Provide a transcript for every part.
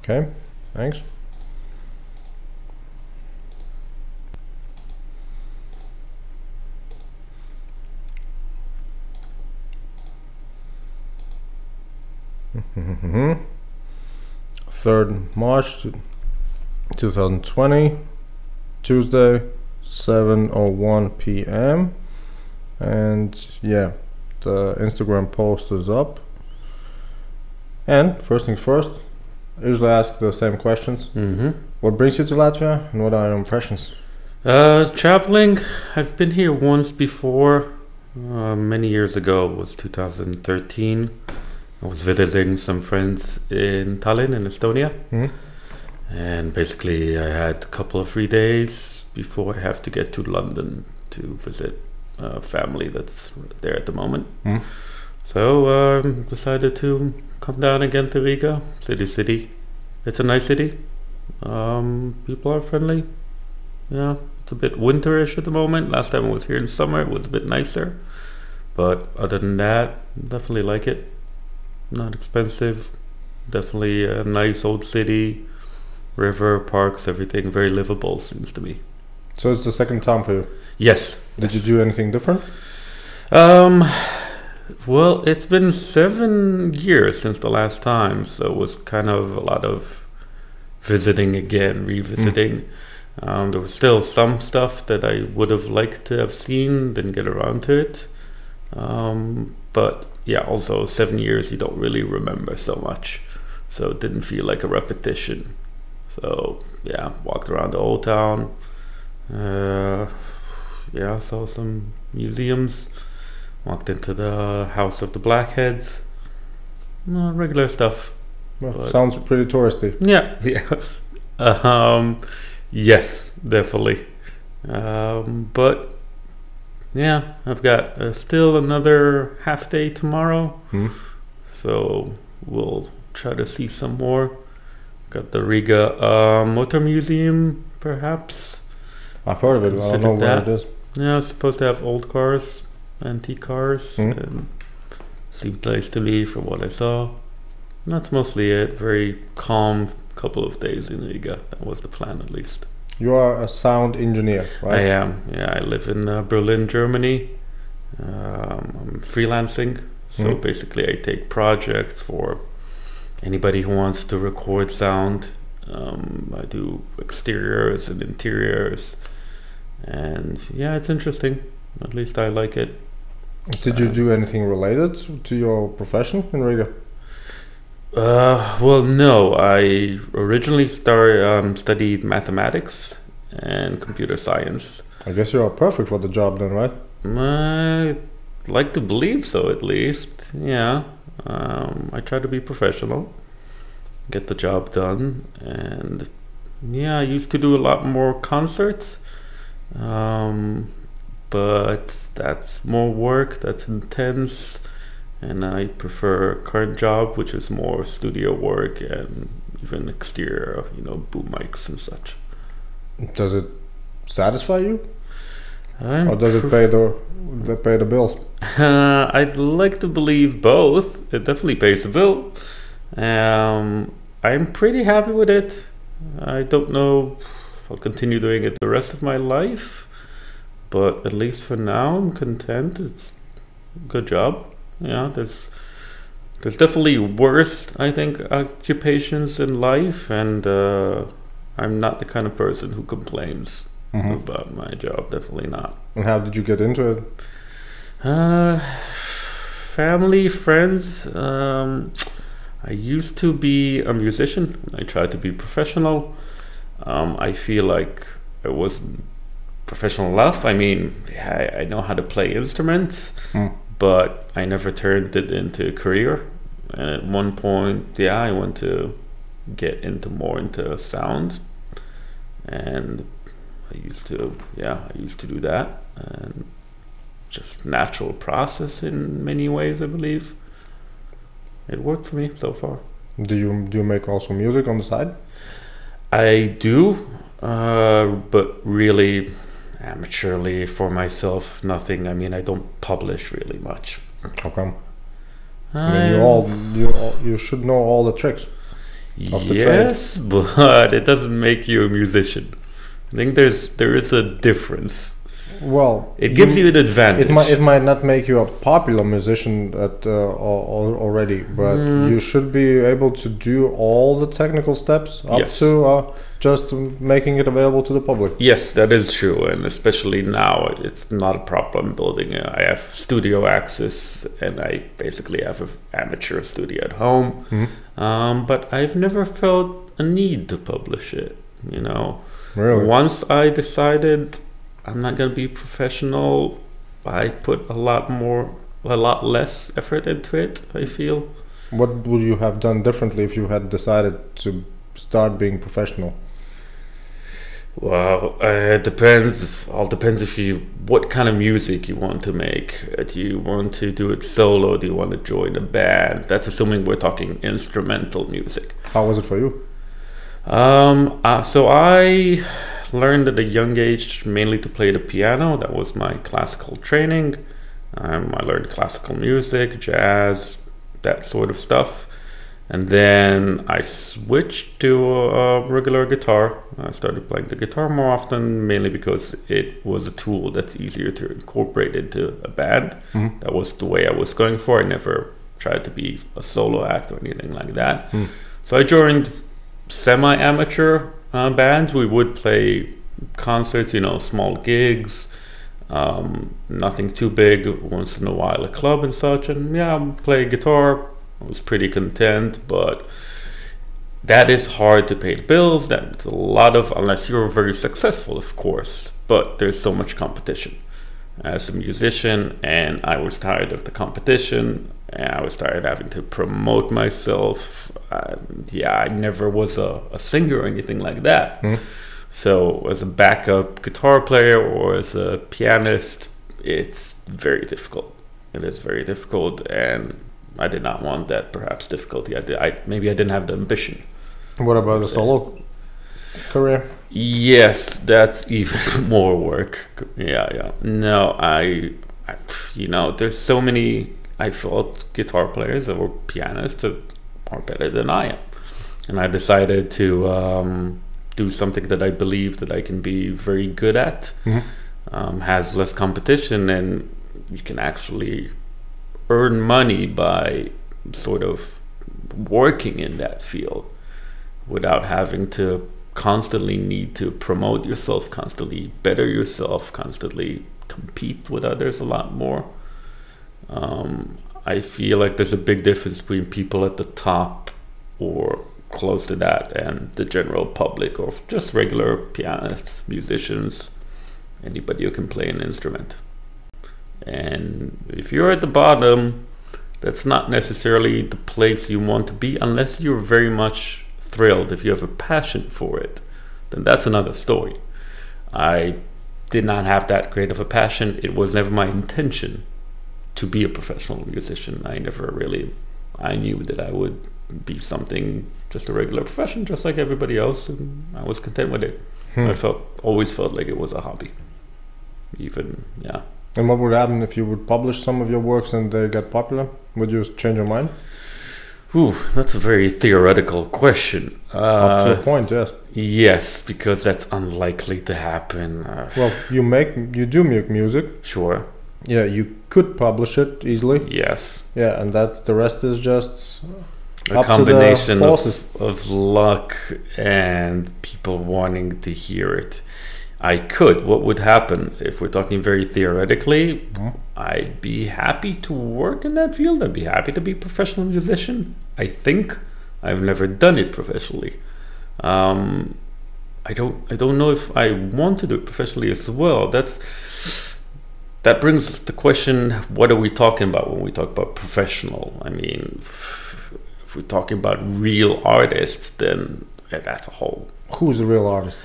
Okay, thanks. Mm-hmm. 3rd March 2020, Tuesday, 7:01 p.m. And yeah, the Instagram post is up. And first things first, I usually ask the same questions. What brings you to Latvia and what are your impressions? Traveling, I've been here once before, many years ago. It was 2013. I was visiting some friends in Tallinn in Estonia. And basically I had a couple of free days before I have to get to London to visit a family that's there at the moment. So decided to come down again to Riga, city. It's a nice city. People are friendly. Yeah, it's a bit winterish at the moment. Last time I was here in summer, it was a bit nicer. But other than that, definitely like it. Not expensive. Definitely a nice old city. River, parks, everything. Very livable, seems to me. So it's the second time for you? Yes. Did you do anything different? Well, it's been 7 years since the last time, so it was kind of a lot of visiting again, revisiting. There was still some stuff that I would have liked to have seen, didn't get around to it. But yeah, also 7 years, you don't really remember so much, so it didn't feel like a repetition. So yeah, walked around the old town. Yeah, saw some museums. Walked into the House of the Blackheads. Regular stuff. Well, sounds pretty touristy. Yeah. Yes, definitely. But yeah, I've got still another half day tomorrow. So we'll try to see some more. Got the Riga Motor Museum, perhaps. I've heard of it, I don't know where it is. Yeah, it's supposed to have old cars, antique cars, and seemed nice to me from what I saw. That's mostly it. Very calm couple of days in Riga. That was the plan, at least. You are a sound engineer, right? I am. Yeah, I live in Berlin, Germany. I'm freelancing, so basically I take projects for anybody who wants to record sound. I do exteriors and interiors, and yeah, it's interesting. At least I like it. Did you do anything related to your profession in Riga? Well, no. I originally studied mathematics and computer science. I guess you are perfect for the job then, right? I like to believe so, at least. Yeah. I try to be professional, get the job done, and yeah, I used to do a lot more concerts. But that's more work, that's intense, and I prefer current job, which is more studio work and even exterior, boom mics and such. Does it satisfy you? Or does it pay the bills? I'd like to believe both. It definitely pays the bill. I'm pretty happy with it. I don't know if I'll continue doing it the rest of my life, but at least for now I'm content. It's a good job. Yeah, there's definitely worse, I think, occupations in life, and I'm not the kind of person who complains about my job. Definitely not. And how did you get into it? Family, friends. I used to be a musician. I tried to be professional. I feel like I wasn't professional enough. I mean, I know how to play instruments, but I never turned it into a career. And at one point, I want to get more into sound, and I used to do that, and just natural process in many ways, I believe. It worked for me so far. Do you make also music on the side? I do, but really amateurly for myself, nothing. I mean, I don't publish really much. How come? I mean, you should know all the tricks. of the trade? Yes, but it doesn't make you a musician. I think there is a difference. Well, It gives you an advantage. It might not make you a popular musician already, but you should be able to do all the technical steps up Yes. to just making it available to the public. Yes, that is true, and especially now, it's not a problem building. I have studio access, and I basically have an amateur studio at home. But I've never felt a need to publish it. You know, Really? once I decided I'm not going to be professional, I put a lot less effort into it, I feel. What would you have done differently if you had decided to start being professional? Well, it depends. All depends what kind of music you want to make. Do you want to do it solo? Do you want to join a band? That's assuming we're talking instrumental music. How was it for you? So I learned at a young age mainly to play the piano. That was my classical training. I learned classical music, jazz, that sort of stuff. And then I switched to a regular guitar. I started playing the guitar more often, mainly because it was a tool that's easier to incorporate into a band. That was the way I was going for. I never tried to be a solo act or anything like that. So I joined semi-amateur bands. We would play concerts, small gigs, nothing too big, once in a while a club and such, and play guitar. I was pretty content, but that is hard to pay the bills. That's a lot of, unless you're very successful, of course, but there's so much competition as a musician, and I was tired of the competition, and I was tired having to promote myself. I never was a singer or anything like that. So as a backup guitar player or as a pianist, it's very difficult. It is very difficult, and I did not want that perhaps difficulty. Maybe I didn't have the ambition. What about the solo career? Yes, that's even more work. Yeah. No, I there's so many, I felt, guitar players or pianists that are better than I am. And I decided to do something that I believe that I can be very good at, has less competition, and you can actually earn money by sort of working in that field without having to constantly need to promote yourself, constantly better yourself, constantly compete with others a lot more. I feel like there's a big difference between people at the top or close to that and the general public, or just regular pianists, musicians, anybody who can play an instrument. And if you're at the bottom, that's not necessarily the place you want to be, unless you're very much thrilled. If you have a passion for it, then that's another story. I did not have that great of a passion. It was never my intention to be a professional musician. I knew that I would be something, just a regular profession, just like everybody else, and I was content with it. I always felt like it was a hobby. And what would happen if you would publish some of your works and they get popular? Would you change your mind? That's a very theoretical question. Up to a point, yes. Yes, because that's unlikely to happen. Well, you do make music. Sure. Yeah, you could publish it easily. Yes. Yeah, and the rest is just a combination of luck and people wanting to hear it. I could. What would happen if we're talking very theoretically? I'd be happy to work in that field. I'd be happy to be a professional musician. I think I've never done it professionally. I don't know if I want to do it professionally as well. That brings the question: what are we talking about when we talk about professional? I mean, if we're talking about real artists, then that's a whole. Who's a real artist?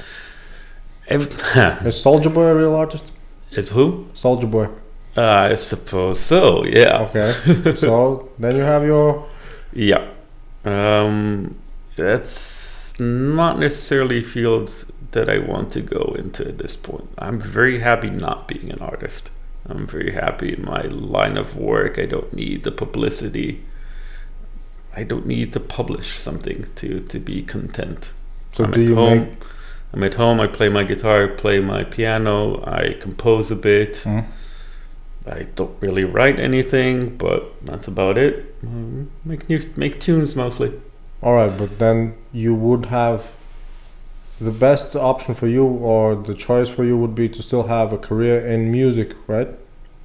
Is Soulja Boy a real artist? Is who? Soulja Boy. I suppose so, yeah. Okay. So then you have your... Yeah. That's not necessarily a field that I want to go into at this point. I'm very happy not being an artist. I'm very happy in my line of work. I don't need the publicity. I don't need to publish something to be content. So I'm at home, I play my guitar, play my piano, I compose a bit. I don't really write anything, but that's about it. Make tunes mostly. All right, but then you would have the best option for you, or the choice for you would be to still have a career in music, right?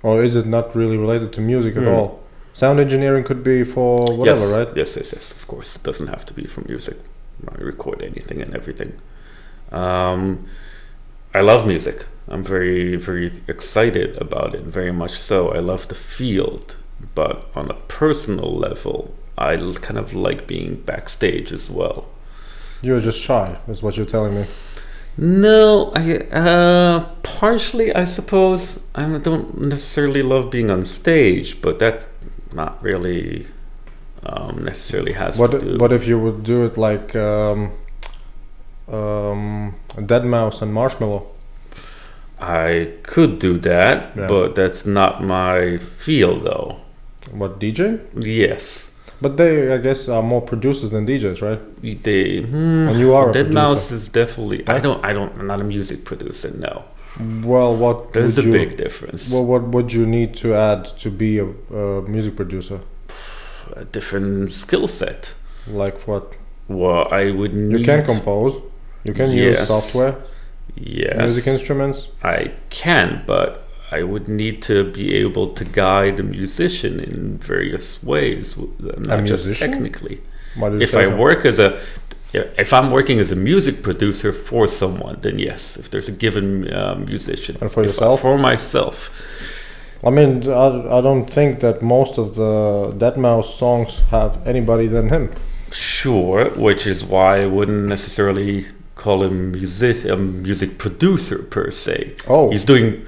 Or is it not really related to music at all? Sound engineering could be for whatever, right? Yes, of course. It doesn't have to be for music. I record anything and everything. I love music. I'm very, very excited about it, very much so. I love the field, but on a personal level, I kind of like being backstage as well. You're just shy, is what you're telling me. No, partially, I suppose. I don't necessarily love being on stage, but that's not really necessarily has to do. What if you would do it like Deadmau5 and Marshmello? I could do that, but that's not my field, though. What, DJ? Yes. But they, I guess, are more producers than DJs, right? And you are a Deadmau5 is definitely. Right? I'm not a music producer. No. Well, there's a big difference. Well, what would you need to add to be a music producer? A different skill set. Like what? Well, I would need. You can compose. You can use software. Yes. Music instruments. I can, but I would need to be able to guide the musician in various ways, not just technically. If I'm working as a music producer for someone, then yes. If there's a given musician, and for yourself, for myself. I mean, I don't think that most of the Deadmau5 songs have anybody than him. Sure, which is why I wouldn't necessarily call him a music producer per se. Oh, he's doing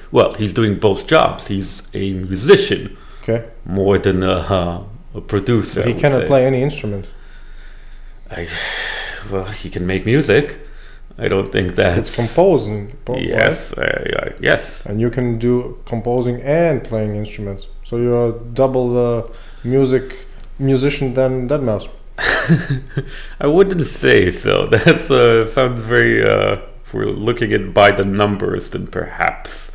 both jobs. He's a musician, more than a producer. But he cannot play any instrument. He can make music. I don't think that's... It's composing. Yes, right? Yes. And you can do composing and playing instruments. So you're double the musician than Deadmau5. I wouldn't say so. That sounds very... if we're looking at by the numbers, then perhaps.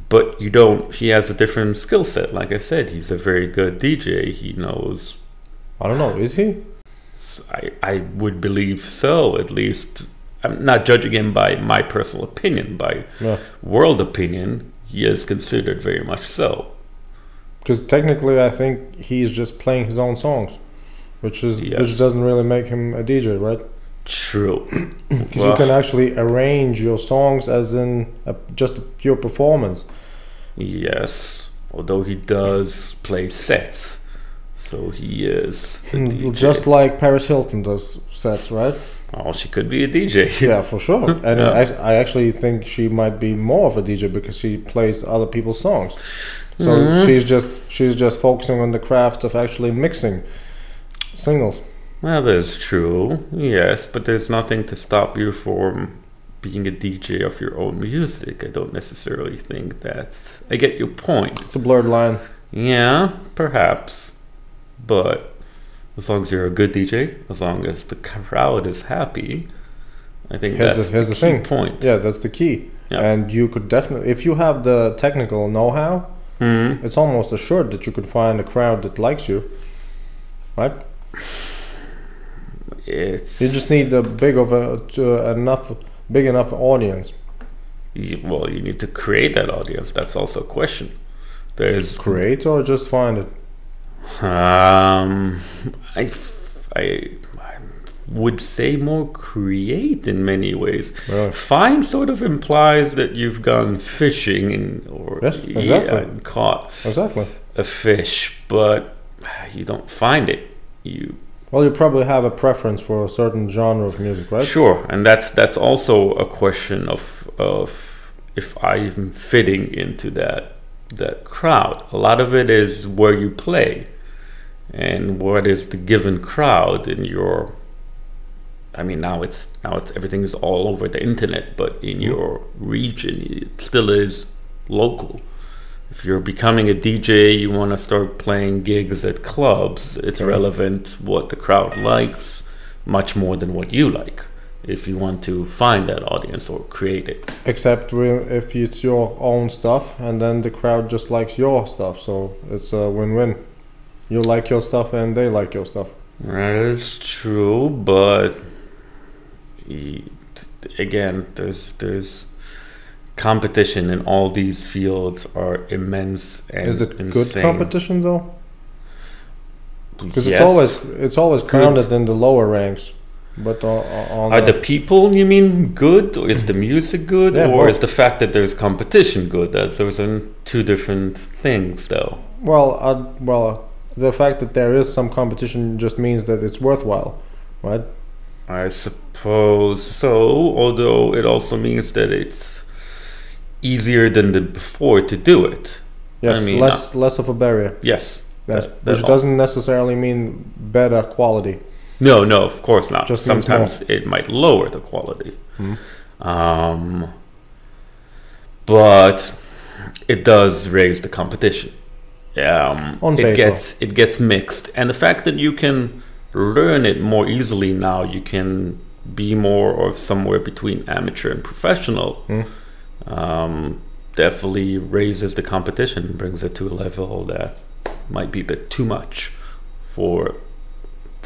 But he has a different skill set. Like I said, he's a very good DJ. He knows... I don't know, is he? I would believe so, at least. I'm not judging him by my personal opinion, by world opinion. He is considered very much so. Because technically, I think he's just playing his own songs, which doesn't really make him a DJ, right? True. Because you can actually arrange your songs as in just a pure performance. Yes, although he does play sets, so he is a DJ. Just like Paris Hilton does sets, right? Oh, she could be a DJ. Yeah, for sure. And I actually think she might be more of a DJ because she plays other people's songs. So she's just focusing on the craft of actually mixing singles. Well, that's true. Yes, but there's nothing to stop you from being a DJ of your own music. I don't necessarily think that's... I get your point. It's a blurred line. Yeah, perhaps. But as long as you're a good DJ, as long as the crowd is happy, I think that's the key point. Yeah, that's the key. Yeah. And you could definitely, if you have the technical know-how, it's almost assured that you could find a crowd that likes you, right? You just need a big enough audience. Well, you need to create that audience. That's also a question. Create or just find it. I would say more create in many ways. Really? Find sort of implies that you've gone fishing and caught a fish, but you don't find it. Well, you probably have a preference for a certain genre of music, right? Sure, and that's also a question of if I'm fitting into that crowd. A lot of it is where you play and what is the given crowd in your... I mean, now it's everything is all over the internet, but in your region it still is local. If you're becoming a DJ, you want to start playing gigs at clubs, it's relevant what the crowd likes much more than what you like, if you want to find that audience or create it. Except if it's your own stuff and then the crowd just likes your stuff, so it's a win-win. You like your stuff and they like your stuff. That is true, but again, there's competition in all these fields are immense and is it insane. Good competition though? Because Yes. it's always counted in the lower ranks, but Are the people, you mean, good, or is the music good, Yeah, or both. is the fact that there's competition good? That those are two different things, though. well, the fact that there is some competition just means that it's worthwhile, right? I suppose so, although it also means that it's easier than the before to do it. Yes, I mean, less of a barrier. Yes. Yes, that which doesn't necessarily mean better quality. No, of course not. Just means sometimes it might lower the quality. Mhm. But it does raise the competition. On paper. It gets mixed, and the fact that you can learn it more easily now, you can be more of somewhere between amateur and professional. Definitely raises the competition, brings it to a level that might be a bit too much for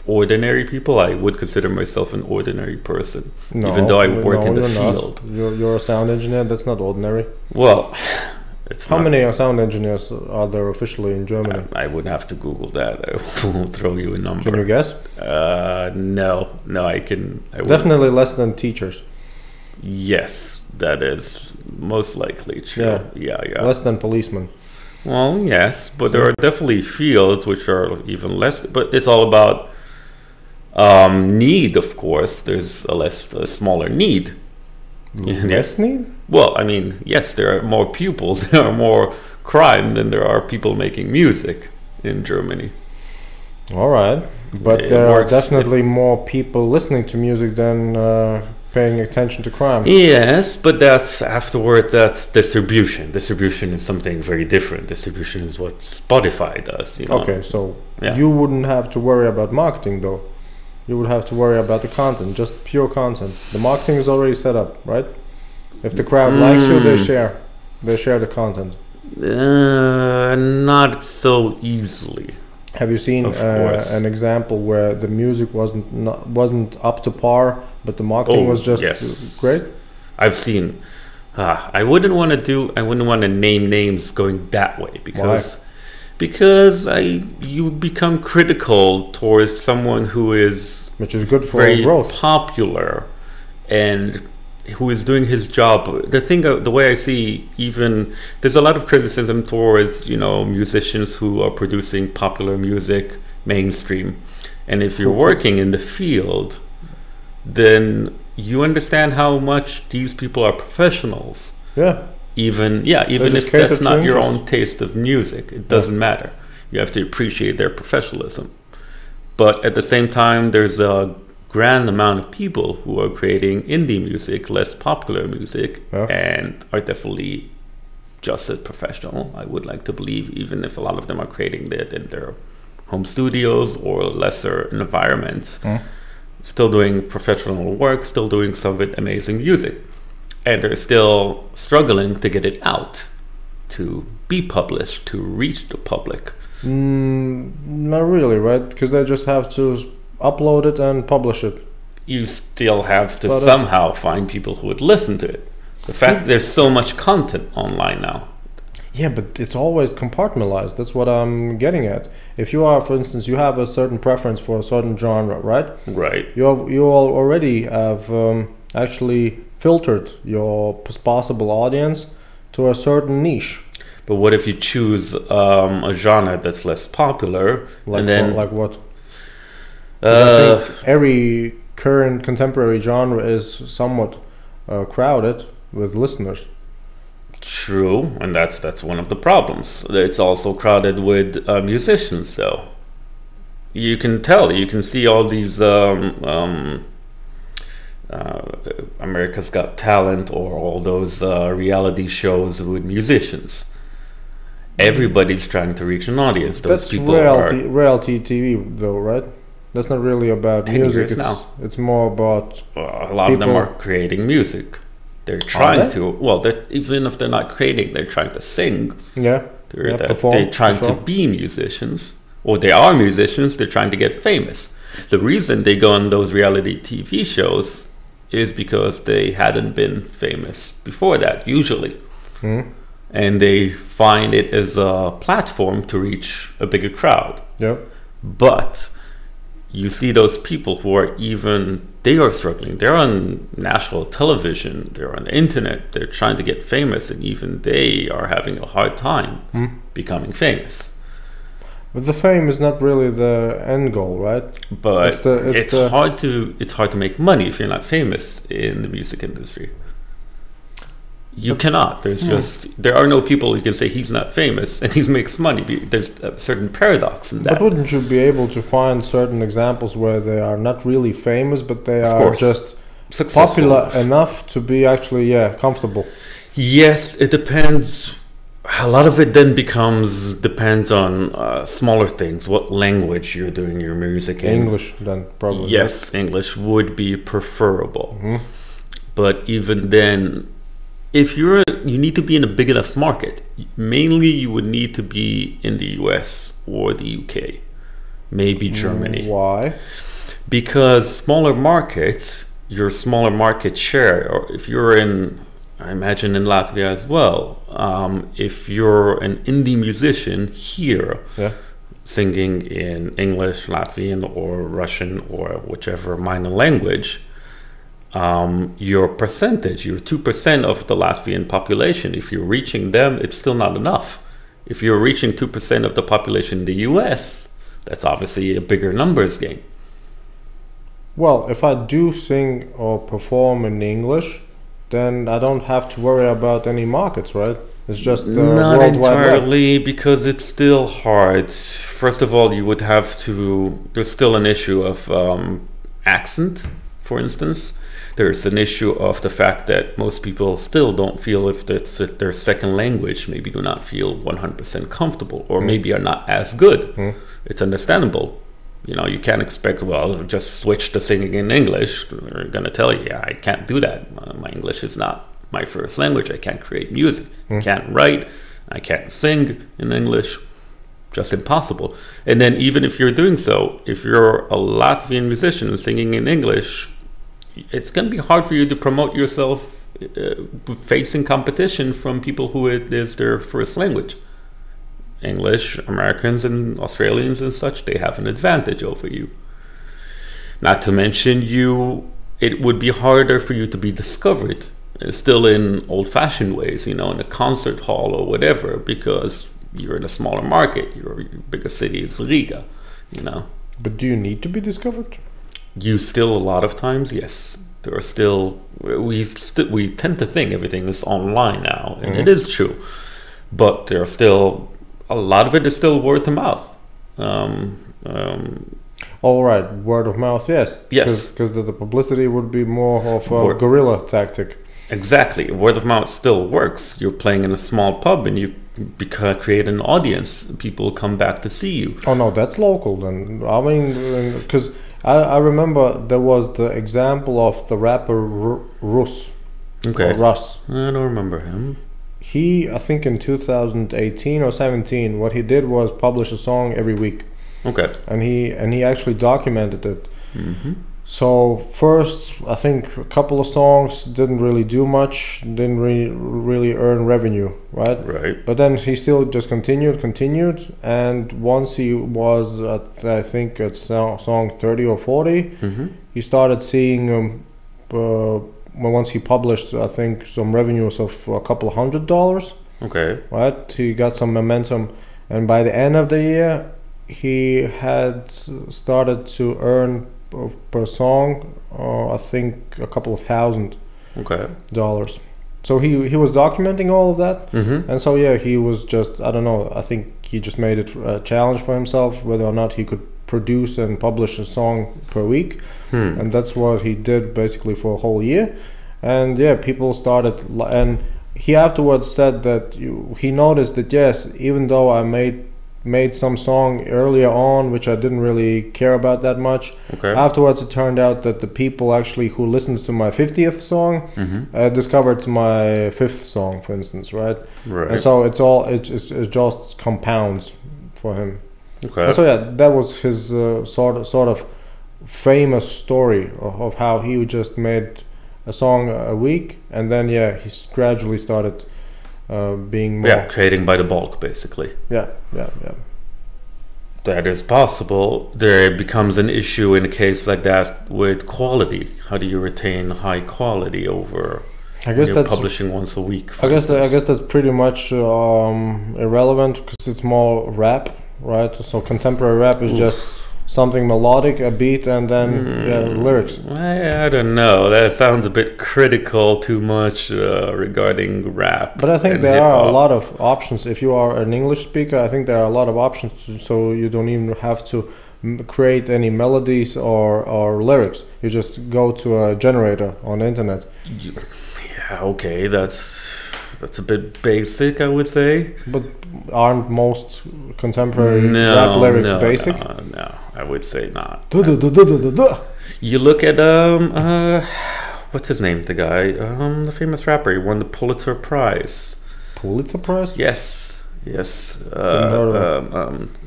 ordinary people. I would consider myself an ordinary person, even though I work in the field. You're a sound engineer. That's not ordinary. Well, it's How many sound engineers are there officially in Germany? I would have to Google that. I won't throw you a number. Can you guess? No, I can. Definitely less than teachers. Yes, that is most likely true. Yeah. Less than policemen. Well, yes, but there are definitely fields which are even less. But it's all about need, of course. There's a smaller need. Less need? Well, I mean, yes, there are more pupils, there are more crime than there are people making music in Germany. All right, but there are definitely more people listening to music than paying attention to crime. Yes, but that's distribution. Distribution is something very different. Distribution is what Spotify does. Okay, so you wouldn't have to worry about marketing, though. You would have to worry about the content, just pure content. The marketing is already set up, right? If the crowd likes you, they share the content. Not so easily. Have you seen an example where the music wasn't up to par, but the marketing was just great? I've seen. I wouldn't want to name names going that way because you become critical towards someone which is good for very growth, popular, and who is doing his job. The way I see, even there's a lot of criticism towards musicians who are producing popular music mainstream, and if you're working in the field, then you understand how much these people are professionals. Even if that's not your own taste of music, it doesn't matter. You have to appreciate their professionalism. But at the same time, there's a grand amount of people who are creating indie music, less popular music, and are definitely just as professional, I would like to believe, even if a lot of them are creating that in their home studios or lesser environments. Still doing professional work, still doing some of it amazing music. And they're still struggling to get it out, to be published, to reach the public. Not really, right? Because they just have to upload it and publish it. You still have to somehow find people who would listen to it. The fact there's so much content online now. Yeah, but it's always compartmentalized. That's what I'm getting at. If you are, for instance, you have a certain preference for a certain genre, right? Right. You already have actually filtered your possible audience to a certain niche. But what if you choose a genre that's less popular, like what? I think every current contemporary genre is somewhat crowded with listeners. True, and that's one of the problems. It's also crowded with musicians, though. You can see all these America's Got Talent or all those reality shows with musicians. Everybody's trying to reach an audience. Those That's people reality TV, though, right? That's not really about 10 music. years It's, now. it's more about a lot of them are creating music. They're trying to. Well, even if they're not creating, they're trying to sing. perform. They're trying to be musicians, or they are musicians. They're trying to get famous. The reason they go on those reality TV shows is because they hadn't been famous before that, usually. And they find it as a platform to reach a bigger crowd. But you see those people who are they are struggling. They're on national television, they're on the internet, they're trying to get famous, and even they are having a hard time becoming famous. But the fame is not really the end goal, right? But it's hard to make money if you're not famous in the music industry. You cannot. There are no people who can say he's not famous and he makes money. There's a certain paradox in that. But wouldn't you be able to find certain examples where they are not really famous, but they are just successful, popular enough to be actually comfortable? Yes, it depends. A lot of it then depends on smaller things. What language you're doing your music in. English, then probably. Yes, English would be preferable. But even then, if you need to be in a big enough market. Mainly, you would need to be in the US or the UK, maybe Germany. Why? Because smaller markets, your smaller market share, or if you're I imagine in Latvia as well, if you're an indie musician here, singing in English, Latvian, or Russian, or whichever minor language, your percentage, your 2% of the Latvian population, if you're reaching them, it's still not enough. If you're reaching 2% of the population in the US, that's obviously a bigger numbers game. Well, if I do sing or perform in English, then I don't have to worry about any markets, right? It's just not entirely, because it's still hard. First of all, you would have to. There's still an issue of accent, for instance. There's an issue of the fact that most people still don't feel, if it's their second language, maybe do not feel 100% comfortable, or maybe are not as good. It's understandable. You can't expect, just switch to singing in English. They're going to tell you, I can't do that. My English is not my first language. I can't create music. I can't write. I can't sing in English. Just impossible. And then even if you're doing so, if you're a Latvian musician singing in English, it's going to be hard for you to promote yourself facing competition from people who it is their first language. English, Americans and Australians and such, they have an advantage over you. Not to mention it would be harder for you to be discovered, still in old-fashioned ways, in a concert hall or whatever, because you're in a smaller market. Your bigger city is Riga, But do you need to be discovered? You still, a lot of times, yes. There are still, we tend to think everything is online now, and it is true. But there are still, a lot of it is still word of mouth. All right, word of mouth, yes. Yes. Because the publicity would be more of a guerrilla tactic. Exactly. Word of mouth still works. You're playing in a small pub and you create an audience. People come back to see you. Oh, no, that's local then. I mean, because I remember there was the example of the rapper Rus. Okay. Russ. I don't remember him. He, I think in 2018 or 17, what he did was publish a song every week. Okay. And he actually documented it. So first, I think a couple of songs didn't really do much, didn't really earn revenue, right? Right. But then he still just continued, and once he was at, I think, at song 30 or 40, he started seeing, once he published, I think, some revenues of a couple of $100. Okay. Right? He got some momentum, and by the end of the year, he had started to earn per song, I think a couple of $1,000. Okay. So he was documenting all of that, and so he was just, I don't know, I think he just made it a challenge for himself whether or not he could produce and publish a song per week, and that's what he did basically for a whole year. And people started, and he afterwards said that he noticed that yes, even though I made some song earlier on which I didn't really care about that much. Okay. Afterwards, it turned out that the people actually who listened to my 50th song discovered my 5th song, for instance, right? Right. And so it just compounds for him. Okay. And so yeah, that was his sort of famous story of how he just made a song a week, and then he gradually started being more creating by the bulk, basically. Yeah. That is possible. There becomes an issue in a case like that with quality. How do you retain high quality over? I guess that's publishing once a week. I guess that's pretty much irrelevant because it's more rap, right? So contemporary rap is just something melodic, a beat, and then lyrics. I don't know. That sounds a bit critical, too much regarding rap. But I think there are a lot of options. If you are an English speaker, I think there are a lot of options, so you don't even have to create any melodies or lyrics. You just go to a generator on the internet. Yeah, okay, that's a bit basic, I would say. But aren't most contemporary rap lyrics basic? No, I would say not. You look at what's his name? The guy, the famous rapper. He won the Pulitzer Prize. Pulitzer Prize? Yes.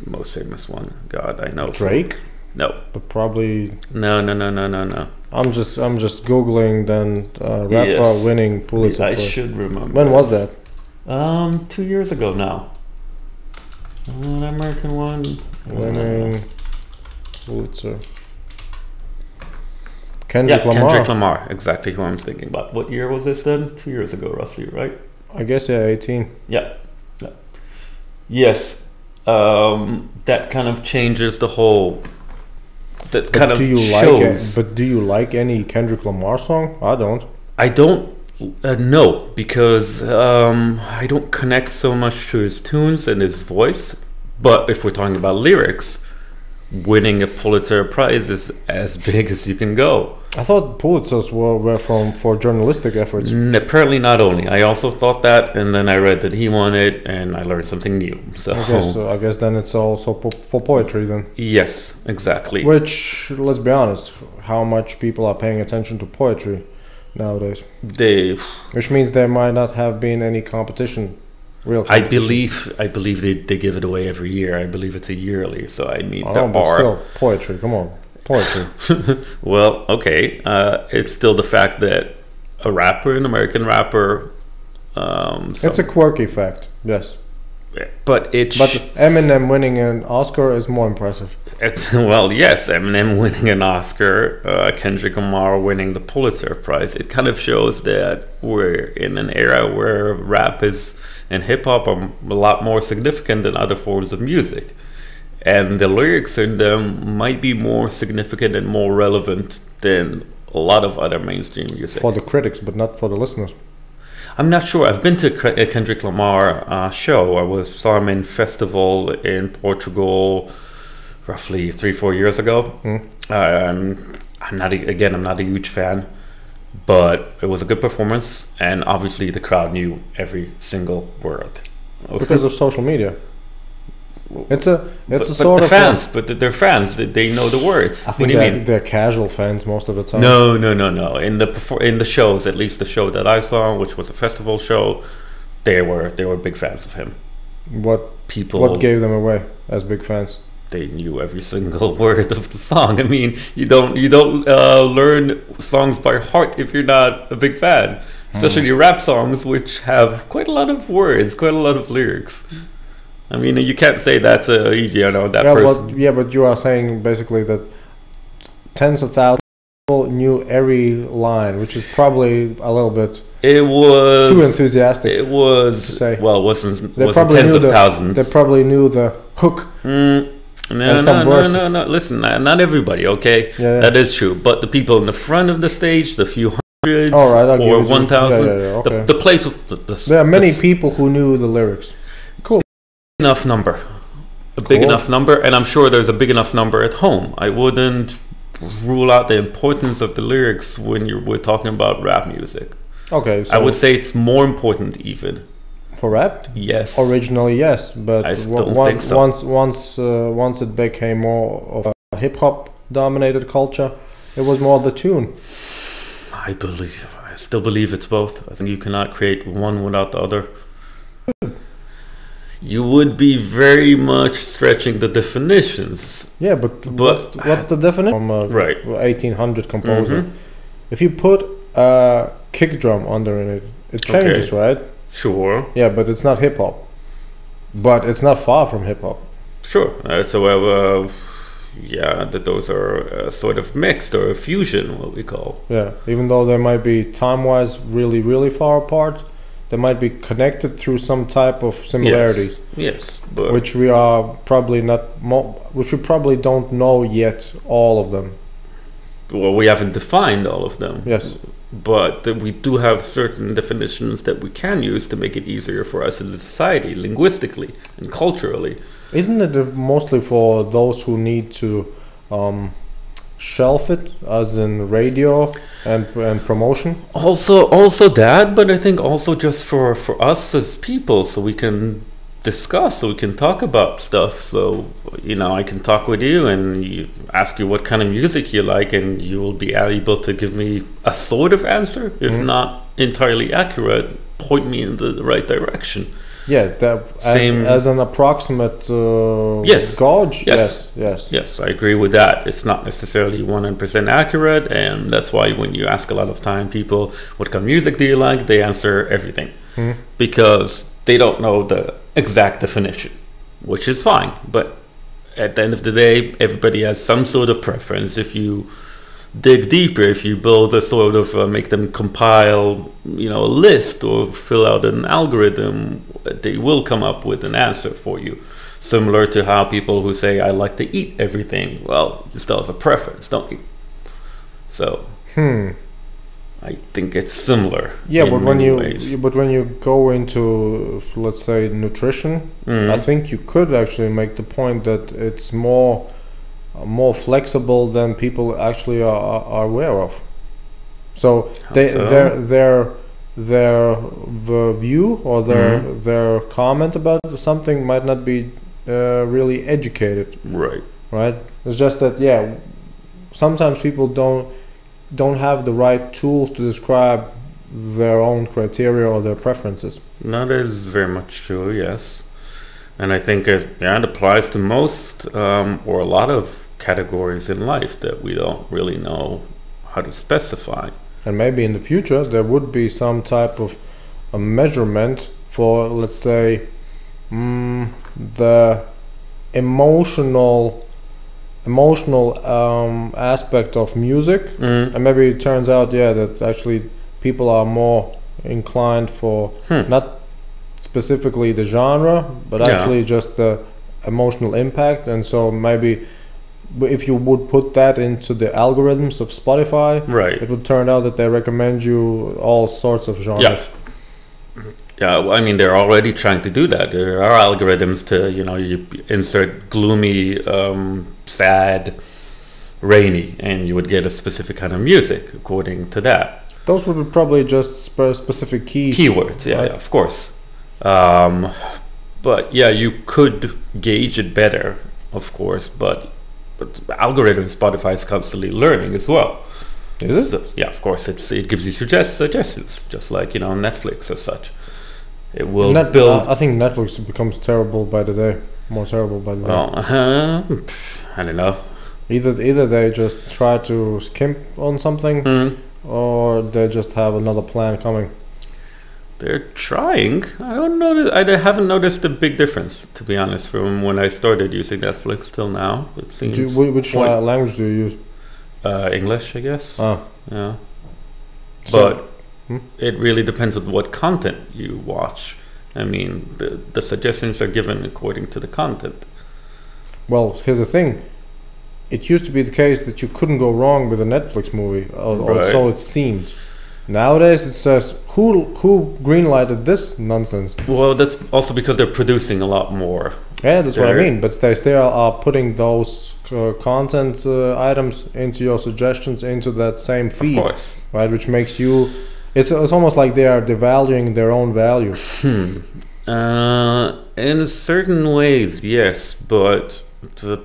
Most famous one. God, I know. Drake? No. But probably no. I'm just googling then rapper winning Pulitzer Prize. I should remember. When was that? 2 years ago now. An American one. Winning Pulitzer. Kendrick Lamar. Kendrick Lamar, exactly who I'm thinking about. What year was this then? 2 years ago, roughly, right? I guess 18. Yeah. Yes. That kind of changes the whole. That kind of shows. But do you like any Kendrick Lamar song? I don't. I don't. No, because I don't connect so much to his tunes and his voice. But if we're talking about lyrics, winning a Pulitzer Prize is as big as you can go. I thought Pulitzers were for journalistic efforts. Apparently not only. I also thought that, and then I read that he won it, and I learned something new. So I guess then it's also for poetry then. Yes, exactly. Which, let's be honest, how much people are paying attention to poetry nowadays? Which means there might not have been any competition. Real competition. I believe they give it away every year. I believe it's a yearly. So I mean, still poetry. Come on, poetry. Well, okay. It's still the fact that an American rapper. It's a quirky fact, yes. But Eminem winning an Oscar is more impressive. Well, yes, Eminem winning an Oscar, Kendrick Lamar winning the Pulitzer Prize. It kind of shows that we're in an era where rap and hip hop are a lot more significant than other forms of music, and the lyrics in them might be more significant and more relevant than a lot of other mainstream music. For the critics, but not for the listeners. I'm not sure. I've been to a Kendrick Lamar show. I saw him in festival in Portugal roughly 3-4 years ago. I'm not a huge fan, but it was a good performance, and obviously the crowd knew every single word. Because of social media. It's a sort of fans, but they're fans. They know the words. I think they're casual fans most of the time. No. In the shows, at least the show that I saw, which was a festival show, they were big fans of him. What gave them away as big fans? They knew every single word of the song. I mean, you don't learn songs by heart if you're not a big fan, especially rap songs, which have quite a lot of words, quite a lot of lyrics. I mean, you can't say that's person. But you are saying basically that tens of thousands of people knew every line, which is probably a little bit too enthusiastic. It was to say. Well, it wasn't tens of thousands. They probably knew the hook. No. Listen, not everybody. Okay, that is true. But the people in the front of the stage, the few hundreds or 1,000, okay. the place. There are many people who knew the lyrics. Cool. Enough number, big enough number, and I'm sure there's a big enough number at home. I wouldn't rule out the importance of the lyrics when we're talking about rap music. Okay, so I would say it's more important even. for rap, Yes. originally yes, but I still think so. once it became more of a hip hop dominated culture, it was more the tune. I still believe it's both. I think you cannot create one without the other. You would be very much stretching the definitions. Yeah, but what's the definition from a Right. 1800 composer? Mhm. If you put a kick drum under it, it changes, right? Sure. Yeah, but it's not hip hop. But it's not far from hip hop. Sure. Yeah, that those are sort of mixed or a fusion, what we call. Yeah, even though they might be time-wise really, really far apart, they might be connected through some type of similarities, Yes, but which we are probably not, which we probably don't know yet. All of them. well, we haven't defined all of them. Yes. But we do have certain definitions that we can use to make it easier for us as a society, linguistically and culturally. Isn't it mostly for those who need to shelf it, as in radio and promotion? Also that, but I think also just for us as people, so we can discuss, so we can talk about stuff. So, I can talk with you and ask you what kind of music you like, and you will be able to give me a sort of answer, if not entirely accurate, point me in the right direction. Yeah, that as an approximate Yes. gauge. Yes. Yes. I agree with that. It's not necessarily 100% accurate, and that's why when you ask a lot of time people, what kind of music do you like, they answer everything. Because they don't know the exact definition, which is fine. But at the end of the day, everybody has some sort of preference. If you dig deeper, if you build a sort of make them compile, a list or fill out an algorithm, they will come up with an answer for you. Similar to how people who say, I like to eat everything, well, you still have a preference, don't you? So I think it's similar. Yeah, in but when many ways. when you go into, let's say, nutrition, I think you could actually make the point that it's more flexible than people actually are aware of. So their view or their comment about something might not be really educated. Right. It's just that sometimes people don't have the right tools to describe their own criteria or their preferences. That is very much true, yes. And I think it applies to most or a lot of categories in life that we don't really know how to specify. And maybe in the future there would be some type of a measurement for, let's say, the emotional aspect of music, and maybe it turns out that actually people are more inclined for not specifically the genre, but actually just the emotional impact. And so maybe if you would put that into the algorithms of Spotify, it would turn out that they recommend you all sorts of genres. Yeah, well, I mean, they're already trying to do that. There are algorithms to, you insert gloomy, sad, rainy, and you would get a specific kind of music according to that. Those would be probably just specific keywords, right? Of course. But you could gauge it better, of course, but algorithms, Spotify is constantly learning as well. Is it? So, yeah, of course. It gives you suggestions, just like Netflix as such. It will build. I think Netflix becomes terrible by the day, more terrible by the day. Well, I don't know. Either they just try to skimp on something, or they just have another plan coming. They're trying. I don't know. I haven't noticed a big difference, to be honest, from when I started using Netflix till now. It seems. Which language do you use? English, I guess. Oh. Yeah. But it really depends on what content you watch. I mean, the suggestions are given according to the content. Well, here's the thing. It used to be the case that you couldn't go wrong with a Netflix movie, or so it seemed. Nowadays it says, who greenlighted this nonsense? Well, that's also because they're producing a lot more. Yeah, that's what I mean. But they still are putting those content items into your suggestions into that same feed, of course, right? Which makes you It's almost like they are devaluing their own value. In certain ways, yes, but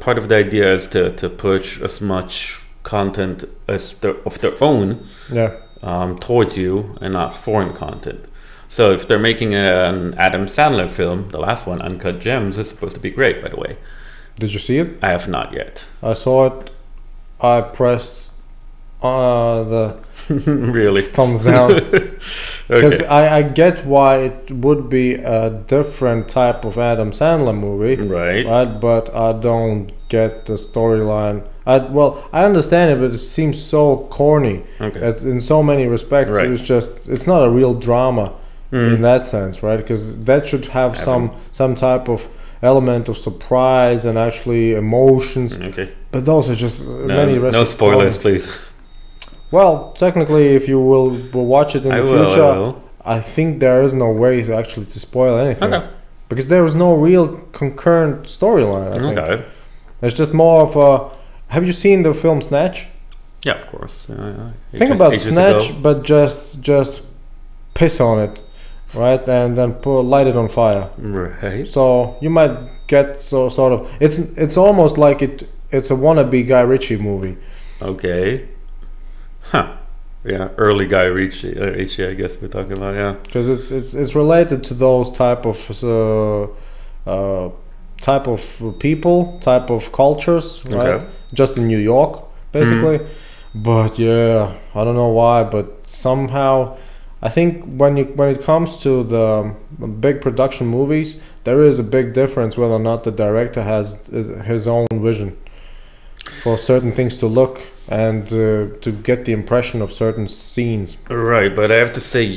part of the idea is to push as much content as of their own towards you and not foreign content. So if they're making an Adam Sandler film, the last one, Uncut Gems, is supposed to be great, by the way. Did you see it? I have not yet. I saw it. I pressed the really thumbs down because I get why it would be a different type of Adam Sandler movie, right? But I don't get the storyline. I understand it, but it seems so corny. In so many respects. Right. It's not a real drama in that sense, right? Because that should have some type of element of surprise and actually emotions. But those are just many no spoilers, please. Well, technically, if you will watch it in the future, I think there is no way to spoil anything. Because there is no real concurrent storyline, I think. It's just more of a... Have you seen the film Snatch? Yeah, of course. Think about Snatch, but just piss on it, right? And then light it on fire. Right. So you might get sort of... It's almost like it's a wannabe Guy Ritchie movie. Okay. Huh. Yeah, early Guy Ritchie, I guess we're talking about, yeah. Because it's related to those type of people, type of cultures, right? Just in New York, basically. But yeah, I don't know why, but somehow I think when it comes to the big production movies, there is a big difference whether or not the director has his own vision for certain things to look and to get the impression of certain scenes. Right, but I have to say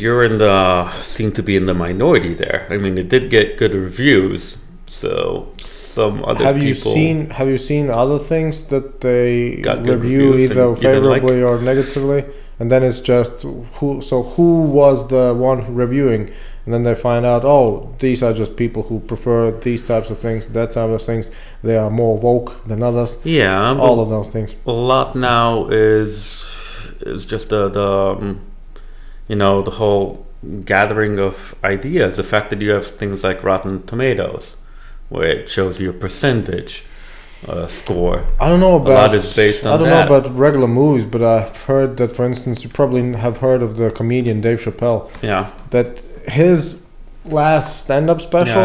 seem to be in the minority there. I mean, it did get good reviews, so some other Have you seen other things that they review either favorably or negatively? And then it's just who was the one reviewing? And then they find out, oh, these are just people who prefer these types of things, that type of things. They are more woke than others. Yeah, all of those things. A lot now is just the whole gathering of ideas. The fact that you have things like Rotten Tomatoes, where it shows you a percentage score. I don't know about. A lot is based on that. I don't know about regular movies, but I've heard that, for instance, you probably have heard of the comedian Dave Chappelle. Yeah. That his last stand-up special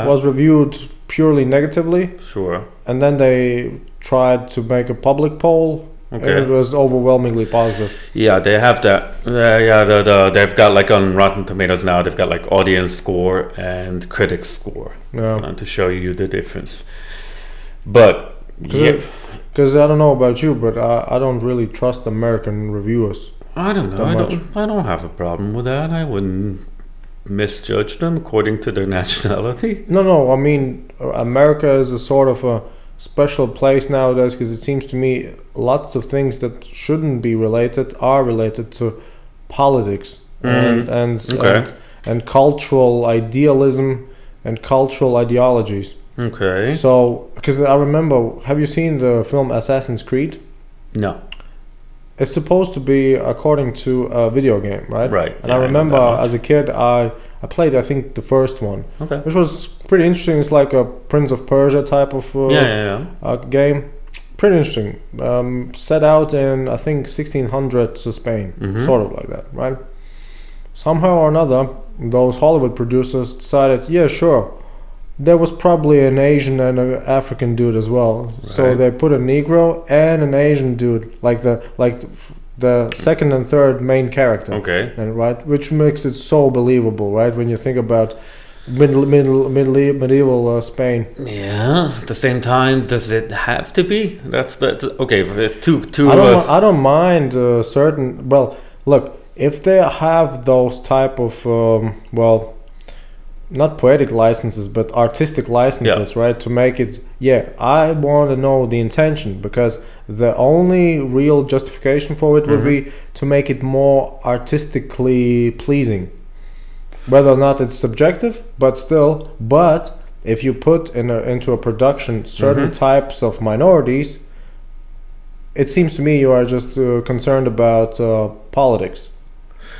was reviewed purely negatively. Sure. And then they tried to make a public poll. And it was overwhelmingly positive. Yeah, they have that. They've got like on Rotten Tomatoes now. They've got like audience score and critic score to show you the difference. But because I don't know about you, but I don't really trust American reviewers. I don't know. I don't have a problem with that. I wouldn't misjudge them according to their nationality. No. I mean, America is a sort of a special place nowadays because it seems to me lots of things that shouldn't be related are related to politics and cultural idealism and cultural ideologies. Okay. So, because I remember, have you seen the film Assassin's Creed? No. It's supposed to be according to a video game, right? Right. And I remember as a kid, I played, I think, the first one. Okay. Which was pretty interesting. It's like a Prince of Persia type of game. Pretty interesting. Set out in, I think, 1600 to Spain. Sort of like that, right? Somehow or another, those Hollywood producers decided, yeah, sure. There was probably an Asian and an African dude as well. Right. So they put a Negro and an Asian dude, like the second and third main character. Okay. And right, which makes it so believable, right? When you think about medieval Spain. Yeah. At the same time, does it have to be? That's okay. I don't mind certain. Well, look, if they have those type of not poetic licenses, but artistic licenses, right? To make it, I want to know the intention, because the only real justification for it would be to make it more artistically pleasing. Whether or not it's subjective, but still. But if you put into a production certain types of minorities, it seems to me you are just concerned about politics.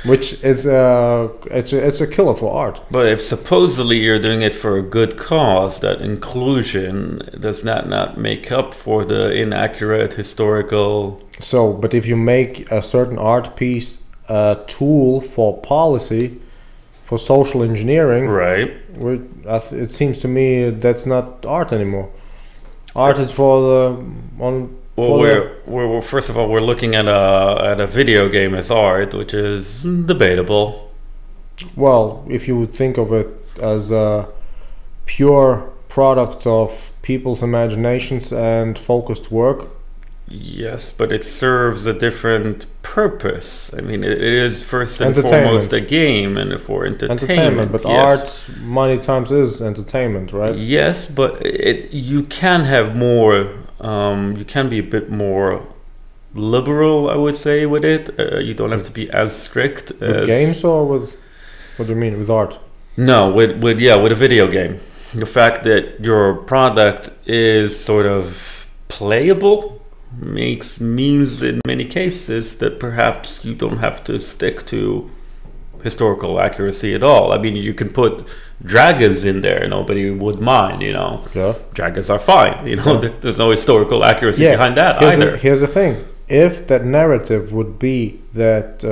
which is it's a killer for art. But if supposedly you're doing it for a good cause, that inclusion does not make up for the inaccurate historical. So, but if you make a certain art piece a tool for policy, for social engineering, Right. it seems to me that's not art anymore. Art is for the Well, we're first of all, we're looking at a video game as art, which is debatable. Well, if you would think of it as a pure product of people's imaginations and focused work. Yes, but it serves a different purpose. I mean, it is first and foremost a game, and for entertainment. But yes. art many times is entertainment, right? Yes, but you can have more. You can be a bit more liberal, I would say, with it. You don't have to be as strict. With games or with, what do you mean, with art? No, with a video game. The fact that your product is sort of playable means in many cases that perhaps you don't have to stick to historical accuracy at all. I mean, you can put dragons in there, nobody would mind, you know. Yeah. Dragons are fine, you know. Yeah. There's no historical accuracy behind that either. Here's the thing. If that narrative would be that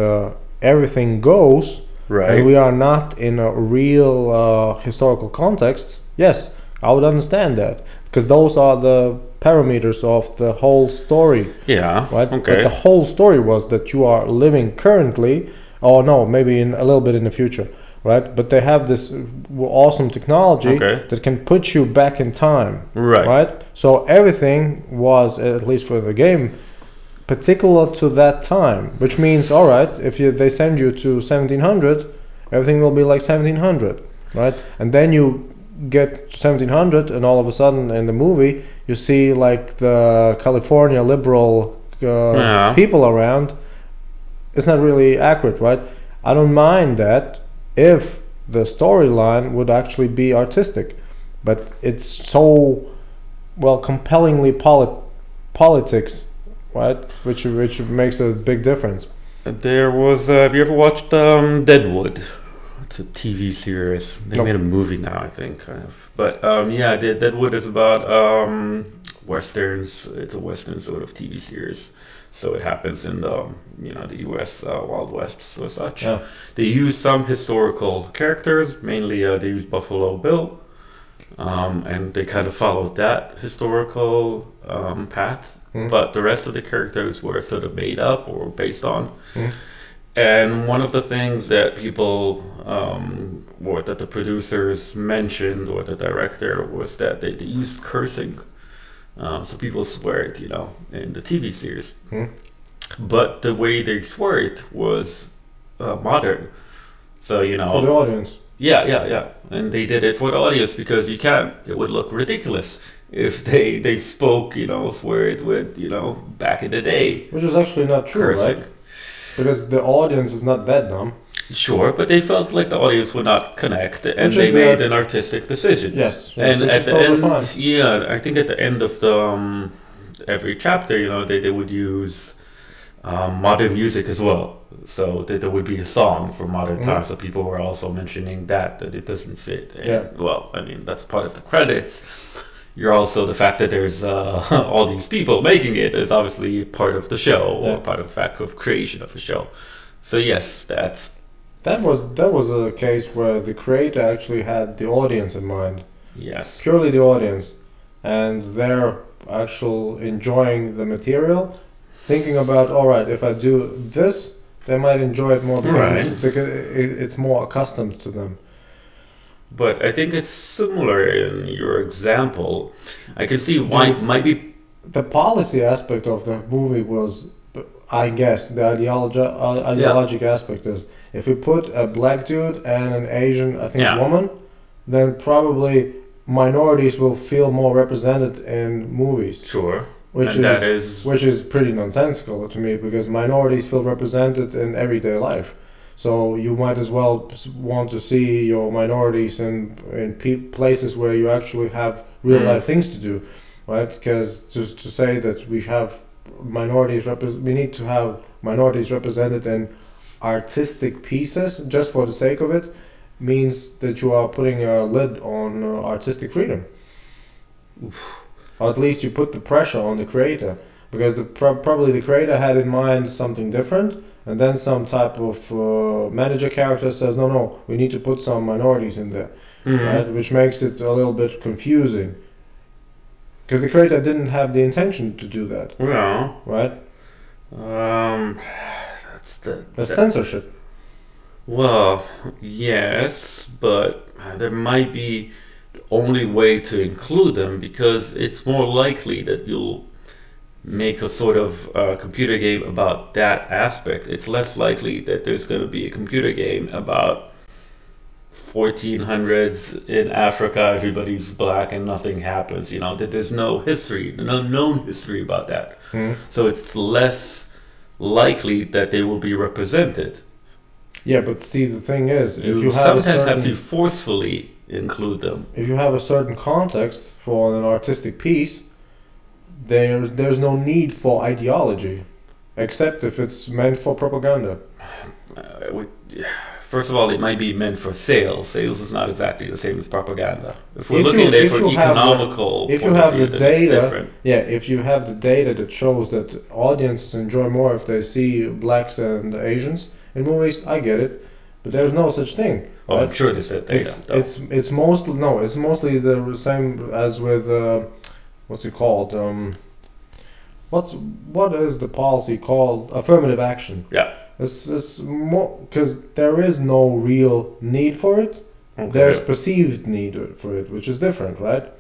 everything goes, Right. and we are not in a real historical context, yes, I would understand that. Because those are the parameters of the whole story. Yeah, right? okay. But the whole story was that you are living currently, or no, maybe in a little bit in the future, right? But they have this awesome technology that can put you back in time, right? So everything was, at least for the game, particular to that time, which means, all right, if they send you to 1700, everything will be like 1700, right? And then you get 1700, and all of a sudden in the movie you see like the California liberal people around. It's not really accurate, right? I don't mind that if the storyline would actually be artistic, but it's so compellingly politics, right? Which makes a big difference. There was have you ever watched Deadwood? It's a TV series. They made a movie now, I think, kind of. But Deadwood is about westerns. It's a western sort of TV series. So it happens in the the U.S. Wild West, so such. Yeah. They use some historical characters. Mainly, they use Buffalo Bill, and they kind of followed that historical path. But the rest of the characters were sort of made up or based on. And one of the things that people, or that the producers mentioned, or the director, was that they used cursing. So people swear it, in the TV series. But the way they swear it was modern. So, for the audience. Yeah. And they did it for the audience because it would look ridiculous if they spoke, swear it with, back in the day. Which is actually not true, cursing. Right? Because the audience is not that dumb. Sure, but they felt like the audience would not connect, and they made an artistic decision. Yes, and at the end, I think at the end of the every chapter, they would use modern music as well. So there would be a song for modern times. So people were also mentioning that it doesn't fit. And, well, I mean, that's part of the credits. You're also the fact that there's all these people making it is obviously part of the show, or part of the fact of creation of the show. So yes, that was a case where the creator actually had the audience in mind. Yes, purely the audience, and they're actually enjoying the material, thinking about, all right, if I do this, they might enjoy it more because it's more accustomed to them. But I think it's similar in your example. I can see why it might be. The policy aspect of the movie was, I guess, the ideologic aspect is, if we put a black dude and an Asian, I think, woman, then probably minorities will feel more represented in movies. Sure. Which is pretty nonsensical to me, because minorities feel represented in everyday life. So you might as well want to see your minorities in places where you actually have real life things to do, right? Because to say that we have minorities, we need to have minorities represented in artistic pieces just for the sake of it means that you are putting a lid on artistic freedom. Or at least you put the pressure on the creator, because probably the creator had in mind something different, and then some type of manager character says, no, we need to put some minorities in there, right? Which makes it a little bit confusing. Because the creator didn't have the intention to do that. Yeah. Right? That's censorship. Well, yes, but there might be the only way to include them, because it's more likely that you'll make a sort of computer game about that aspect. It's less likely that there's going to be a computer game about 1400s in Africa, everybody's black and nothing happens, that there's no history, no known history about that. So it's less likely that they will be represented. Yeah, but see, the thing is, if you sometimes have to forcefully include them. If you have a certain context for an artistic piece, there's no need for ideology, except if it's meant for propaganda. First of all, it might be meant for sales. Sales is not exactly the same as propaganda. If we're looking at it from economical point of view, then it's different. Yeah, if you have the data that shows that audiences enjoy more if they see blacks and Asians in movies, I get it. But there's no such thing. Oh, right? I'm sure there's that data. It's mostly the same as with what's it called? What is the policy called? Affirmative action. Yeah. It's more because there is no real need for it. Okay. There's perceived need for it, which is different, right?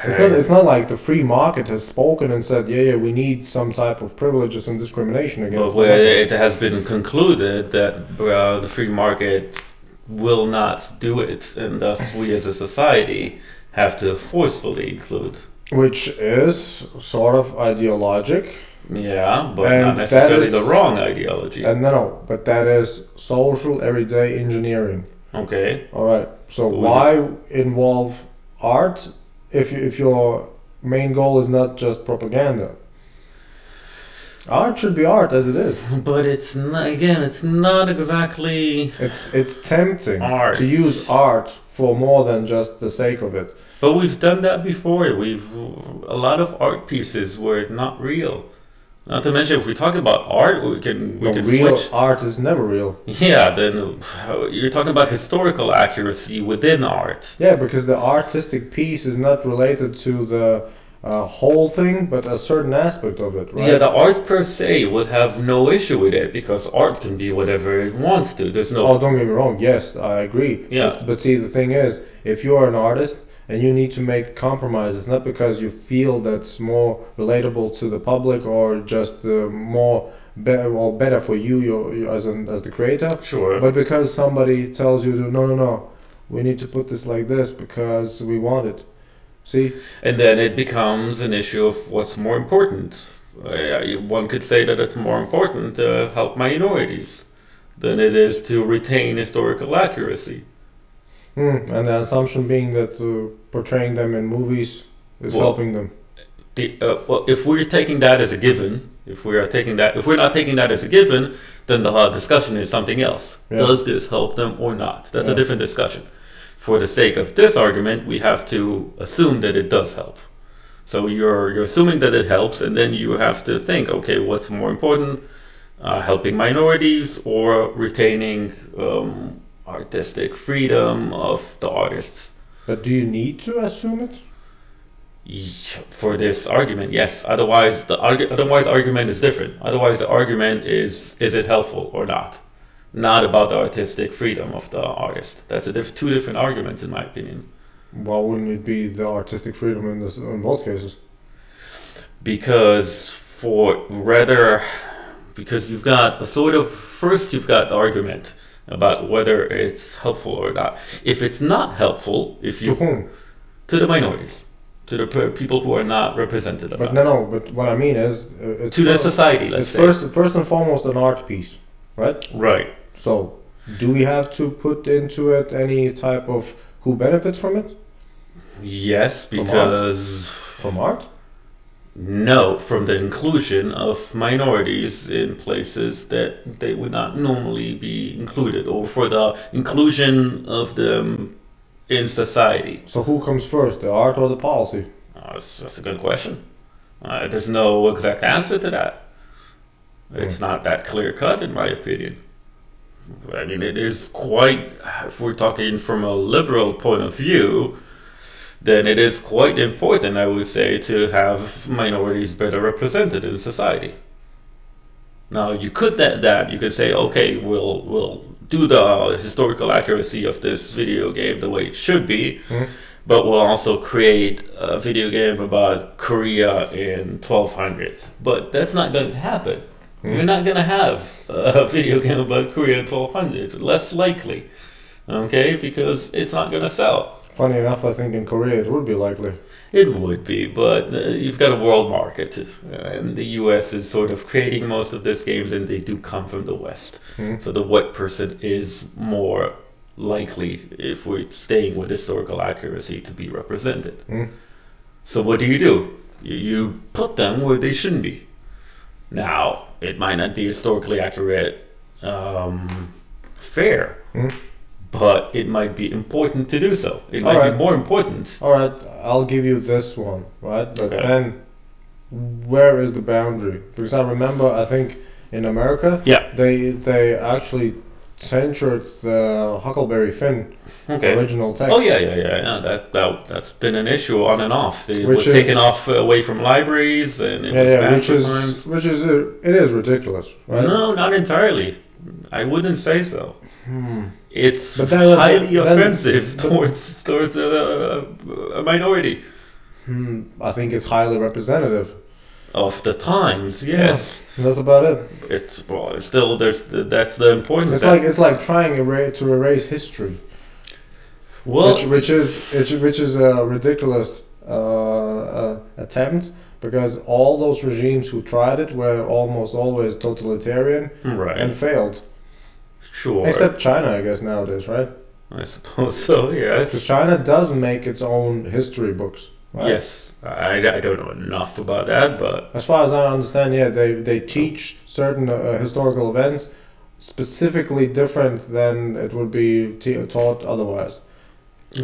It's not like the free market has spoken and said, yeah, we need some type of privileges and discrimination against. But it has been concluded that the free market will not do it, and thus we as a society have to forcefully include. Which is sort of ideologic. Yeah, but not necessarily the wrong ideology. And no, but that is social everyday engineering. Okay. All right. So why involve art if your main goal is not just propaganda? Art should be art as it is. But it's not, again, it's not exactly. It's tempting art. To use art for more than just the sake of it. But we've done that before. A lot of art pieces were not real. Not to mention, if we talk about art, we can real switch. Art is never real. Yeah, then you're talking about historical accuracy within art. Yeah, because the artistic piece is not related to the whole thing, but a certain aspect of it, right? Yeah, the art per se would have no issue with it, because art can be whatever it wants to. There's no. Oh, don't get me wrong. Yes, I agree. Yeah. But see, the thing is, if you are an artist and you need to make compromises, not because you feel that's more relatable to the public or just better for you as the creator. Sure. But because somebody tells you, no, we need to put this like this because we want it. See? And then it becomes an issue of what's more important. One could say that it's more important to help minorities than it is to retain historical accuracy. And the assumption being that portraying them in movies is helping them. Well, if we're taking that as a given, if we're not taking that as a given, then the discussion is something else. Yeah. Does this help them or not? That's a different discussion. For the sake of this argument, we have to assume that it does help. So you're assuming that it helps, and then you have to think, okay, what's more important, helping minorities or retaining artistic freedom of the artists? But do you need to assume it? For this argument, yes. Otherwise, argument is different. Otherwise, the argument is it helpful or not? Not about the artistic freedom of the artist. That's two different arguments, in my opinion. Why wouldn't it be the artistic freedom in both cases? Because you've got first you've got the argument about whether it's helpful or not. If it's not helpful, to whom? To the minorities, to the people who are not represented. But but what I mean is to the society. Let's say first and foremost an art piece, right? Right. So, do we have to put into it any type of who benefits from it? Yes, because from art. note from the inclusion of minorities in places that they would not normally be included, or for the inclusion of them in society. So who comes first, the art or the policy? That's a good question. There's no exact answer to that. It's not that clear cut, in my opinion. I mean, it is quite, if we're talking from a liberal point of view, then it is quite important, I would say, to have minorities better represented in society. Now, you could you could say, okay, we'll do the historical accuracy of this video game the way it should be, but we'll also create a video game about Korea in 1200s. But that's not going to happen. You're not going to have a video game about Korea in 1200s. Less likely, okay, because it's not going to sell. Funny enough, I think in Korea it would be likely. It would be, but you've got a world market, and the US is sort of creating most of these games, and they do come from the West. So the white person is more likely, if we're staying with historical accuracy, to be represented. So what do? You put them where they shouldn't be. Now, it might not be historically accurate, fair, but it might be important to do so. It might be more important. All right, I'll give you this one, right? But then, where is the boundary? Because I remember, I think in America, they actually censored the Huckleberry Finn original text. Oh yeah. That's been an issue on and off. It was taken off away from libraries, and it was banned for times. It is ridiculous, right? No, not entirely. I wouldn't say so. It's highly offensive towards a minority. I think it's highly representative of the times. Yes, that's about it. It's still that's the importance. It's like trying to erase history. Well, which is a ridiculous attempt, because all those regimes who tried it were almost always totalitarian and failed. Sure. Except China, I guess, nowadays, right? I suppose so, yes. Because China does make its own history books, right? Yes. I don't know enough about that, but... As far as I understand, they teach certain historical events specifically different than it would be taught otherwise.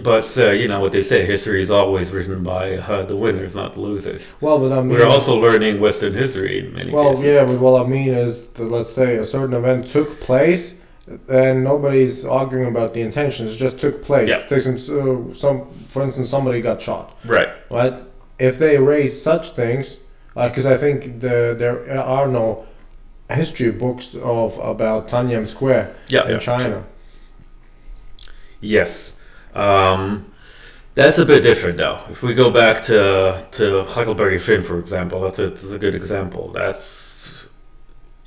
But, you know what they say, history is always written by the winners, not the losers. Well, but I mean... We're also learning Western history in many cases. Well, yeah, but what I mean is that, let's say, a certain event took place, and nobody's arguing about the intentions. It just took place. Yeah. Take for instance, somebody got shot. Right. If they erase such things, because I think there are no history books about Tiananmen Square in China. Yes. That's a bit different though. If we go back to Huckleberry Finn, for example, that's a good example. That's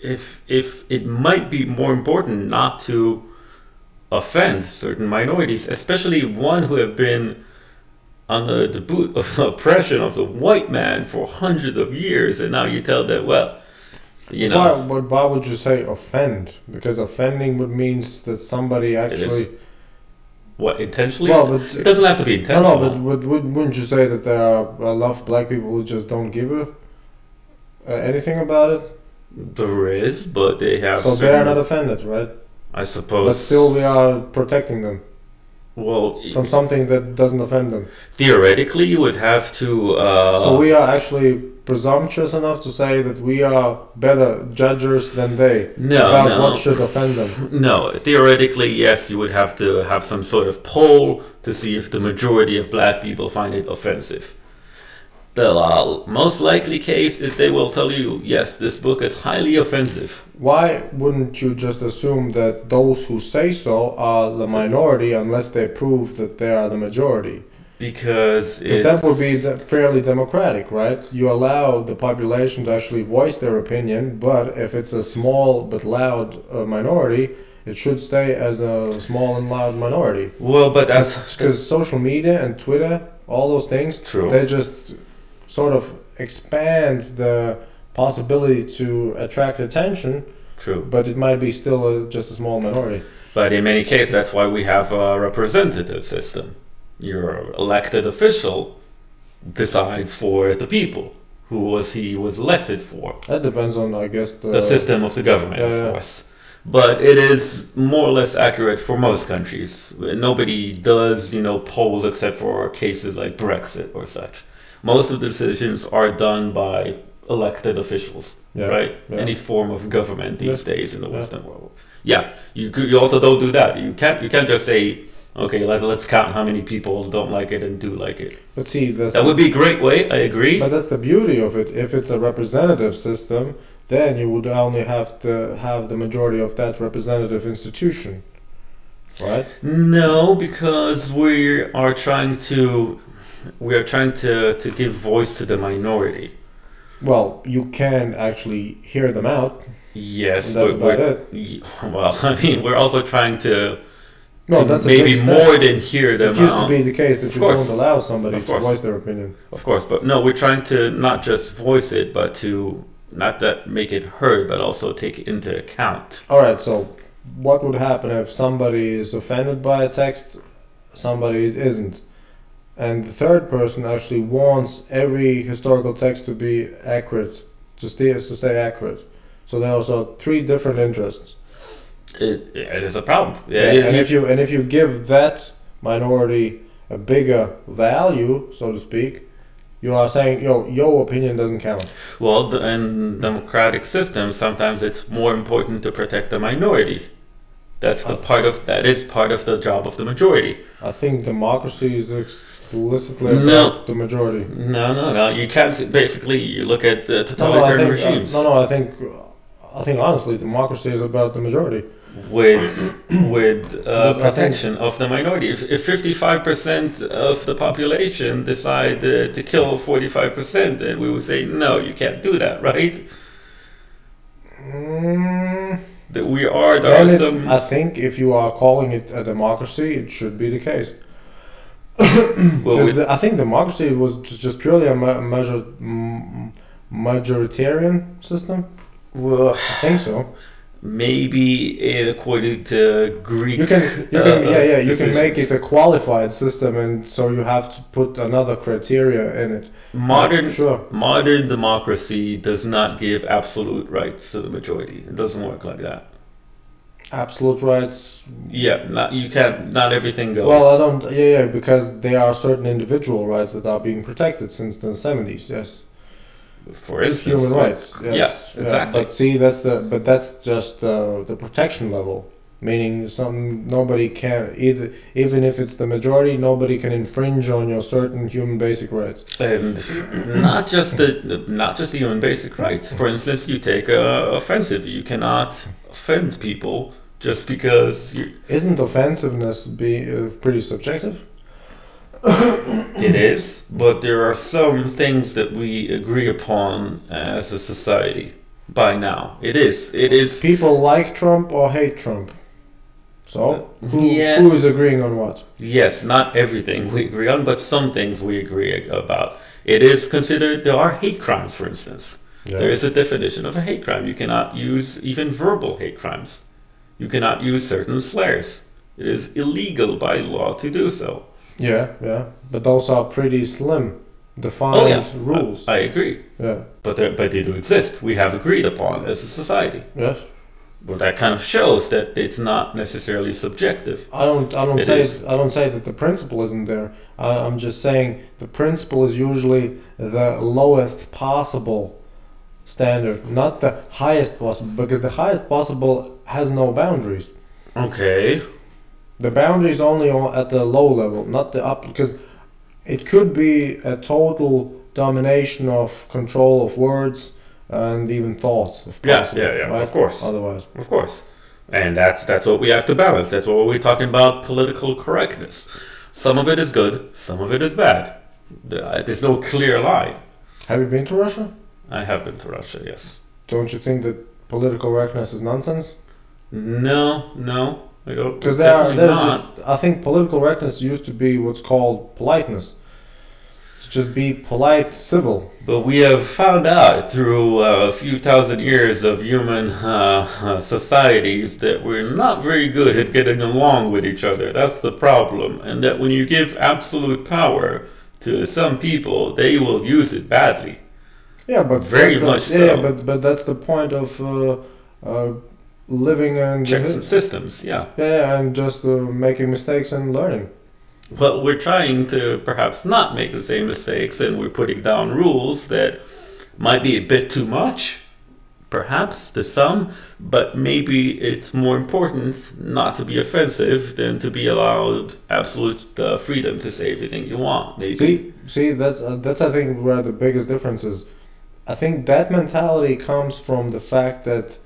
if it might be more important not to offend certain minorities, especially one who have been under the boot of the oppression of the white man for hundreds of years, and now you tell them, well, you know. Why would you say offend? Because offending would means that somebody actually... What, intentionally? Well, but it doesn't have to be intentional. No, but wouldn't you say that there are a lot of black people who just don't give anything about it? There is, but they have... So they are not offended, right? I suppose. But still we are protecting them. Well... From something that doesn't offend them. Theoretically, you would have to... So we are actually presumptuous enough to say that we are better judges than they about what should offend them. No, theoretically, yes, you would have to have some sort of poll to see if the majority of black people find it offensive. The most likely case is they will tell you, yes, this book is highly offensive. Why wouldn't you just assume that those who say so are the minority unless they prove that they are the majority? Because that would be fairly democratic, right? You allow the population to actually voice their opinion, but if it's a small but loud minority, it should stay as a small and loud minority. Well, but that's... Because social media and Twitter, all those things, they just sort of expand the possibility to attract attention. True. But it might be still just a small minority. But in many cases, that's why we have a representative system. Your elected official decides for the people he was elected for. That depends on, I guess, The system of the government, Yeah, of course. But it is more or less accurate for most countries. Nobody does, polls except for cases like Brexit or such. Most of the decisions are done by elected officials, right? Yeah. Any form of government these days in the Western world. Yeah, you also don't do that. You can't just say, okay, let's count how many people don't like it and do like it. But see, that would be a great way. I agree. But that's the beauty of it. If it's a representative system, then you would only have to have the majority of that representative institution, right? No, because we are trying to give voice to the minority. Well, you can actually hear them out. Yes, that's about it. Well, I mean, we're also trying to that's maybe more than hear them out. It used to be the case that you don't allow somebody to voice their opinion. Of course, but no, we're trying to not just voice it, but to not that make it heard, but also take it into account. All right, so what would happen if somebody is offended by a text, somebody isn't, and the third person actually wants every historical text to be accurate, to stay accurate? So there are also three different interests. It is a problem. And if you give that minority a bigger value, so to speak, you are saying your opinion doesn't count. Well, in democratic systems, sometimes it's more important to protect the minority. That is part of the job of the majority. I think democracy is explicitly about the majority. No. You can't. Basically, you look at the totalitarian regimes. I think honestly, democracy is about the majority. With protection of the minority. If 55% of the population decide to kill 45%, then we would say no, you can't do that, right? That we are. I think if you are calling it a democracy, it should be the case. I think democracy was just purely a majoritarian system. Well, I think so. Maybe according to Greek. You can make it a qualified system, and so you have to put another criteria in it. Modern democracy does not give absolute rights to the majority. It doesn't work like that. Absolute rights. Yeah, not everything goes. Well, I don't. Yeah, because there are certain individual rights that are being protected since the 70s. Yes. For instance, human rights. Yes. Yeah, exactly. But see, that's just the protection level, meaning nobody can even if it's the majority, nobody can infringe on your certain human basic rights. And not just the human basic rights. For instance, you take offensive. You cannot offend people just because. Isn't offensiveness pretty subjective? It is, but there are some things that we agree upon as a society by now. It is. People like Trump or hate Trump. So, who is agreeing on what? Yes, not everything we agree on, but some things we agree about. It is considered, there are hate crimes, for instance. Yeah. There is a definition of a hate crime. You cannot use even verbal hate crimes. You cannot use certain slurs. It is illegal by law to do so. Yeah, but those are pretty slim, defined rules. I agree. Yeah, but they do exist. We have agreed upon as a society. Yes, but that kind of shows that it's not necessarily subjective. I don't say that the principle isn't there. I'm just saying the principle is usually the lowest possible standard, not the highest possible, because the highest possible has no boundaries. Okay. The boundary is only at the low level, not the up, because it could be a total domination of control of words and even thoughts, if possible. Yeah, right? Of course. Otherwise. Of course. And that's what we have to balance. That's what we're talking about, political correctness. Some of it is good, some of it is bad. There's no clear line. Have you been to Russia? I have been to Russia, yes. Don't you think that political correctness is nonsense? No. Because I think political correctness used to be what's called politeness. Just be polite, civil. But we have found out through a few thousand years of human societies that we're not very good at getting along with each other. That's the problem. And that when you give absolute power to some people, they will use it badly. Yeah, but Very much so. Yeah, but that's the point of living and Checks and systems, yeah. Yeah, and just making mistakes and learning. Well, we're trying to perhaps not make the same mistakes, and we're putting down rules that might be a bit too much, perhaps to some, but maybe it's more important not to be offensive than to be allowed absolute freedom to say everything you want. Maybe. See, that's I think where the biggest difference is. I think that mentality comes from the fact that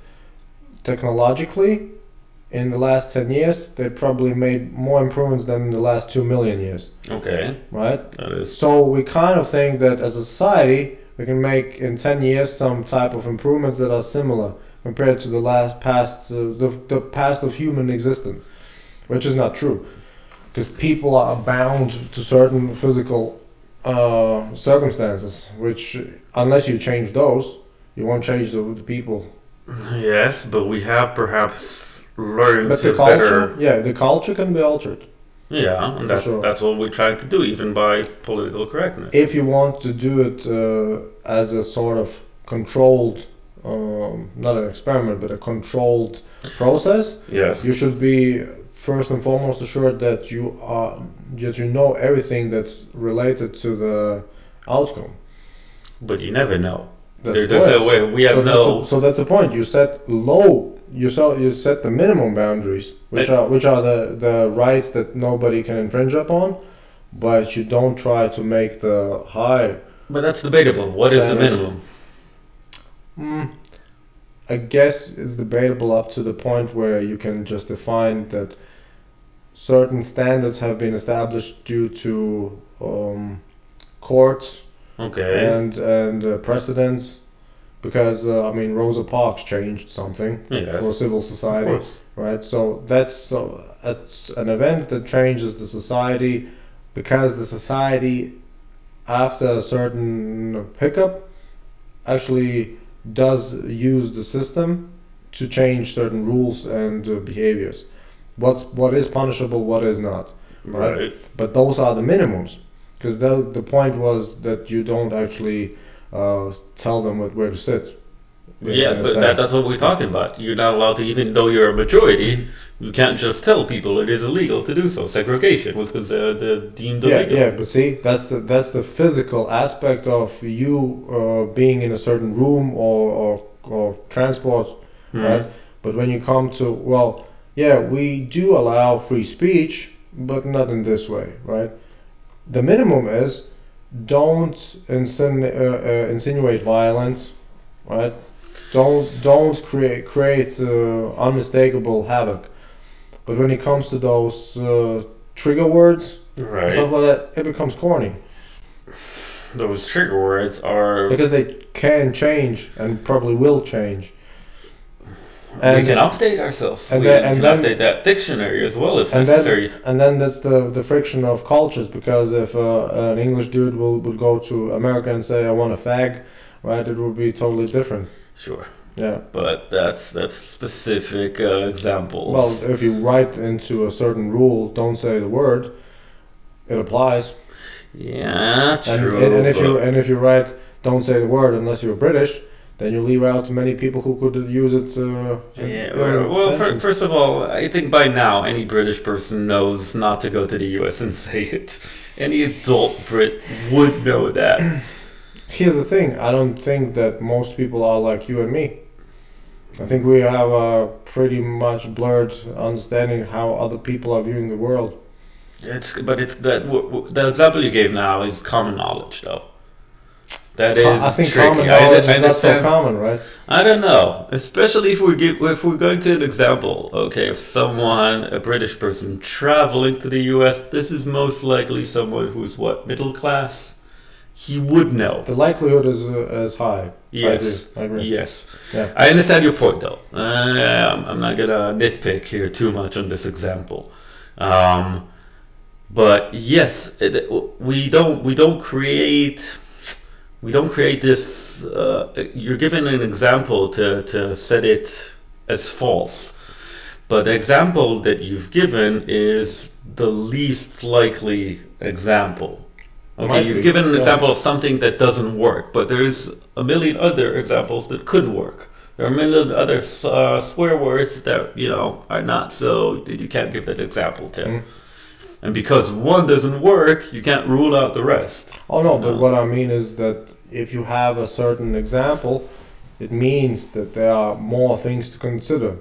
technologically, in the last 10 years, they probably made more improvements than in the last 2 million years. Okay. Right? That is. So we kind of think that as a society, we can make in 10 years some type of improvements that are similar compared to the past of human existence, which is not true. Because people are bound to certain physical circumstances, which unless you change those, you won't change the people. Yes, but we have perhaps learned but to the culture, better. yeah, the culture can be altered. Yeah, and that's what we're trying to do, even by political correctness. If you want to do it as a sort of controlled, not an experiment, but a controlled process, yes, you should be first and foremost assured that you know everything that's related to the outcome. But you never know. That's There's a way we have so that's the point. You set low. You set the minimum boundaries, which are the rights that nobody can infringe upon, but you don't try to make the high. But that's debatable. What is the minimum? I guess it's debatable up to the point where you can just define that certain standards have been established due to courts. Okay. And precedents, because I mean Rosa Parks changed something for civil society, right? So that's an event that changes the society, because the society, after a certain pickup, actually does use the system to change certain rules and behaviors. What is punishable, what is not, right? But those are the minimums. Because the point was that you don't actually tell them where to sit. Yeah, but that's what we're talking about. You're not allowed to, even though you're a majority, you can't just tell people it is illegal to do so. Segregation was deemed illegal. Yeah, but see, that's the physical aspect of you being in a certain room or transport, right? But when you come to, we do allow free speech, but not in this way, right? The minimum is don't insinuate violence, right? Don't create unmistakable havoc. But when it comes to those trigger words, right, stuff like that, it becomes corny. Those trigger words are because they can change and probably will change. And we can update ourselves. We can update that dictionary as well if necessary. And then that's the friction of cultures, because if an English dude would go to America and say, I want a fag, right, it would be totally different. Sure. Yeah. But that's specific examples. Well, if you write into a certain rule, don't say the word, it applies. Yeah, true. And if you write, don't say the word unless you're British, then you leave out many people who could use it. First of all, I think by now any British person knows not to go to the US and say it. Any adult Brit would know that. Here's the thing, I don't think that most people are like you and me. I think we have a pretty much blurred understanding how other people are viewing the world. The example you gave now is common knowledge, though. That is I think tricky. Common knowledge is not so common, right? I don't know. Especially if we're going to an example, okay, of someone, a British person traveling to the US, this is most likely someone who's middle class. He would know. The likelihood is high. Yes. I agree. Yes. Yeah. I understand your point, though. I'm not gonna nitpick here too much on this example. But yes, we don't create this. You're given an example to set it as false, but the example that you've given is the least likely example. Okay, Might you've be, given an yeah. example of something that doesn't work, but there's a million other examples that could work. There are a million other swear words that, you know, are not so that you can't give that example to. Mm. And because one doesn't work, you can't rule out the rest. Oh no, but what I mean is that if you have a certain example, it means that there are more things to consider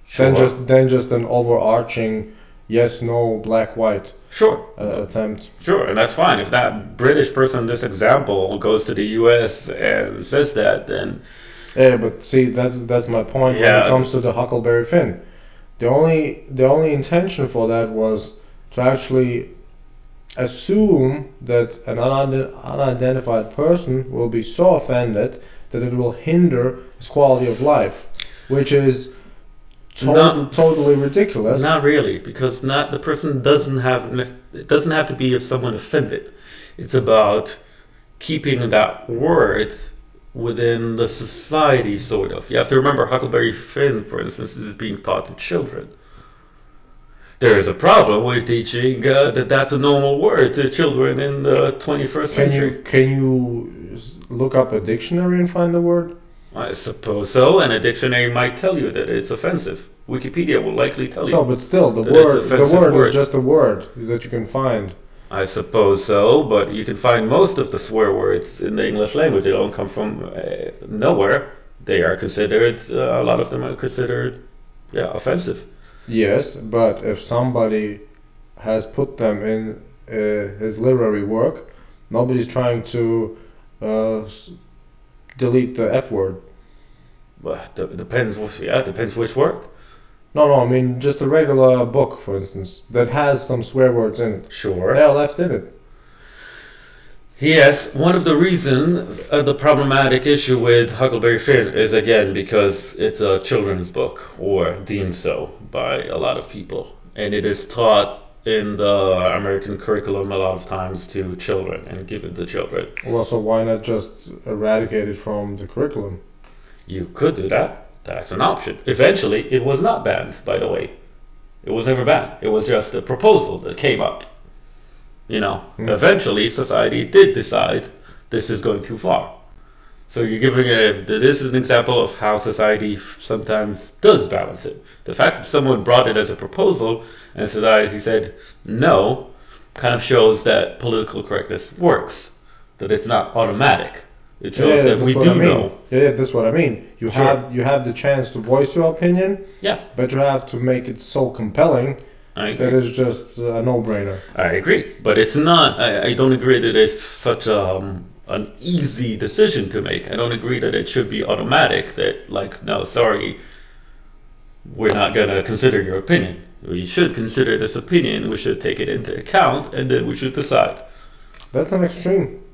Sure. than just an overarching yes, no, black, white Sure. attempt. Sure, and that's fine. If that British person, this example, goes to the US and says that, then Yeah, but see, that's my point when Yeah. it comes to the Huckleberry Finn. The only intention for that was to actually assume that an unidentified person will be so offended that it will hinder his quality of life, which is totally ridiculous. not really, because not the person doesn't have it doesn't have to be of someone offended. It's about keeping that word within the society, sort of. You have to remember, Huckleberry Finn, for instance, is being taught to children. There is a problem with teaching that that's a normal word to children in the 21st century. Can you look up a dictionary and find the word? I suppose so, and a dictionary might tell you that it's offensive. Wikipedia will likely tell you. So, but still, the That it's word offensive word. is just a word that you can find. I suppose so, but you can find most of the swear words in the English language. They don't come from nowhere. They are considered, a lot of them are considered, offensive. Yes, but if somebody has put them in his literary work, nobody's trying to delete the F word. Well, depends which word. No, I mean just a regular book, for instance, that has some swear words in it. Sure. They are left in it. Yes, one of the reasons, the problematic issue with Huckleberry Finn is, again, because it's a children's book, or deemed so by a lot of people. And it is taught in the American curriculum a lot of times to children and given to children. Well, so why not just eradicate it from the curriculum? You could do that. That's an option. Eventually, it was not banned, by the way. It was never banned. It was just a proposal that came up. You know, eventually society did decide this is going too far. So you're giving this is an example of how society sometimes does balance it. The fact that someone brought it as a proposal and society said no kind of shows that political correctness works, that it's not automatic. It shows that we do know. Yeah, that's what I mean. You have the chance to voice your opinion. Yeah. But you have to make it so compelling that it's just a no-brainer. I agree, but it's not. I don't agree that it's such an easy decision to make. I don't agree that it should be automatic. That like, no, sorry, we're not gonna consider your opinion. We should consider this opinion. We should take it into account, and then we should decide. That's an extreme.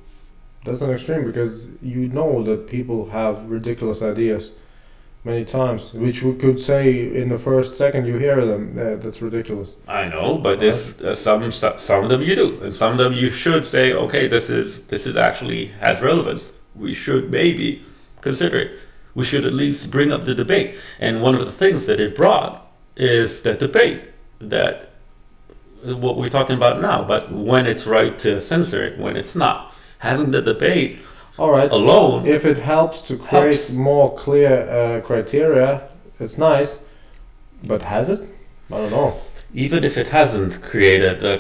That's an extreme because you know that people have ridiculous ideas many times, which we could say in the first second you hear them. That's ridiculous. I know, but this some of them you do, and some of them you should say, okay, this is actually has relevance. We should maybe consider it. We should at least bring up the debate. And one of the things that it brought is that debate, that what we're talking about now, but when it's right to censor it, when it's not. Having the debate alone, if it helps to create more clear criteria, it's nice. But has it? I don't know. Even if it hasn't created a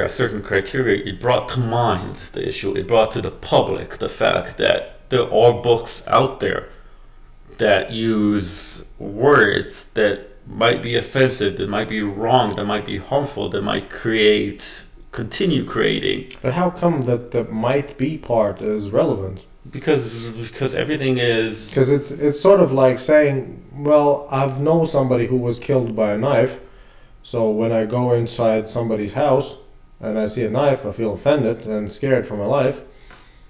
certain criteria, it brought to mind the issue. It brought to the public the fact that there are books out there that use words that might be offensive, that might be wrong, that might be harmful, that might continue creating. But how come that the might be part is relevant? Because everything is... Because it's sort of like saying, well, I know somebody who was killed by a knife, so when I go inside somebody's house and I see a knife, I feel offended and scared for my life,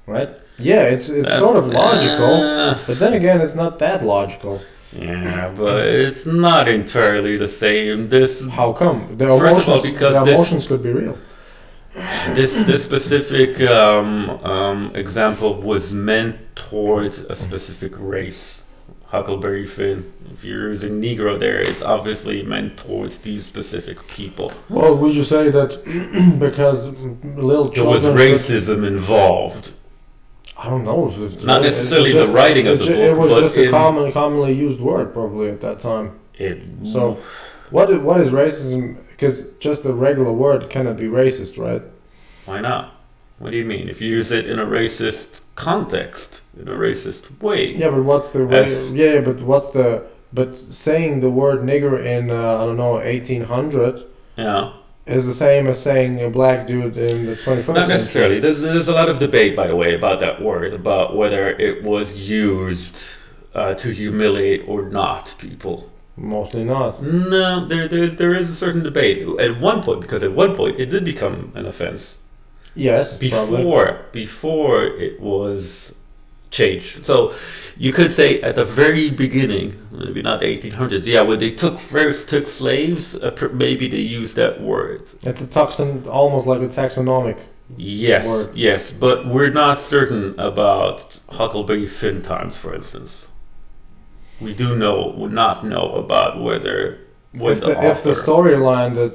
right? Yeah, it's sort of logical, but then again, it's not that logical. Yeah, but it's not entirely the same. How come? The emotions could be real. This specific example was meant towards a specific race. Huckleberry Finn. If you're using Negro there, it's obviously meant towards these specific people. Well, would you say that because little there was racism involved? I don't know. Not necessarily the writing of the book, it was but just a commonly used word probably at that time. So, what is racism? Because just a regular word cannot be racist, right? Why not? What do you mean? If you use it in a racist context, in a racist way. Yeah, but but saying the word nigger in I don't know 1800 is the same as saying a black dude in the 21st century. Not necessarily. There's a lot of debate, by the way, about that word, about whether it was used to humiliate or not people. Mostly not. No, there is a certain debate at one point, because at one point it did become an offense. Yes, before it was changed. So you could say at the very beginning, maybe not 1800s. Yeah, when they first took slaves, maybe they used that word. It's almost like a taxonomic. Yes, word. Yes, but we're not certain about Huckleberry Finn times, for instance. We would not know about whether if the storyline that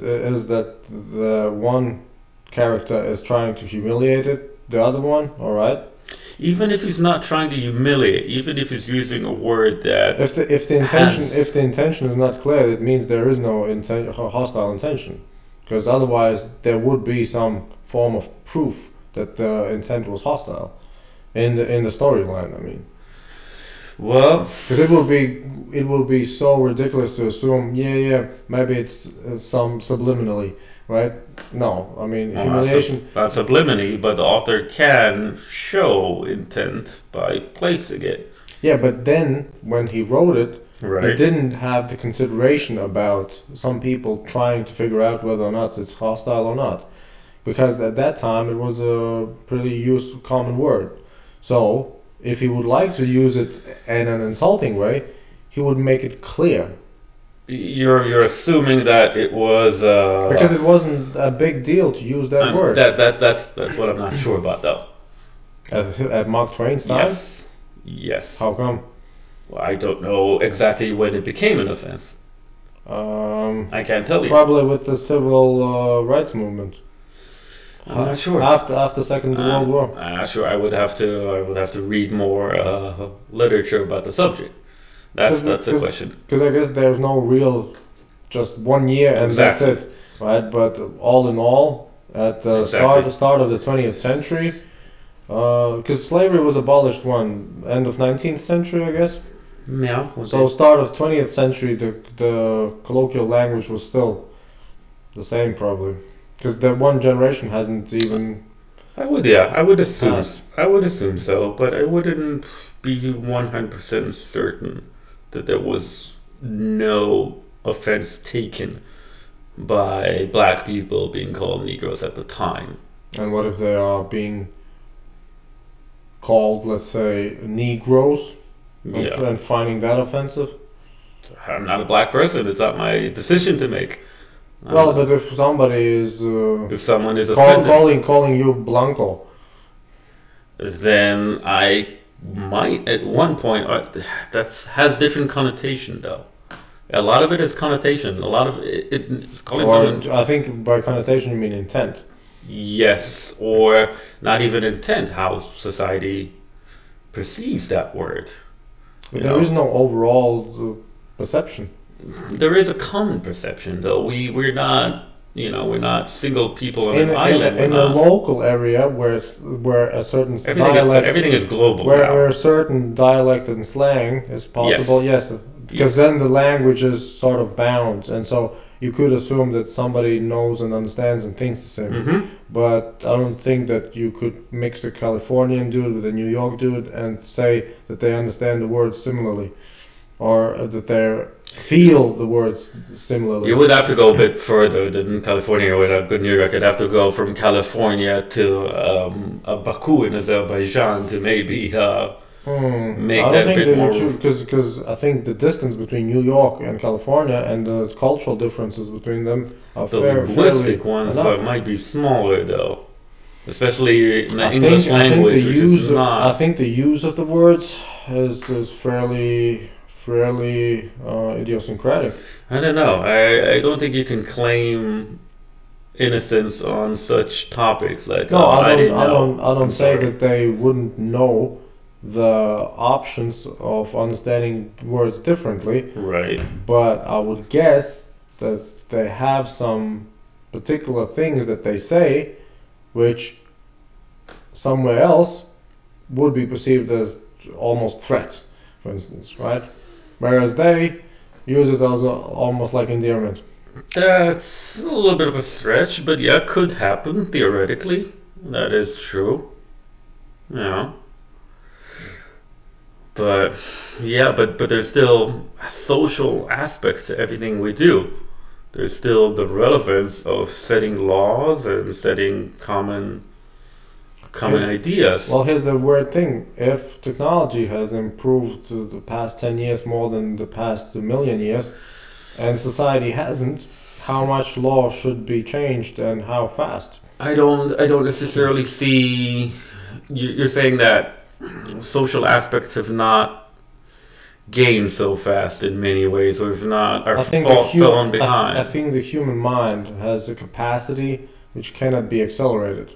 is that the one character is trying to humiliate the other one, all right. Even if he's not trying to humiliate, even if he's using a word that if the intention is not clear, it means there is no hostile intention, because otherwise there would be some form of proof that the intent was hostile in the storyline. I mean, well, because it would be so ridiculous to assume maybe it's some subliminally. Right? No, I mean humiliation. Not subliminally, but the author can show intent by placing it. Yeah, but then when he wrote it, right, he didn't have the consideration about some people trying to figure out whether or not it's hostile or not, because at that time it was a pretty common word. So if he would like to use it in an insulting way, he would make it clear. You're assuming that it was because it wasn't a big deal to use that word. That's what I'm not sure about, though. At Mark Twain's time? Yes. How come? Well, I don't know exactly when it became an offense. I can't tell you. Probably with the civil rights movement. I'm not sure. After Second World War. I'm not sure. I would have to read more literature about the subject. That's the question. Because I guess there's no real, just 1 year and that's it, right? But all in all, at the start of the 20th century, because slavery was abolished end of 19th century, I guess. Yeah. So start of 20th century, the colloquial language was still the same probably, because the one generation hasn't even. I would assume so, but I wouldn't be 100% certain that there was no offense taken by black people being called Negroes at the time. And what if they are being called, let's say, Negroes, and finding that offensive? I'm not a black person. It's not my decision to make. Well, but if somebody is... if someone is offended... Calling you Blanco... Then I might at one point that has different connotation though. A lot of it is connotation. A lot of it's calling someone. I think by connotation you mean intent. Yes, or not even intent. How society perceives that word. But there is no overall perception. There is a common perception though. We're not. We're not single people on an island. In a local area where a certain dialect... Everything is global where a certain dialect and slang is possible, yes. Because then the language is sort of bound. And so you could assume that somebody knows and understands and thinks the same. Mm-hmm. But I don't think that you could mix a Californian dude with a New York dude and say that they understand the words similarly. Or that they feel the words similarly. You would have to go a bit further than California or New York. You'd have to go from California to Baku in Azerbaijan to maybe make that a bit more. Because I think the distance between New York and California and the cultural differences between them are the linguistic ones might be smaller though, especially in the English language. I think the use of the words is fairly idiosyncratic. I don't know. I don't think you can claim innocence on such topics like No, I didn't know. don't I'm say sorry. that they wouldn't know the options of understanding words differently, Right. but I would guess that they have some particular things that they say which somewhere else would be perceived as almost threats, for instance, right? Whereas they use it as almost like endearment. That's a little bit of a stretch, but yeah, could happen theoretically. That is true. Yeah. But yeah, but there's still a social aspect to everything we do. There's still the relevance of setting laws and setting common ideas. Well, here's the weird thing. If technology has improved to the past 10 years more than the past 1,000,000 years, and society hasn't, how much law should be changed and how fast? I don't necessarily see. You're saying that social aspects have not gained so fast in many ways, or have not are fallen behind. I think the human mind has a capacity which cannot be accelerated.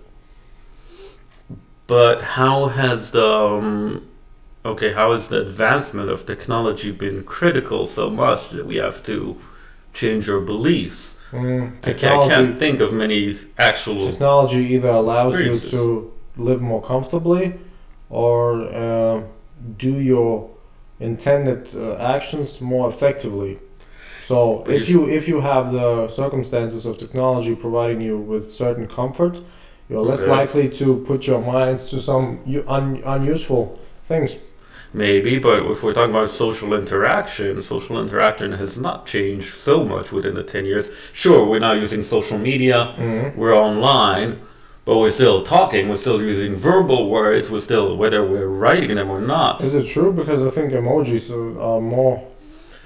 But how has the advancement of technology been critical so much that we have to change our beliefs? I can't think of many actual technology either allows you experiences. to live more comfortably or do your intended actions more effectively. So But if you have the circumstances of technology providing you with certain comfort, you're less Okay. likely to put your mind to some unuseful things. Maybe, but if we're talking about social interaction has not changed so much within the 10 years. Sure, we're now using social media, we're online, but we're still talking, we're still using verbal words, we're still, whether we're writing them or not. Is it true? Because I think emojis are more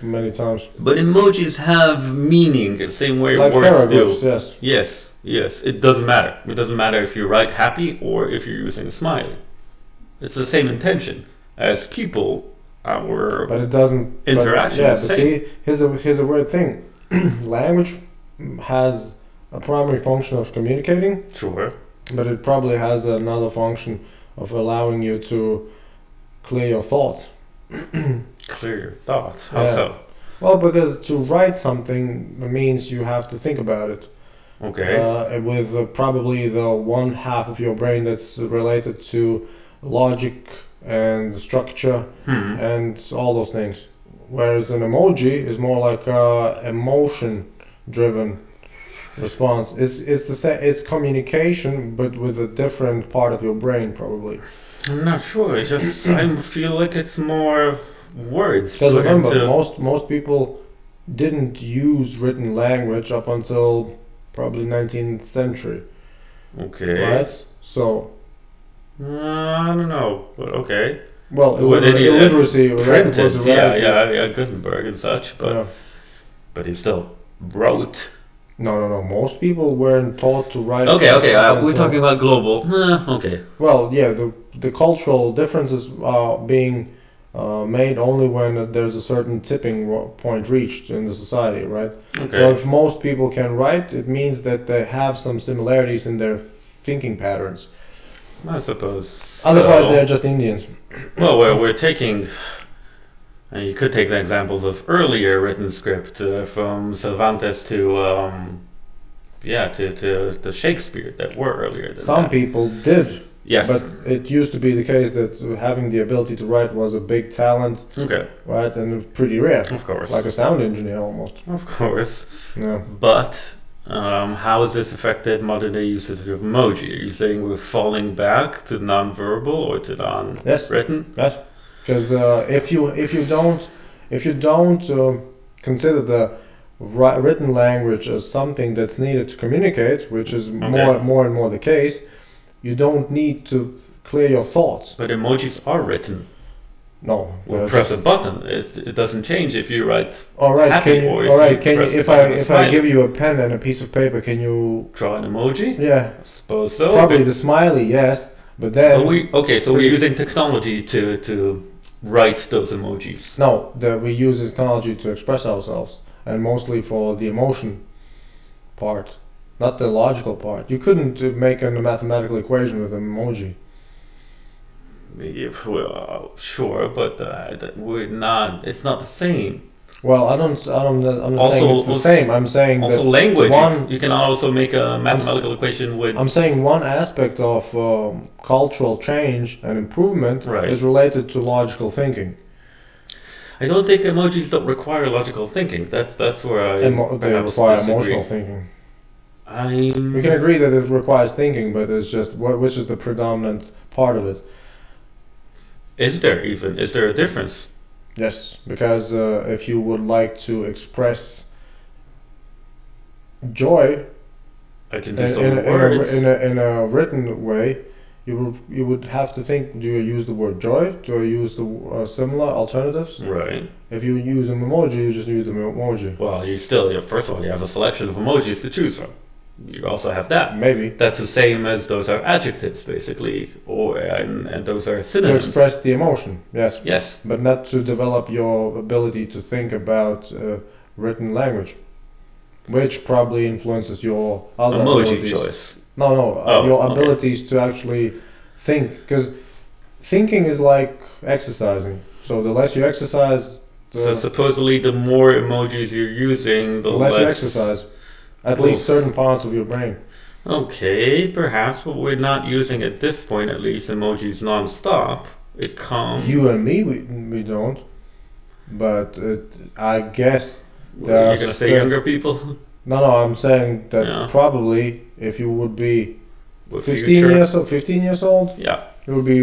many times. But emojis have meaning the same way Like words do. hieroglyphs, yes. Yes, it doesn't matter. It doesn't matter if you write happy or if you're using a smiley. It's the same intention. As people, our But it doesn't. interaction Yeah, is but the same. see, here's a weird thing. Language has a primary function of communicating, Sure. but it probably has another function of allowing you to clear your thoughts. Clear your thoughts. How Yeah. so? Well, because to write something means you have to think about it. Okay. With probably the one half of your brain that's related to logic and structure and all those things. Whereas an emoji is more like a emotion-driven response. It's the same. It's communication, but with a different part of your brain, probably. I'm not sure. It just I feel like it's more words. Because put remember, into- most people didn't use written language up until probably 19th century, Okay. right? So, I don't know, but okay. well, Well, then you illiteracy Printed, was yeah, eradicated. Gutenberg and such, but Yeah. but he still wrote. No. Most people weren't taught to write. Okay. up We're until- talking about global. Okay. Well, yeah, the cultural differences are being made only when there's a certain tipping point reached in the society, right? Okay. So if most people can write, it means that they have some similarities in their thinking patterns. I suppose. Otherwise, so. they're just Indians. Well, we're taking. You could take the examples of earlier written script from Cervantes to to Shakespeare that were earlier. Than Some that. people did, Yes. but it used to be the case that having the ability to write was a big talent, Okay. right, and pretty rare, Of course. like a sound engineer almost. Of course. Yeah. But how has this affected modern day usage of emoji? Are you saying we're falling back to non-verbal or to non-written? Yes, because if you don't consider the written language as something that's needed to communicate, which is more and more the case, you don't need to clear your thoughts. But emojis are written. No. We'll press a button. It doesn't change if you write All right. happy Can you? or All right. you Can you? press the If button with I smiley. give you a pen and a piece of paper, can you? Draw an emoji? Yeah. I suppose so. Probably but- the smiley, yes. But then. So we're using technology to write those emojis. No, that we use technology to express ourselves, and mostly for the emotion part, not the logical part. You couldn't make a mathematical equation with an emoji. Well, sure, but we're not. It's not the same. Well, I'm not Also, saying it's the same. I'm saying Also, that language. one. You can also make a mathematical equation with. I'm saying one aspect of cultural change and improvement Right. is related to logical thinking. I don't think emojis don't require logical thinking. That's where I They perhaps require disagree. emotional thinking. I'm. We can agree that it requires thinking, but it's just which is the predominant part of it. Is there a difference? Yes, because if you would like to express joy I can do some words. in a written way, you would have to think: do you use the word joy? Do I use the similar alternatives? Right. If you use an emoji, you just use the emoji. Well, first of all, you have a selection of emojis to choose from. You also have that. Maybe That's the same as those are adjectives, basically, and those are to synonyms. express the emotion. Yes, Yes. but not to develop your ability to think about written language, which probably influences your other Emoji abilities. choice. No, your okay. abilities to actually think, because thinking is like exercising. So the less you exercise, So supposedly, the more emojis you're using, the less you exercise. At least certain parts of your brain. Okay, perhaps, but we're not using at this point, at least, emojis non-stop. It comes. You and me, we don't. But I guess You're gonna say younger people? No, I'm saying that Yeah. probably if you would be With 15 future- 15 years old, Yeah. you would be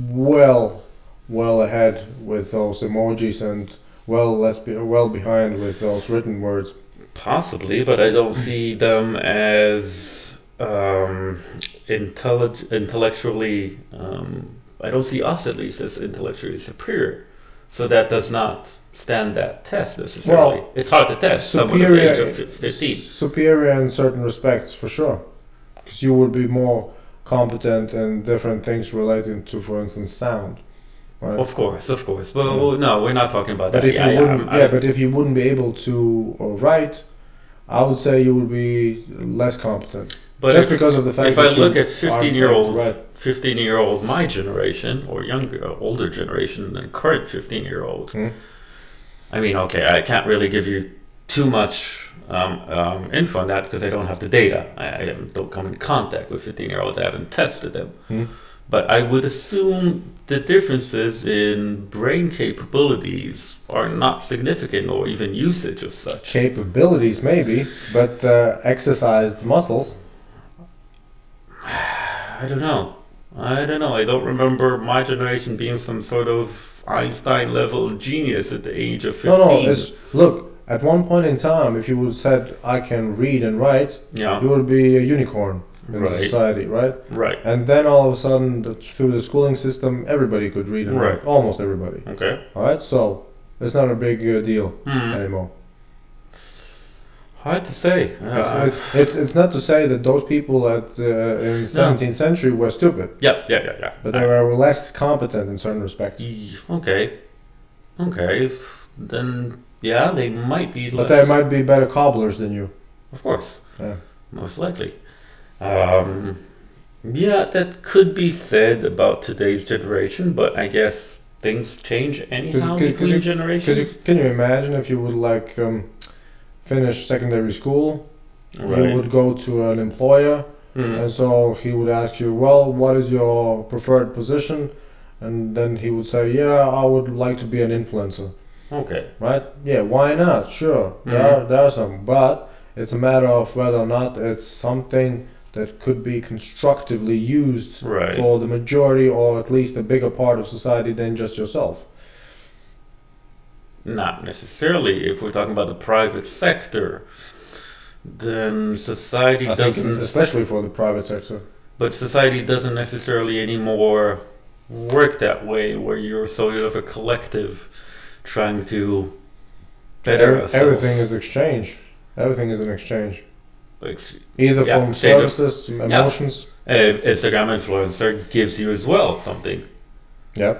well ahead with those emojis and well behind with those written words. Possibly, but I don't see them as intellectually. I don't see us, at least, as intellectually superior. So that does not stand that test necessarily. Well, it's hard to test someone at the age of 15. Superior in certain respects, for sure, because you would be more competent in different things related to, for instance, sound. Right? Of course. Well, no, we're not talking about But that. if you wouldn't, but if you wouldn't be able to write, I would say you would be less competent. But just because of the fact if that I look you at 15-year-old, right. 15-year-old my generation or younger, older generation than current 15-year-olds, I mean, okay, I can't really give you too much info on that because I don't have the data. I don't come in contact with 15-year-olds. I haven't tested them. But I would assume the differences in brain capabilities are not significant, or even usage of such. Capabilities, maybe, but exercised muscles. I don't know. I don't remember my generation being some sort of Einstein-level genius at the age of 15. No, look, at one point in time, if you would said, I can read and write, you would be a unicorn in society, right? Right. And then all of a sudden, through the schooling system, everybody could read and write. Almost everybody. Okay. All right, so it's not a big deal anymore. Hard to say. It's not to say that those people in the 17th century were stupid. Yeah. But they were less competent in certain respects. Okay. Then, yeah, they might be less. But they might be better cobblers than you. Of course. Yeah. Most likely. Yeah, that could be said about today's generation, but I guess things change anyhow between generations. Can you imagine if you would finish secondary school, you would go to an employer, and so he would ask you, well, what is your preferred position? And then he would say, yeah, I would like to be an influencer. Okay. Right? Yeah, why not? Sure, there are some, but it's a matter of whether or not it's something that could be constructively used for the majority, or at least a bigger part of society than just yourself. Not necessarily. If we're talking about the private sector, then society doesn't... Especially for the private sector. But society doesn't necessarily anymore work that way, where you're sort of a collective trying to better ourselves. Everything is exchange. Everything is an exchange. Either from services, emotions. Instagram influencer gives you as well something. Yeah.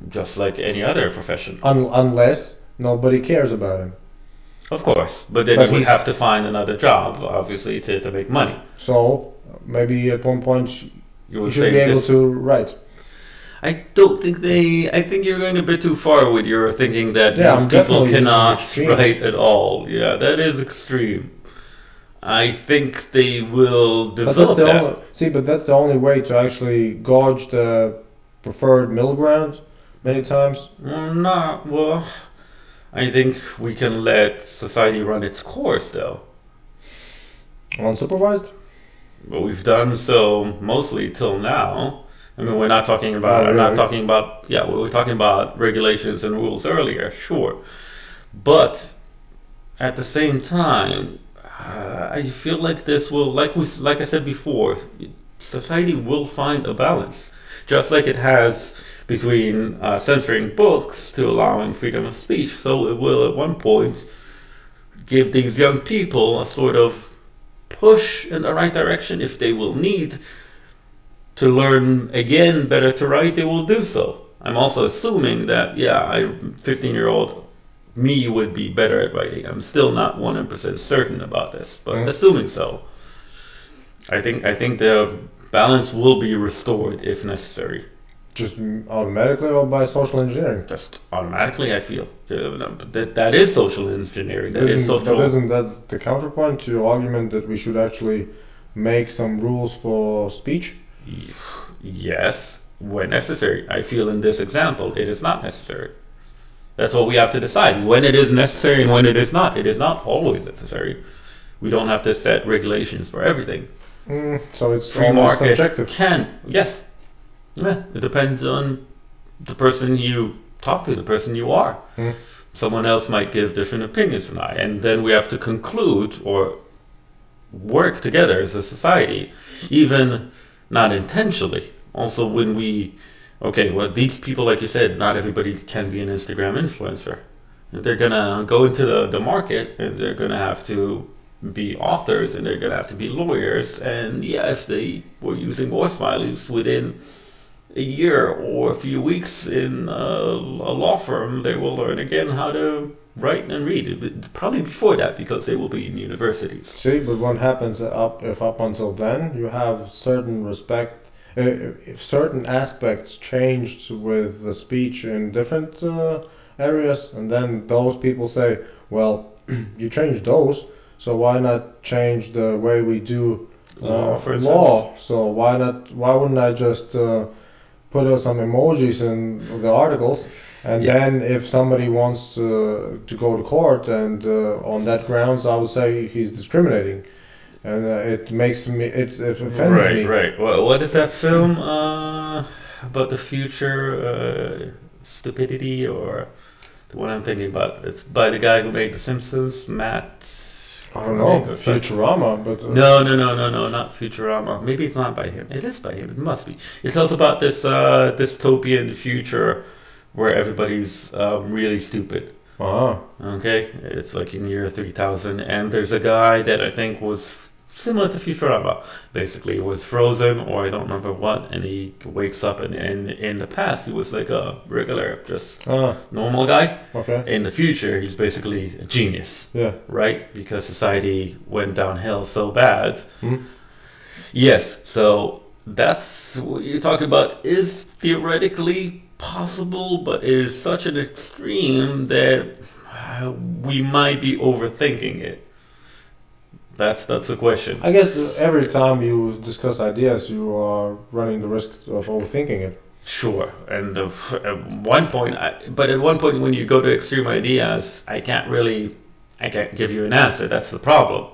just like any other profession. Unless nobody cares about him. Of course, but then you would have to find another job, obviously, to make money. So maybe at one point you should be able to write. I don't think I think you're going a bit too far with your thinking that these people cannot write at all. Yeah, that is extreme. I think they will develop that. But that's the only way to actually gauge the preferred middle ground many times. Well, I think we can let society run its course, though. Unsupervised? But we've done so mostly till now. I mean, we're not talking about. I'm not talking about. Yeah, we were talking about regulations and rules earlier, sure, but at the same time, I feel like this will, like I said before, society will find a balance, just like it has between censoring books to allowing freedom of speech. So it will at one point give these young people a sort of push in the right direction. If they will need to learn again better to write, they will do so. I'm also assuming that 15-year-old me would be better at writing. I'm still not 100% certain about this, but assuming so, I think the balance will be restored if necessary. Just automatically, or by social engineering? Just automatically, I feel. That is social engineering. That is social. But isn't that the counterpoint to your argument that we should actually make some rules for speech? Yes, when necessary. I feel in this example, it is not necessary. That's what we have to decide. When it is necessary and when it is not. It is not always necessary. We don't have to set regulations for everything. So it's free market subjective. Yes. Yeah, it depends on the person you talk to, the person you are. Someone else might give different opinions than I, and then we have to conclude or work together as a society, even not intentionally. Also, when these people, like you said, not everybody can be an Instagram influencer. They're gonna go into the market, and they're gonna have to be authors, and they're gonna have to be lawyers. And if they were using more smileys within a year or a few weeks in a law firm, they will learn again how to write and read. Probably before that, because they will be in universities. See, but what happens if up until then you have certain respect, if certain aspects changed with the speech in different areas, and then those people say, well, you changed those, so why not change the way we do law, for instance? Law? So why wouldn't I just put some emojis in the articles, and then if somebody wants to go to court, and on that grounds I would say he's discriminating, and it makes me, it offends me. Right. Well, what is that film about the future stupidity, or the one I'm thinking about? It's by the guy who made The Simpsons, Matt. I don't know, Futurama, but... No, not Futurama. Maybe it's not by him. It is by him. It must be. It tells about this dystopian future where everybody's really stupid. Okay? It's like in year 3000, and there's a guy that I think was similar to Futurama. Basically, it was frozen, or I don't remember what, and he wakes up, and in the past, he was like a regular, just normal guy. Okay. In the future, he's basically a genius. Yeah. Right? Because society went downhill so bad. Yes, so that's what you're talking about is theoretically possible, but it is such an extreme that we might be overthinking it. That's the question. I guess every time you discuss ideas, you are running the risk of overthinking it. Sure, and at one point when you go to extreme ideas, I can't give you an answer. That's the problem,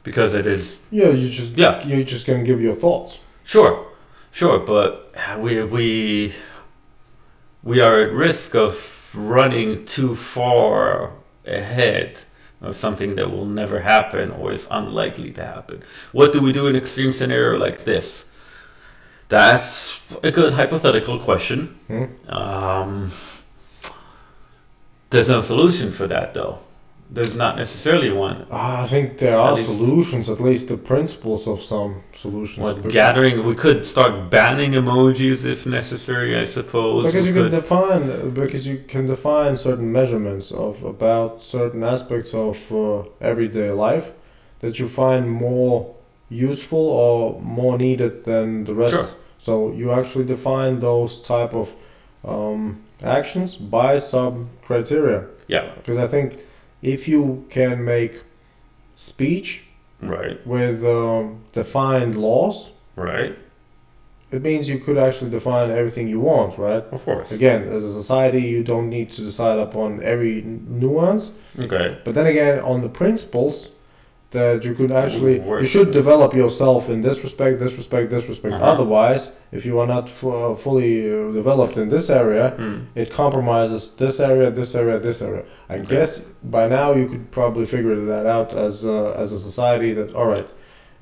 because it is. Yeah, you just can give your thoughts. Sure, but we are at risk of running too far ahead of something that will never happen or is unlikely to happen. What do we do in an extreme scenario like this? That's a good hypothetical question. There's no solution for that, though. there's not necessarily one. I think there are solutions, at least the principles of some solutions. What, gathering? We could start banning emojis if necessary, I suppose. Because you can define certain measurements about certain aspects of everyday life that you find more useful or more needed than the rest. Sure. So you actually define those type of actions by some criteria. Yeah. Because I think if you can make speech right with defined laws, right, it means you could actually define everything you want, right? Of course. Again, as a society, you don't need to decide upon every nuance. Okay. But then again, on the principles that you could actually, you should develop yourself in this respect, this respect, this respect. Otherwise, if you are not fully developed in this area, it compromises this area, this area, this area. I guess by now you could probably figure that out as a society that, all right,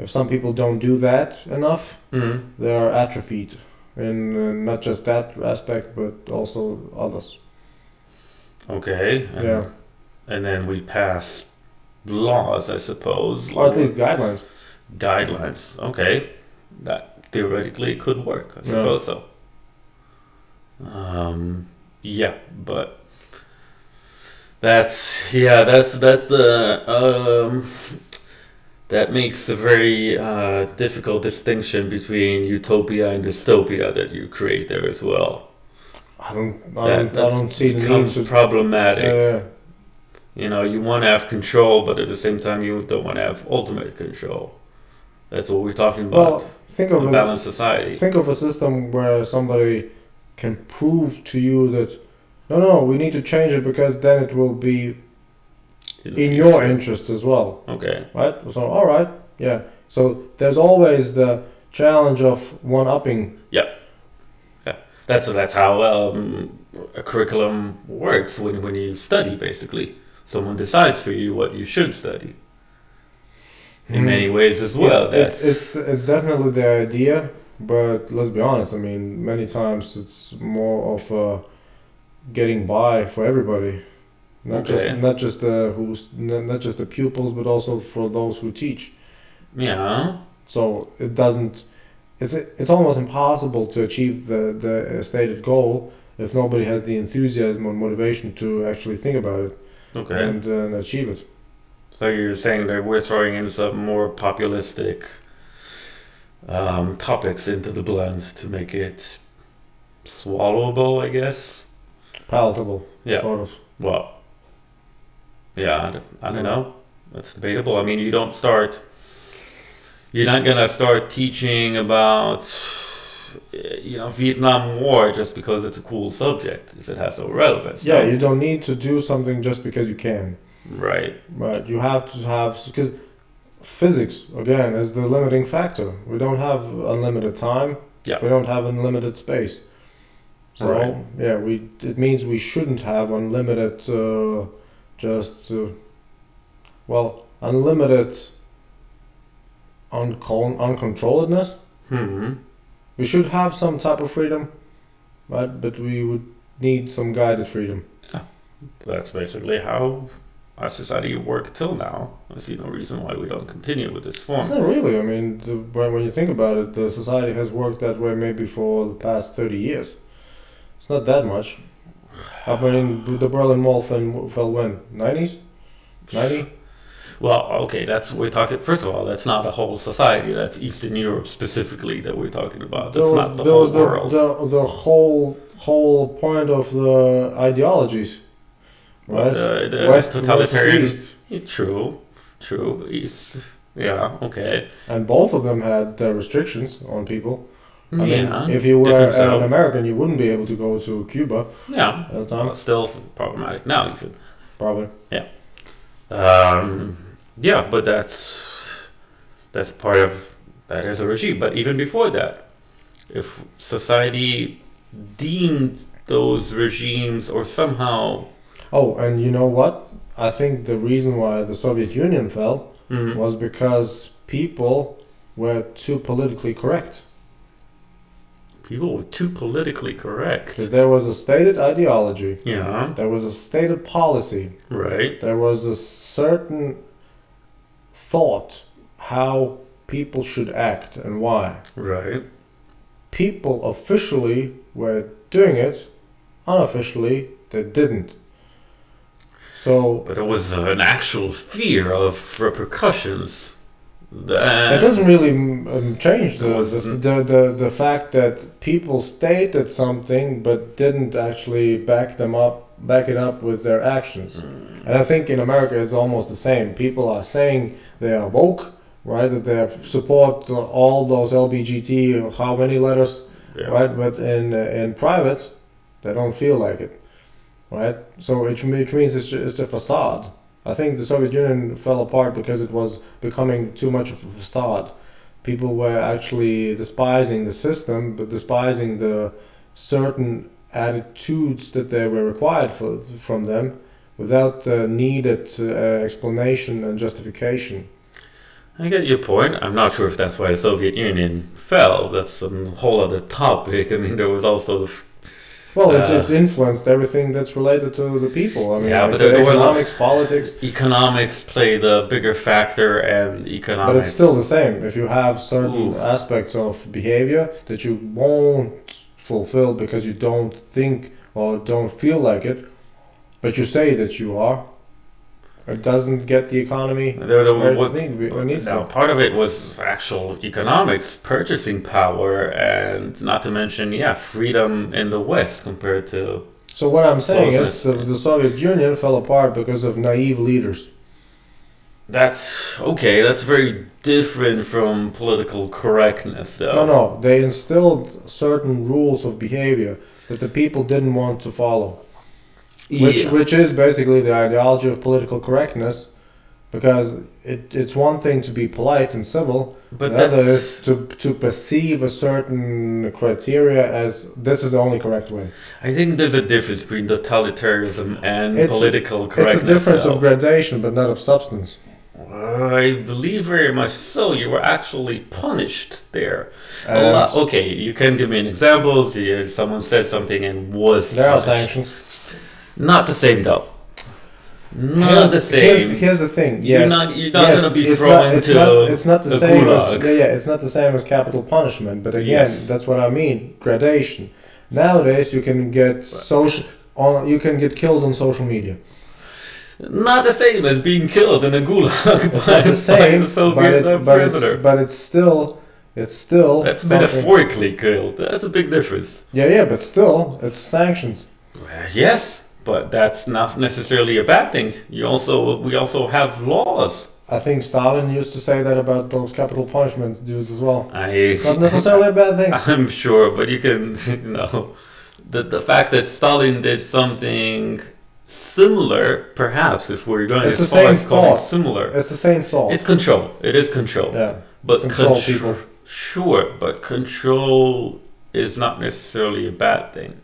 if some people don't do that enough, they are atrophied in not just that aspect, but also others. Okay. And then we pass laws, I suppose. Or at least guidelines. Guidelines. Okay. That theoretically could work. I suppose so. Yeah, but that's the that makes a very difficult distinction between utopia and dystopia that you create there as well. I don't see the becomes problematic. You know, you want to have control, but at the same time, you don't want to have ultimate control. That's what we're talking about. Well, think of a balanced society. Think of a system where somebody can prove to you that no, we need to change it because then it will be in your interest as well. Okay. Right? So, all right, yeah. So there's always the challenge of one-upping. Yeah. That's how a curriculum works when you study, basically. Someone decides for you what you should study. In many ways as well. It's definitely the idea, but let's be honest. I mean, many times it's more of getting by for everybody, not just the pupils, but also for those who teach. Yeah. So it doesn't. It's almost impossible to achieve the stated goal if nobody has the enthusiasm or motivation to actually think about it. Okay. And achieve it. So you're saying that we're throwing in some more populistic topics into the blend to make it swallowable, I guess? Palatable, sort of. Well, yeah, I don't know. That's debatable. I mean, you're not gonna start teaching about Vietnam War just because it's a cool subject, if it has no relevance. Yeah, you don't need to do something just because you can. Right. Right. You have to have, because physics again is the limiting factor. We don't have unlimited time. Yeah. We don't have unlimited space. So it means we shouldn't have unlimited unlimited uncontrolledness. We should have some type of freedom, right? But we would need some guided freedom. Yeah. That's basically how our society worked till now. I see no reason why we don't continue with this form. It's not really. I mean, when you think about it, the society has worked that way maybe for the past 30 years. It's not that much. I mean, the Berlin Wall fell when? 90s? 90? Well, okay, we're talking. First of all, that's not a whole society. That's Eastern Europe specifically that we're talking about. That's not the whole world. The whole point of the ideologies, right? The West, totalitarian. East. True. East. Yeah. Okay. And both of them had their restrictions on people. I mean, if you were an American, you wouldn't be able to go to Cuba. Yeah. At the time. Well, still problematic now, even. Probably. Yeah. Yeah, but that's part of that as a regime. But even before that, if society deemed those regimes or somehow... Oh, and you know what? I think the reason why the Soviet Union fell was because people were too politically correct. People were too politically correct. Because there was a stated ideology. Yeah. There was a stated policy. Right. There was a certain thought how people should act and why. Right. People officially were doing it. Unofficially, they didn't. So But there was an actual fear of repercussions. it doesn't really change the fact that people stated something but didn't actually back it up with their actions. And I think in America it's almost the same. People are saying they are woke, right? That they support all those LBGT, how many letters, Yeah. right? But in private, they don't feel like it, right? So it means it's a facade. I think the Soviet Union fell apart because it was becoming too much of a facade. People were actually despising the system, but despising the certain attitudes that they were required from them without needed explanation and justification. I get your point. I'm not sure if that's why the Soviet Union fell. That's a whole other topic. I mean, there was also the it influenced everything that's related to the people. I mean, yeah, like but the there were economics, politics. Economics played a bigger factor, and economics. But it's still the same. If you have certain aspects of behavior that you won't fulfill because you don't think or don't feel like it, but you say that you are, it doesn't get the economy where it needs to. Part of it was actual economics, purchasing power, and not to mention, freedom in the West compared to. So what I'm saying is the Soviet Union fell apart because of naive leaders. That's okay. That's very different from political correctness, though. No. They instilled certain rules of behavior that the people didn't want to follow. Which is basically the ideology of political correctness, because it's one thing to be polite and civil, but the other is to perceive a certain criteria as this is the only correct way. I think there's a difference between totalitarianism and political correctness. It's a difference of gradation, but not of substance. I believe very much so. You were actually punished there. Okay, you can give me an example. Someone said something and was there punished. Are sanctions. Not the same, though. Not the same. Here's the thing. Yes, you're not going to be thrown into it's not the same gulag. It's not the same as capital punishment. But again, that's what I mean. Gradation. Nowadays, you can get you can get killed on social media. Not the same as being killed in a gulag by the Soviet prisoner. But it's still. That's metaphorically killed. That's a big difference. Yeah, but still, it's sanctions. Yes, but that's not necessarily a bad thing. We also have laws. I think Stalin used to say that about those capital punishments dudes as well. It's not necessarily a bad thing. I'm sure, but you can, the fact that Stalin did something similar, perhaps, if we're going as far as calling similar. It's the same thought. It's control. It is control. Yeah. But control people. Sure, but control is not necessarily a bad thing.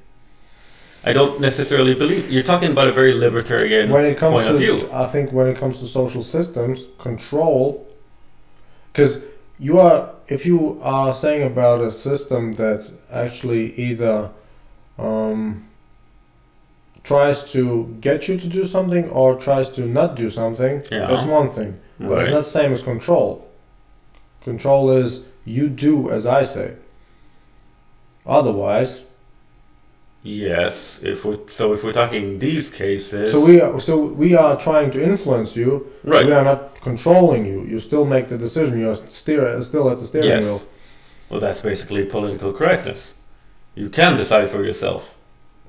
I don't necessarily believe you're talking about a very libertarian point of view. I think when it comes to social systems, control, because if you are saying about a system that actually either tries to get you to do something or tries to not do something, that's one thing. But it's not the same as control. Control is you do as I say. Otherwise. Yes, if we're talking these cases, we are trying to influence you. Right. We are not controlling you. You still make the decision. You are still at the steering wheel. Well, that's basically political correctness. You can decide for yourself.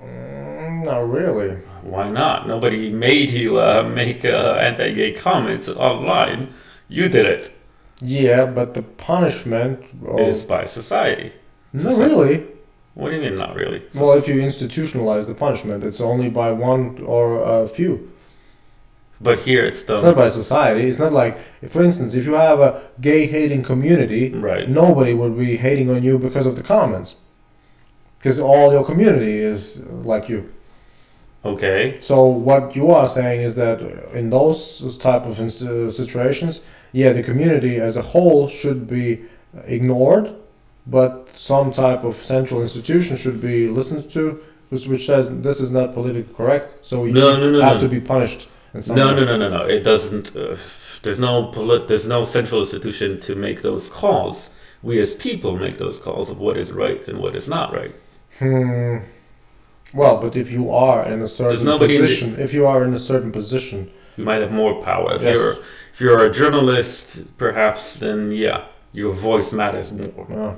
Not really. Why not? Nobody made you make anti-gay comments online. You did it. Yeah, but the punishment is by society. Not really. What do you mean, not really? Well, if you institutionalize the punishment, it's only by one or a few. But here it's not by society. It's not like, for instance, if you have a gay-hating community, nobody would be hating on you because of the comments. Because all your community is like you. Okay. So what you are saying is that in those type of situations, the community as a whole should be ignored, but some type of central institution should be listened to, which says this is not politically correct, so you have to be punished. No. It doesn't. There's no central institution to make those calls. We as people make those calls of what is right and what is not right. Well, but if you are in a certain position, you might have more power. If you're a journalist, perhaps, then yeah, your voice matters more.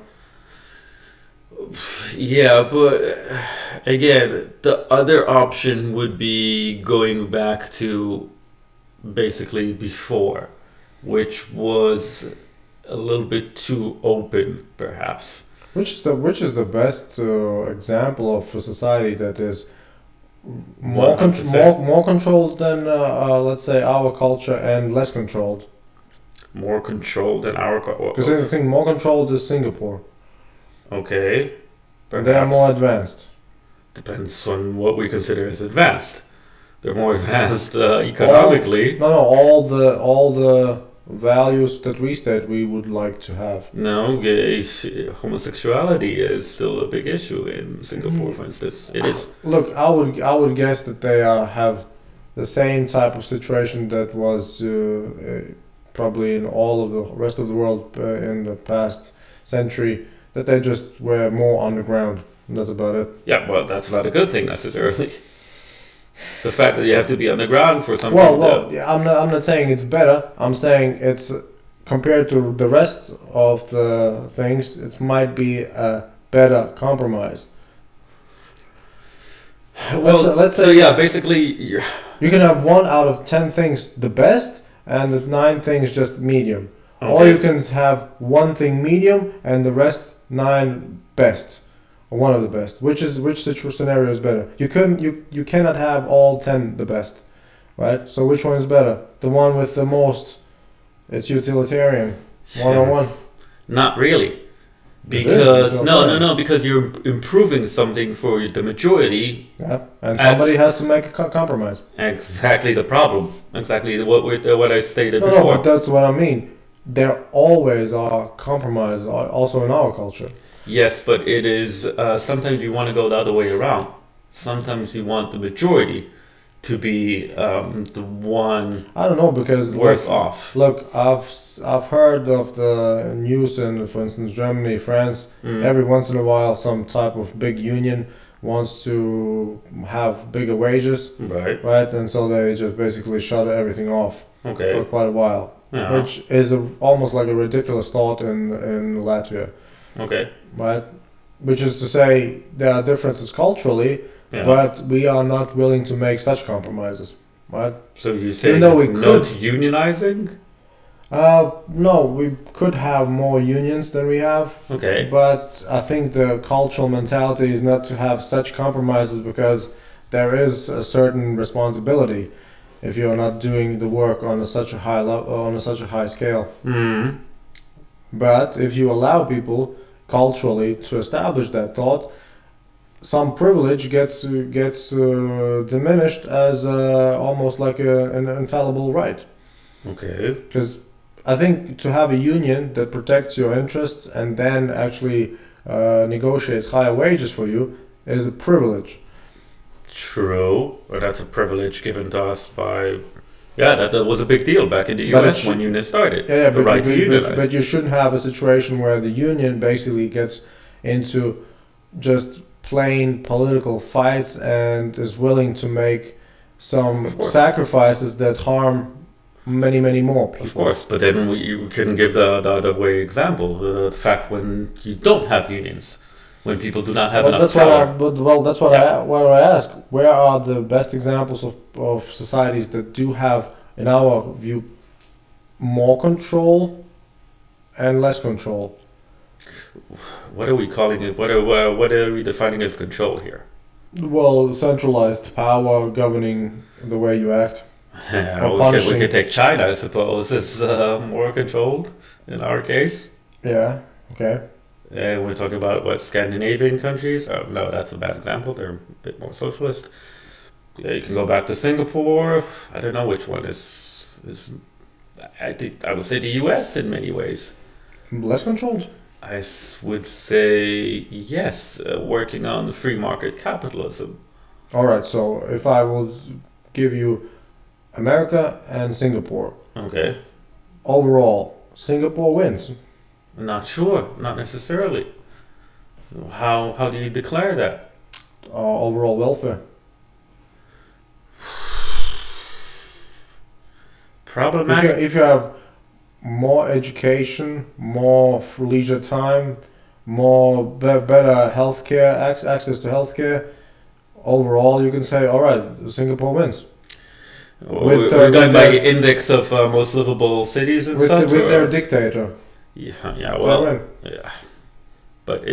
Yeah, but again, the other option would be going back to basically before, which was a little bit too open, perhaps. Which is the best example of a society that is more controlled than let's say our culture and less controlled. More controlled than our culture. Because I think more controlled is Singapore. Okay. Perhaps. They are more advanced. Depends on what we consider as advanced. They're more advanced economically. All the values that we state we would like to have. No, homosexuality is still a big issue in Singapore, for instance. It is. Look, I would guess that they have the same type of situation that was probably in all of the rest of the world in the past century. That they just were more underground. That's about it. Yeah, well, that's not a good thing necessarily. The fact that you have to be underground for something. Well, I'm not saying it's better. I'm saying it's compared to the rest of the things. It might be a better compromise. Well, let's say basically you can have 1 out of 10 things the best, and the 9 things just medium. Okay. Or you can have 1 thing medium and the rest 9 best, or 1 of the best. Which scenario is better? You cannot have all 10 the best, right? So which one is better? The one with the most. It's utilitarian. 101. Not really, because because you're improving something for the majority. Yeah, and somebody has to make a compromise. Exactly the problem. Exactly what I stated before. No, but that's what I mean. There always are compromises, also in our culture. Yes, but it is sometimes you want to go the other way around. Sometimes you want the majority to be the one. I don't know, because worse off. Look, I've heard of the news in, for instance, Germany, France. Every once in a while, some type of big union wants to have bigger wages, right, and so they just basically shut everything off for quite a while. Yeah. Which is almost like a ridiculous thought in Latvia. Okay. Right? Which is to say, there are differences culturally, but we are not willing to make such compromises. Right? So you say no to unionizing? No, we could have more unions than we have. Okay. But I think the cultural mentality is not to have such compromises, because there is a certain responsibility if you're not doing the work on such a high level, on such a high scale. Mm-hmm. But if you allow people culturally to establish that thought, some privilege gets diminished as almost like an infallible right. Okay. Because I think to have a union that protects your interests and then actually negotiates higher wages for you is a privilege. True, but that's a privilege given to us by. Yeah, that was a big deal back in the US when unions started. Yeah, but you shouldn't have a situation where the union basically gets into just plain political fights and is willing to make some sacrifices that harm many more people. Of course, but then you can give the other way example, the fact when you don't have unions. When people do not have enough power. That's what I ask. Where are the best examples of societies that do have, in our view, more control and less control? What are we calling it? What are we defining as control here? Well, centralized power governing the way you act. We could take China, I suppose, as more controlled in our case. Yeah. Okay. And we're talking about Scandinavian countries. No, that's a bad example. They're a bit more socialist. Yeah, you can go back to Singapore. I don't know which one is. I think I would say the U.S. in many ways. Less controlled. would say yes, working on free market capitalism. All right. So if I would give you America and Singapore, Okay. overall, Singapore wins. Not sure. Not necessarily. How do you declare that? Overall welfare. Problematic. If you have more education, more leisure time, better healthcare, access to healthcare, overall you can say, all right, Singapore wins. We're going by the index of most livable cities and such. With their dictator. Yeah. Well. Yeah. But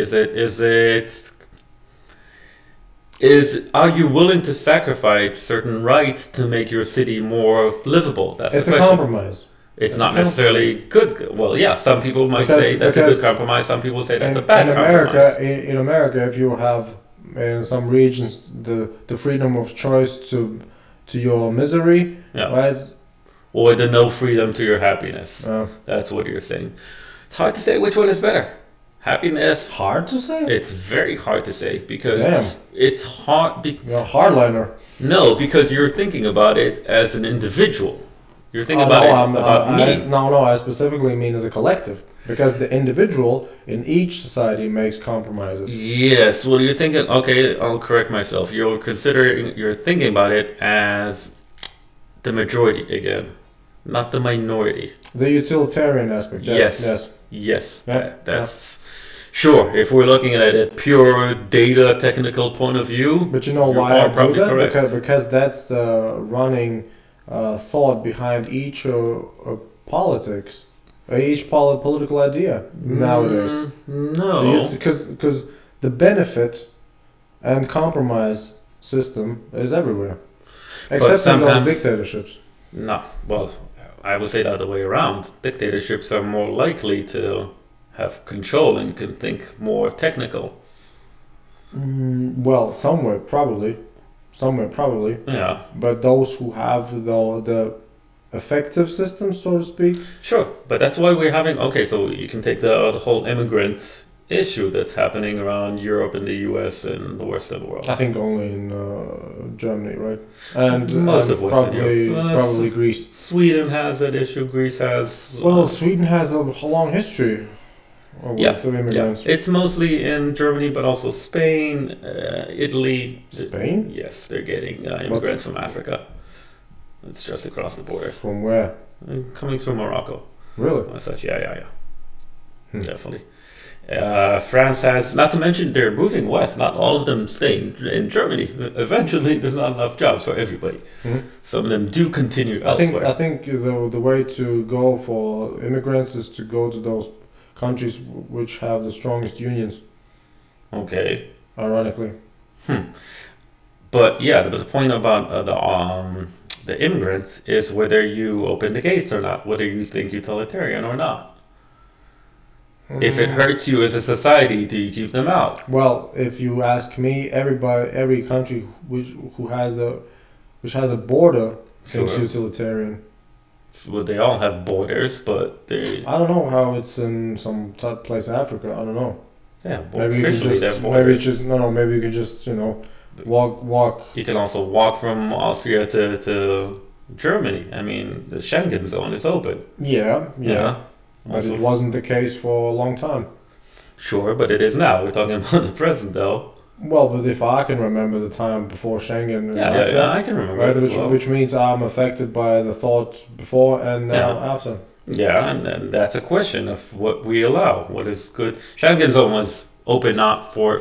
are you willing to sacrifice certain rights to make your city more livable? That's it's the a question. compromise. It's not necessarily good. Well, yeah, some people might say that's a good compromise. Some people say that's a bad compromise. In America, if you have in some regions the freedom of choice to your misery, right? Or the no freedom to your happiness. That's what you're saying. It's hard to say which one is better. Happiness. Hard to say? It's very hard to say because it's hard. You're a hardliner. No, because you're thinking about it as an individual. You're thinking about me. No, I specifically mean as a collective. Because the individual in each society makes compromises. Yes, well, you're thinking, okay, I'll correct myself. You're thinking about it as the majority again, not the minority. The utilitarian aspect. Yes. That's sure. If we're looking at it pure data technical point of view, but you know why I do that? Because that's the running thought behind each politics. Each political idea nowadays. No. Because the benefit and compromise system is everywhere. Except in those dictatorships. No. Well, I would say the other way around. Dictatorships are more likely to have control and can think more technical. Well, somewhere probably. Yeah. But those who have the effective system, so to speak. Sure, but that's why we're having. Okay, so you can take the whole immigrants issue that's happening around Europe and the U.S. and the Western world. I think only in Germany, right? And most of Western Europe. Probably Greece. Sweden has that issue. Greece has. Well, Sweden has a long history of immigrants. Yeah. It's mostly in Germany, but also Spain, Italy. Spain? Yes, they're getting immigrants from Africa. It's just across the border. From where? Coming from Morocco. Really? As such, yeah. Definitely. France has, not to mention, they're moving west. Not all of them stay in Germany. Eventually, there's not enough jobs for everybody. Mm-hmm. Some of them do continue elsewhere. I think the way to go for immigrants is to go to those countries which have the strongest unions. Okay. Ironically. But yeah, the point about the immigrants is whether you open the gates or not, whether you think utilitarian or not. If it hurts you as a society, do you keep them out? Well, if you ask me, every country which has a border thinks utilitarian. Well, they all have borders, but I don't know how it's in some place in Africa. I don't know. Yeah, maybe you can just maybe you can just walk. You can also walk from Austria to Germany. I mean, the Schengen zone is open. Yeah. But it wasn't the case for a long time. Sure, but it is now. We're talking about the present, though. Well, but if I can remember the time before Schengen... Yeah, I can remember it as well. Which means I'm affected by the thought before and now after. Yeah, and that's a question of what we allow, what is good. Schengen zone was open not for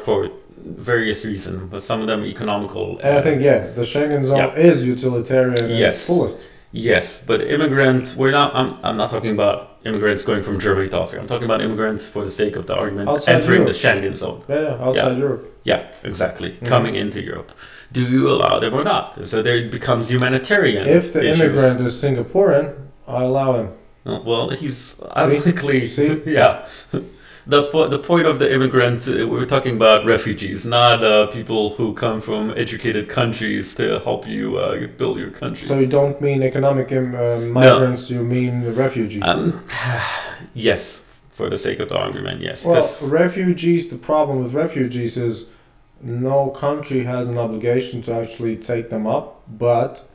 various reasons, but some of them economical. And I think, the Schengen zone is utilitarian at its fullest. Yes, but immigrants, I'm not talking about immigrants going from Germany to Austria. I'm talking about immigrants for the sake of the argument entering the Schengen zone. Yeah, outside Europe. Yeah, exactly. Mm-hmm. Coming into Europe. Do you allow them or not? So there becomes humanitarian If the immigrant is Singaporean, I allow him. Well, he's unlikely. Yeah. The point of the immigrants, we're talking about refugees, not people who come from educated countries to help you build your country. So you don't mean economic migrants, you mean refugees? Yes. for the sake of the argument, yes. Well, refugees, the problem with refugees is no country has an obligation to actually take them up, but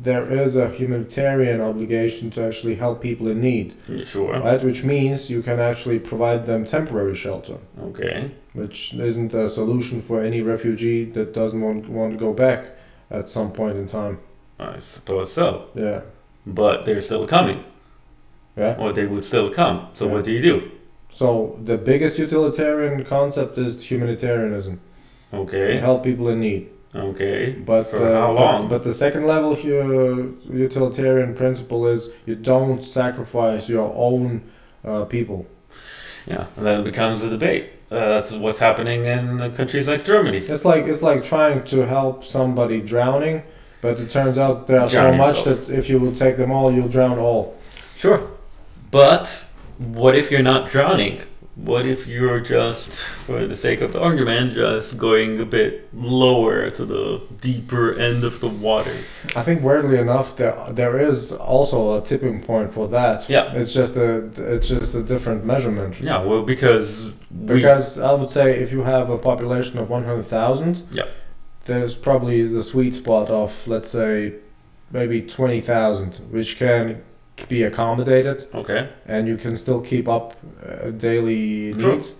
there is a humanitarian obligation to actually help people in need. Sure. Right? Which means you can actually provide them temporary shelter. Okay. Which isn't a solution for any refugee that doesn't want to go back at some point in time. I suppose so. Yeah. But they're still coming. Yeah. Or they would still come. So what do you do? So the biggest utilitarian concept is humanitarianism. Okay. Help people in need. Okay. But for how long? But the second level utilitarian principle is you don't sacrifice your own people. Yeah, and then it becomes a debate. That's what's happening in countries like Germany. It's like trying to help somebody drowning, but it turns out there are so much that if you will take them all, you'll drown all. Sure. But what if you're not drowning? What if you're just, for the sake of the argument, just going a bit lower to the deeper end of the water? I think weirdly enough, there is also a tipping point for that. Yeah. It's just a different measurement. Yeah. Well, because I would say if you have a population of 100,000, yeah, there's probably the sweet spot of, let's say, maybe 20,000, which can be accommodated. Okay. And you can still keep up daily True. needs.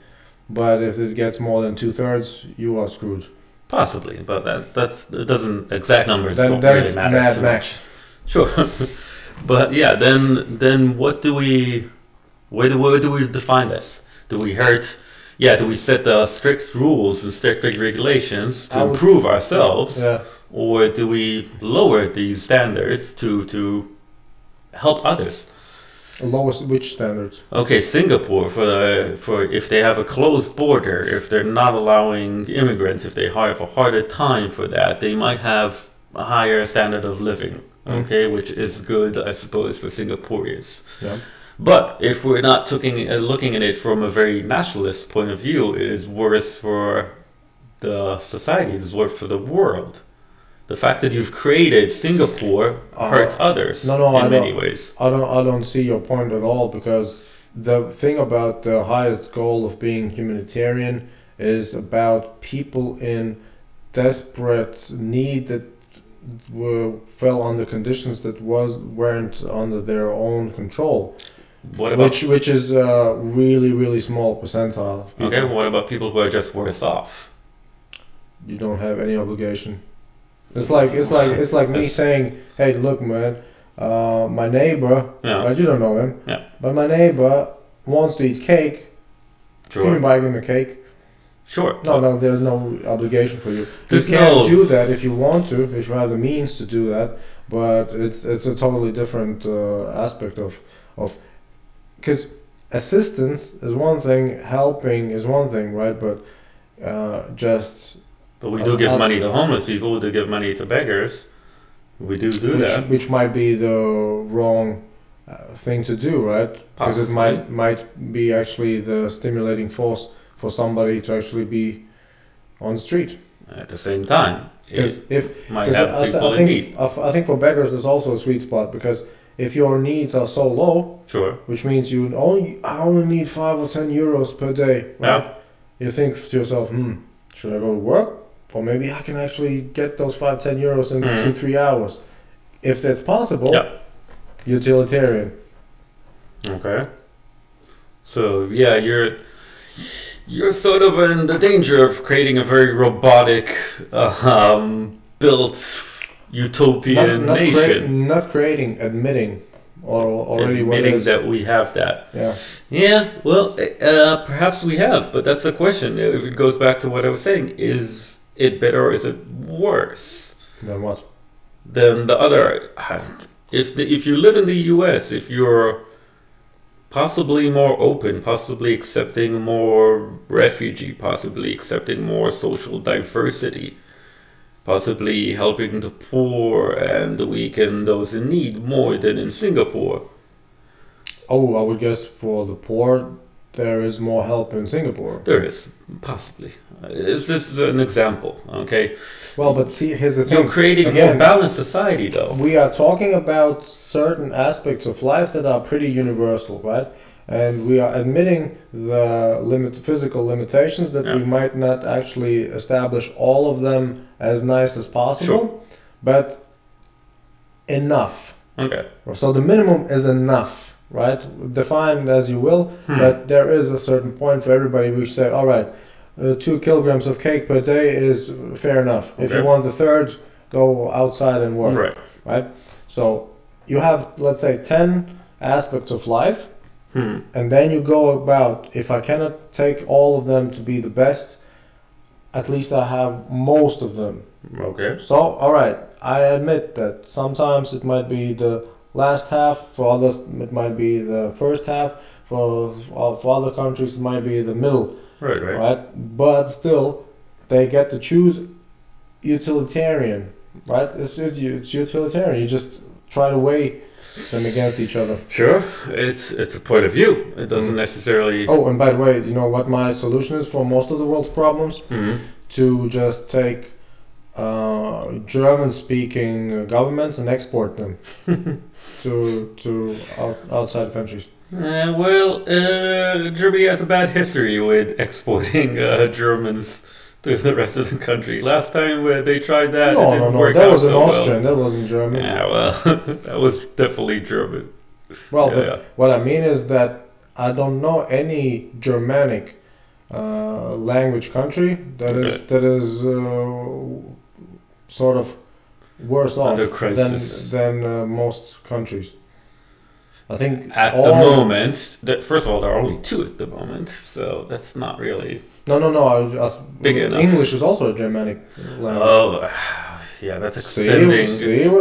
But if it gets more than 2/3, you are screwed. Possibly, but it doesn't, exact numbers then don't really it's matter. Mad Max. Sure. But yeah, then where do we define this? Do we set the strict rules and strict regulations to improve ourselves? Yeah. Or do we lower these standards to help others? Lowest which standards? Okay, Singapore for if they have a closed border, if they're not allowing immigrants, if they have a harder time for that, they might have a higher standard of living. Okay, which is good, I suppose, for Singaporeans. Yeah. But if we're not looking at it from a very nationalist point of view, it is worse for the society. It is worse for the world. The fact that you've created Singapore hurts others in many ways. I don't see your point at all, because the thing about the highest goal of being humanitarian is about people in desperate need that fell under conditions that weren't under their own control. What about which is a really, really small percentile of people. Okay, what about people who are just worse off? You don't have any obligation. It's like me saying, "Hey, look, man, my neighbor, right, you don't know him, but my neighbor wants to eat cake. Sure. Can you buy him a cake?" Sure. No, there's no obligation for you. You can do that if you want to, if you have the means to do that, but it's a totally different aspect of because assistance is one thing, helping is one thing, right? But But we do give money to homeless people. We do give money to beggars. We do that. Which might be the wrong thing to do, right? Because it might be actually the stimulating force for somebody to actually be on the street. At the same time, I think for beggars there's also a sweet spot, because if your needs are so low, sure, which means I only need 5 or 10 euros per day, right? Yeah. You think to yourself, should I go to work? Or maybe I can actually get those 5-10 euros in 2-3 hours. If that's possible, utilitarian. Okay. So yeah, you're sort of in the danger of creating a very robotic, built utopian nation. Not creating, admitting, or already admitting that we have that. Yeah. Yeah. Well, perhaps we have, but that's the question. If it goes back to what I was saying, is it better or is it worse than what? Than the other? If you live in the U.S., if you're possibly more open, possibly accepting more refugee, possibly accepting more social diversity, possibly helping the poor and the weak and those in need more than in Singapore. Oh, I would guess for the poor, there is more help in Singapore. There is, possibly. This is an example, okay? Well, but see, here's the thing. You're creating a more balanced society, though. We are talking about certain aspects of life that are pretty universal, right? and we are admitting the physical limitations that we might not actually establish all of them as nice as possible, but enough. Okay. So the minimum is enough, right? Define as you will, but there is a certain point for everybody. We say, all right, 2 kilograms of cake per day is fair enough. If you want the third, go outside and work. Right? So you have, let's say, 10 aspects of life, and then you go about, if I cannot take all of them to be the best, at least I have most of them. Okay. So, all right, I admit that sometimes it might be the last half, for others it might be the first half, for other countries it might be the middle. Right? But still, they get to choose utilitarian, right? It's utilitarian. You just try to weigh them against each other. Sure, it's a point of view. It doesn't necessarily... Oh, and by the way, you know what my solution is for most of the world's problems? To just take German-speaking governments and export them to outside countries. Germany has a bad history with exporting Germans to the rest of the country. Last time they tried that, it didn't work that out was an so Austrian, well. that wasn't German. Yeah, well, that was definitely German. Well, but what I mean is that I don't know any Germanic language country that is sort of worse off than most countries. I think at the moment, first of all, there are only 2 at the moment, so that's not really... No. Big enough. English is also a Germanic language. Oh, yeah, that's extending.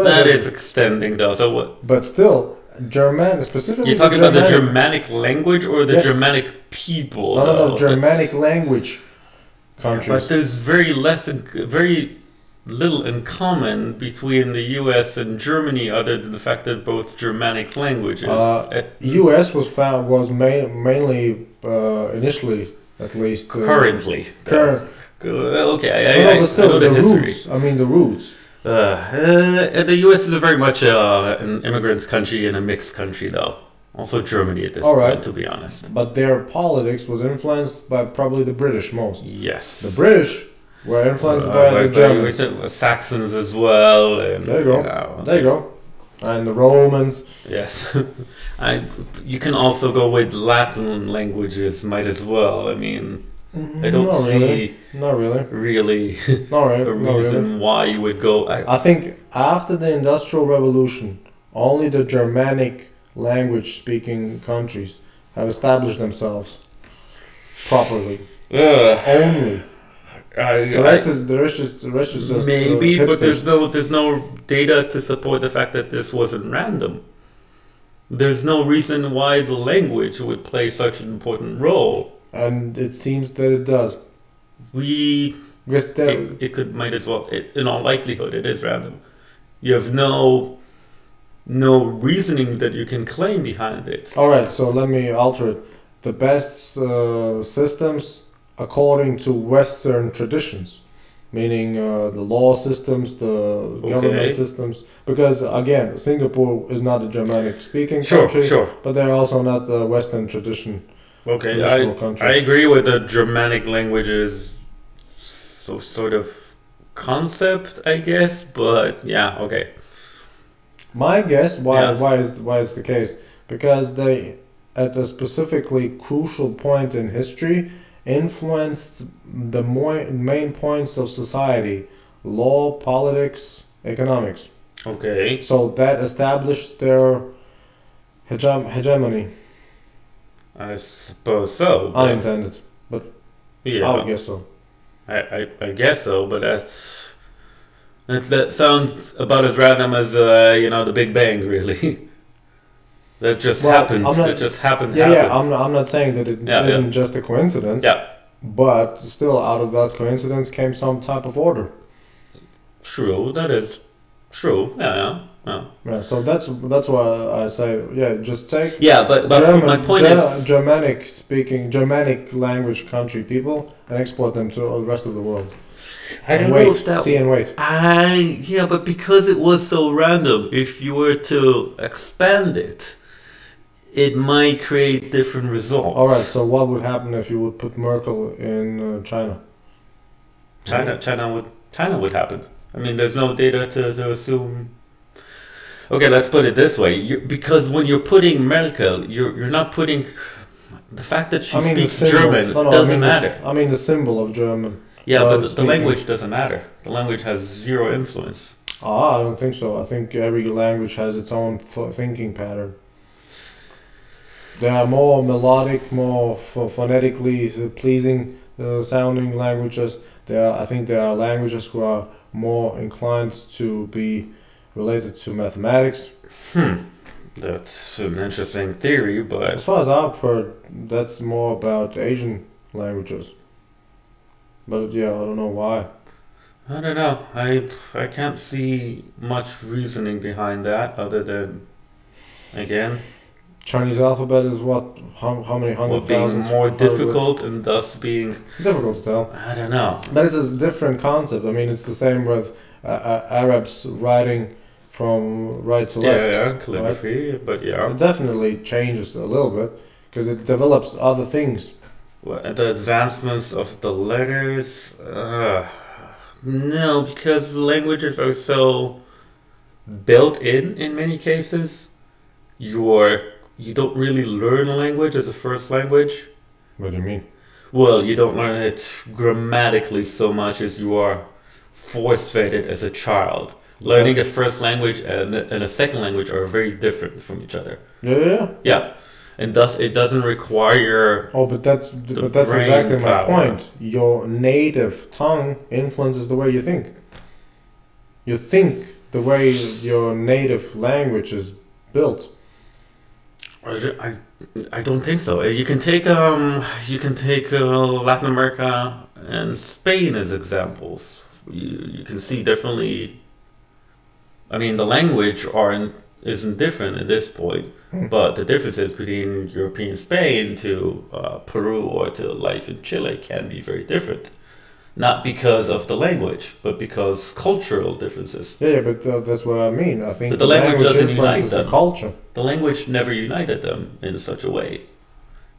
That is extending, though. So what? But still, German, specifically. You're talking about the Germanic language or the Germanic people? No, Germanic language countries. But there's very little in common between the U.S. and Germany, other than the fact that both Germanic languages. U.S. was mainly initially, at least. Currently. Okay, I but still, know the history. Roots. I mean the roots. The U.S. is very much an immigrants' country and a mixed country, though. Also Germany at this point, to be honest. But their politics was influenced by probably the British most. Yes. The British were influenced by the Germans. Saxons as well. And, there you go. There you go. And the Romans. Yes. You can also go with Latin languages, might as well. I mean, I don't see not really a reason why you would go. I think after the Industrial Revolution, only the Germanic language-speaking countries have established themselves properly. Only. The rest is just maybe, but there's no data to support the fact that this wasn't random. There's no reason why the language would play such an important role. And it seems that it does. It might as well. In all likelihood, it is random. You have no reasoning that you can claim behind it. All right, so let me alter it. The best systems according to Western traditions, meaning the law systems, the government systems. Because again, Singapore is not a Germanic-speaking country, but they're also not a Western tradition. Okay, I agree with the Germanic languages sort of concept, I guess, but yeah, okay. My guess why is the case, because they at a specifically crucial point in history influenced the main points of society: law, politics, economics. Okay. So that established their hegemony. I suppose so. Unintended, but yeah, I guess so. I guess so, but that sounds about as random as the Big Bang, really. That just happened. That just happened. Yeah. I'm not saying that it isn't just a coincidence. Yeah. But still, out of that coincidence came some type of order. True. That is true. Yeah. So that's why I say just take. Yeah, but my point is Germanic language country people and export them to the rest of the world. I don't know if that. See and wait. Yeah, but because it was so random, if you were to expand it, it might create different results. All right. So what would happen if you would put Merkel in China? China would happen. I mean, there's no data to assume. Okay, let's put it this way. Because when you're putting Merkel, you're not putting the fact that she speaks German doesn't matter. I mean the symbol of German. Yeah, but the language doesn't matter. The language has zero influence. I don't think so. I think every language has its own thinking pattern. There are more melodic, more phonetically pleasing sounding languages. I think there are languages who are more inclined to be related to mathematics. That's an interesting theory, but as far as I've heard, that's more about Asian languages. But yeah, I don't know why. I don't know. I can't see much reasoning behind that other than, again, Chinese alphabet is what? How many hundred thousands? Being more difficult and thus being difficult to tell. I don't know. But it's a different concept. I mean, it's the same with Arabs writing from right to left. Yeah, calligraphy, right? But yeah. It definitely changes a little bit because it develops other things. Well, the advancements of the letters? No, because languages are so built in many cases. You don't really learn a language as a first language. What do you mean? Well, you don't learn it grammatically so much as you are force-fed it as a child. Learning a first language and a second language are very different from each other. Yeah. And thus it doesn't require. Oh, but that's exactly my point. Your native tongue influences the way you think. You think the way your native language is built. I don't think so. You can take Latin America and Spain as examples. You can see definitely. I mean, the language isn't different at this point, but the differences between European Spain to Peru or to life in Chile can be very different. Not because of the language, but because cultural differences. Yeah, but that's what I mean. I think but the language doesn't unite them. The culture. The language never united them in such a way.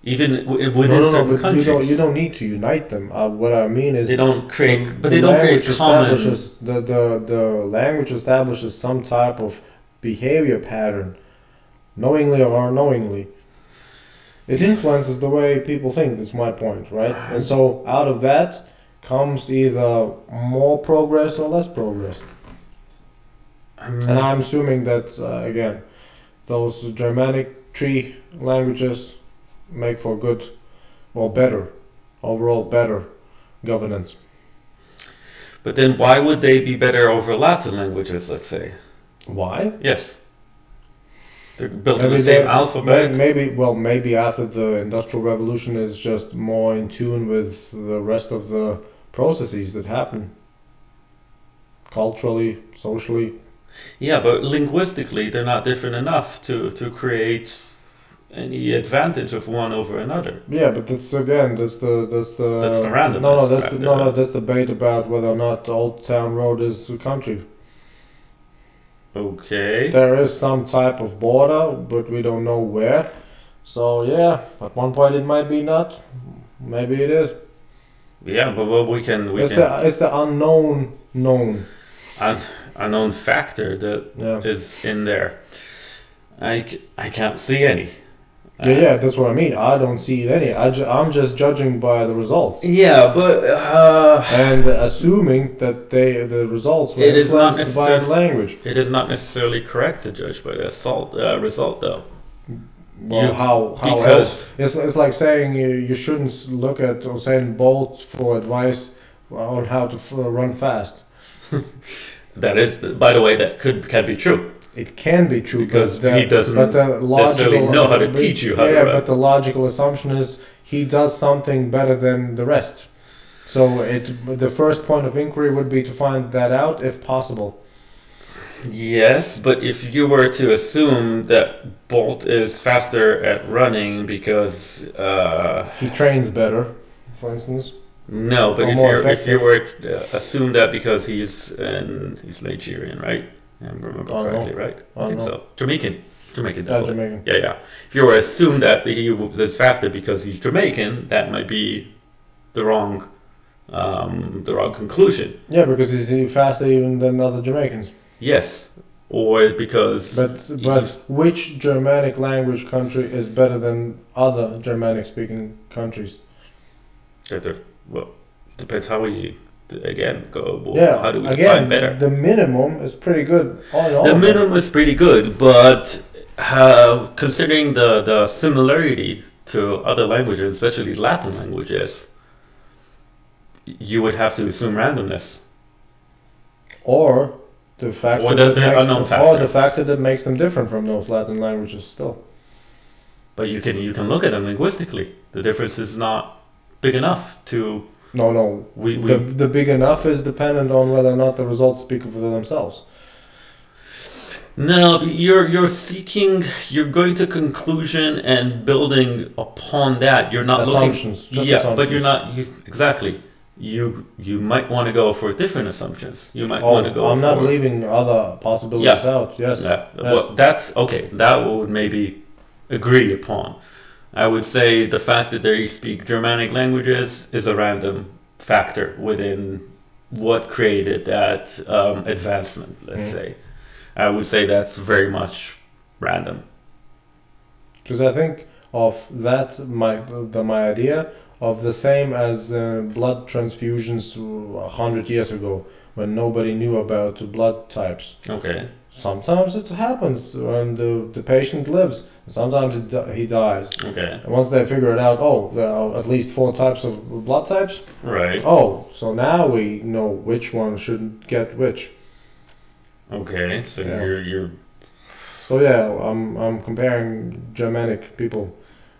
Even within certain countries. You don't need to unite them. What I mean is they don't create, but they don't create common. The language establishes some type of behavior pattern, knowingly or unknowingly. It influences the way people think. That's my point, right? And so out of that comes either more progress or less progress. And I'm assuming that again, those Germanic tree languages make for good or better, overall better governance. But then why would they be better over Latin languages, let's say? Why? Yes. They're built in the same alphabet. Maybe after the Industrial Revolution is just more in tune with the rest of the processes that happen. Culturally, socially. Yeah, but linguistically they're not different enough to create any advantage of one over another. Yeah, but that's the randomness. That's debate about whether or not the Old Town Road is a country. Okay. There is some type of border, but we don't know where. So yeah, at one point it might be not. Maybe it is. Yeah, but we can. It's the unknown known. Unknown factor that is in there. I can't see any. Yeah, that's what I mean. I don't see any. I'm just judging by the results. Yeah, but and assuming that the results were influenced by the language. It is not necessarily correct to judge by the result, though. Well, how else? It's like saying you shouldn't look at Usain Bolt for advice on how to run fast. That is, by the way, that can be true. It can be true because he doesn't necessarily know how to teach you how to run. But the logical assumption is he does something better than the rest. So the first point of inquiry would be to find that out if possible. Yes, but if you were to assume that Bolt is faster at running because he trains better, for instance. No, but if you were to assume that because he's Nigerian, right? I remember correctly, right? I think so. Jamaican. He's Jamaican. Definitely. Jamaican. Yeah, yeah. If you were to assume that he is faster because he's Jamaican, that might be the wrong conclusion. Yeah, because he's faster even than other Jamaicans. Yes, or because. But which Germanic language country is better than other Germanic-speaking countries? Well, depends how we go. Well, Yeah, how do we again, define better? the minimum is pretty good. The minimum is pretty good, but considering the similarity to other languages, especially Latin languages, you would have to assume randomness. Or the fact Or that the unknown factor. or the factor that makes them different from those Latin languages still. But you can look at them linguistically. The difference is not big enough to. No. The big enough is dependent on whether or not the results speak for themselves. No, you're going to conclusion and building upon that. You're not assumptions. looking. Assumptions. But you're not exactly. You might want to go for different assumptions. You might want to go. I'm not leaving other possibilities out. Yes. Yeah. Well, that's okay. That would maybe agree upon. I would say the fact that they speak Germanic languages is a random factor within what created that advancement, let's say. I would say that's very much random. Because I think of that, my idea of the same as blood transfusions 100 years ago, when nobody knew about blood types. Okay. Sometimes it happens and the patient lives. Sometimes he dies. Okay. And once they figure it out, there are at least 4 types of blood types. Right. So now we know which one should get which. Okay. So Yeah. you're. So yeah, I'm comparing Germanic people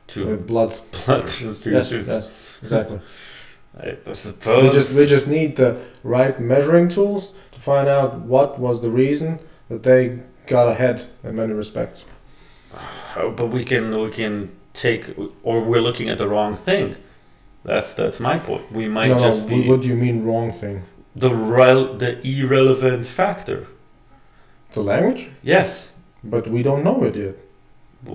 to with blood transfusions. Yes, exactly. I suppose We just need the right measuring tools to find out what was the reason that they got ahead in many respects. But we can take, or we're looking at the wrong thing. That's my point. We might be. What do you mean wrong thing? The irrelevant factor. The language? Yes. But we don't know it yet.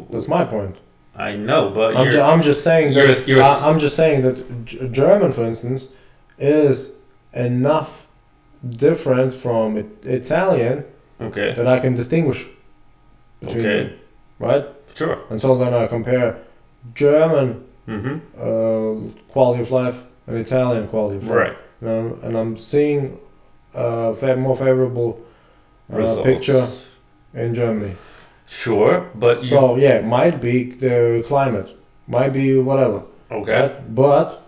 That's my point. I know, but I'm just saying that I'm just saying that German, for instance, is enough different from Italian that I can distinguish between them, right? Sure. And so then I compare German quality of life and Italian quality of life, right? And I'm seeing more favorable picture in Germany. Sure, but might be the climate, might be whatever. Okay. Right? But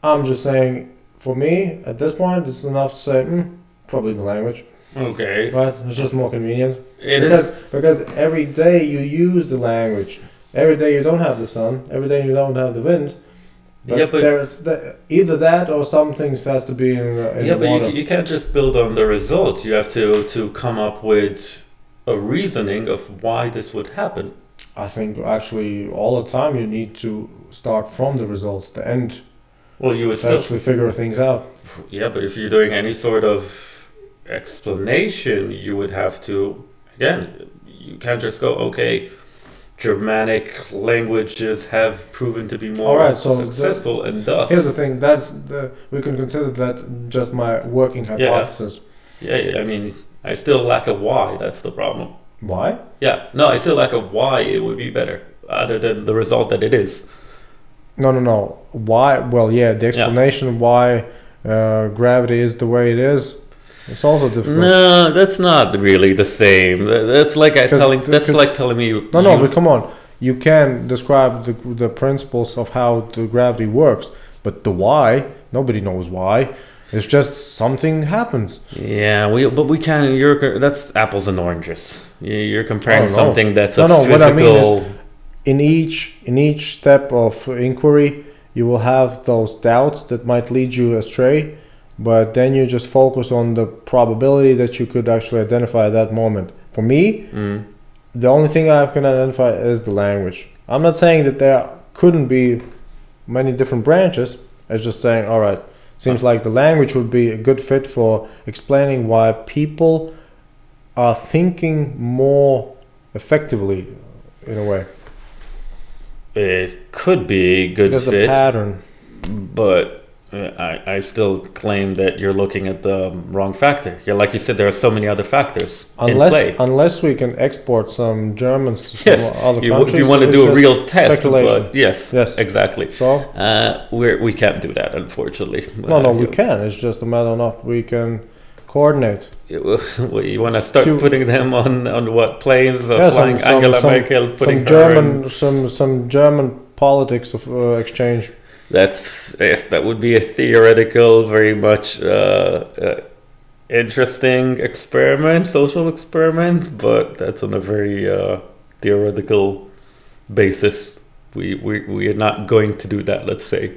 I'm just saying, for me, at this point, it's enough to say, probably the language. Okay. Right? It's just more convenient. Because every day you use the language. Every day you don't have the sun. Every day you don't have the wind. But there's either that or some things has to be in the water. But you can't just build on the results. You have to come up with a reasoning of why this would happen. I think actually all the time you need to start from the results, the end. Well, you would actually figure things out. Yeah, but if you're doing any sort of explanation, you would have to, again, you can't just go, okay, Germanic languages have proven to be more successful, and thus. Here's the thing: we can consider that just my working hypothesis. Yeah. I mean, I still lack a why. That's the problem. Why? Yeah. No, I still lack a why it would be better, other than the result that it is. No. Why? Well, yeah, the explanation why gravity is the way it is. It's also difficult. No, that's not really the same. That's like telling me. No, but come on. You can describe the principles of how the gravity works, but the why, nobody knows why. It's just something happens. Yeah, but we can. That's apples and oranges. You're comparing something that's a physical. What I mean is, in each step of inquiry, you will have those doubts that might lead you astray. But then you just focus on the probability that you could actually identify at that moment. For me, the only thing I can identify is the language. I'm not saying that there couldn't be many different branches. It's just saying, all right, seems like the language would be a good fit for explaining why people are thinking more effectively, in a way. It could be a good There's fit, a pattern. but I still claim that you're looking at the wrong factor. Yeah, like you said, there are so many other factors in play. Unless we can export some Germans to some other countries. If you want to do a real test, but yes, exactly. So we can't do that, unfortunately. No, we can. It's just a matter of not. We can coordinate. You want to start putting them on what planes? Flying Angela Merkel, putting some German politics of exchange. That would be a theoretical, very much interesting experiment, social experiment, but that's on a very theoretical basis. We are not going to do that, let's say.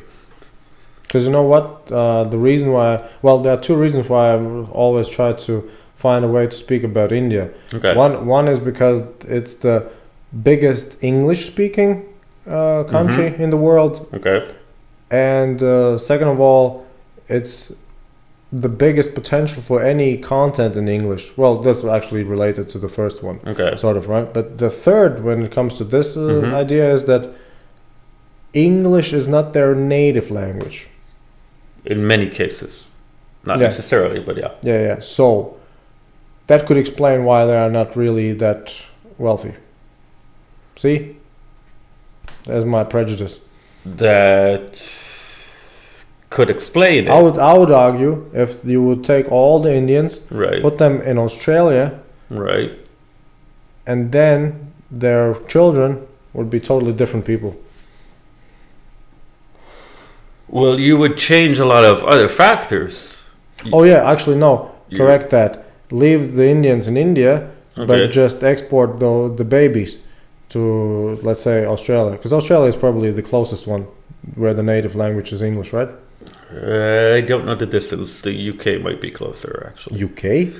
Because you know what? The reason why... Well, there are two reasons why I've always tried to find a way to speak about India. Okay. One is because it's the biggest English-speaking country in the world. Okay. And second of all, it's the biggest potential for any content in English. Well, that's actually related to the first one. Okay. Sort of, right? But the third, when it comes to this idea, is that English is not their native language. In many cases. Not necessarily, but yeah. Yeah. So that could explain why they are not really that wealthy. See? There's my prejudice. That could explain it. I would argue if you would take all the Indians, put them in Australia, and then their children would be totally different people. Well, you would change a lot of other factors. Oh yeah, actually no. Correct that. Leave the Indians in India, but just export the babies to, let's say, Australia. Because Australia is probably the closest one where the native language is English, right? I don't know the distance. The UK might be closer, actually. UK?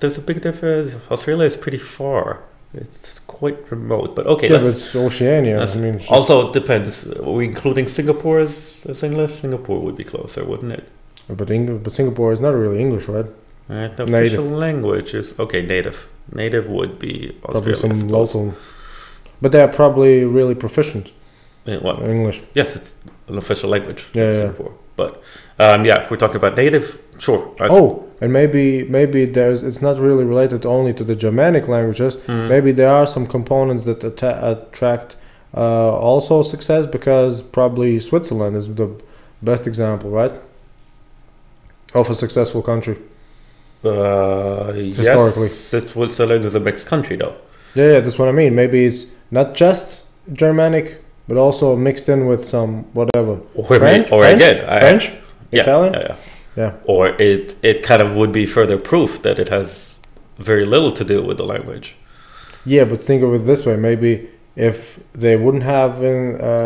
There's a big difference. Australia is pretty far. It's quite remote, but okay. Yeah, but it's Oceania. I mean, also, it depends. Are we including Singapore as English? Singapore would be closer, wouldn't it? But Singapore is not really English, right? The official language is native. Native would be probably some local, but they are probably really proficient in what? English. Yes, it's an official language. Yeah. Singapore. But if we're talking about native, sure. And maybe it's not really related only to the Germanic languages. Maybe there are some components that attract also success, because probably Switzerland is the best example, right, of a successful country. Historically. Yes, Switzerland is a mixed country, though. Yeah, that's what I mean. Maybe it's not just Germanic, but also mixed in with some whatever. French? Italian? Yeah. Or it kind of would be further proof that it has very little to do with the language. Yeah, but think of it this way. Maybe if they wouldn't have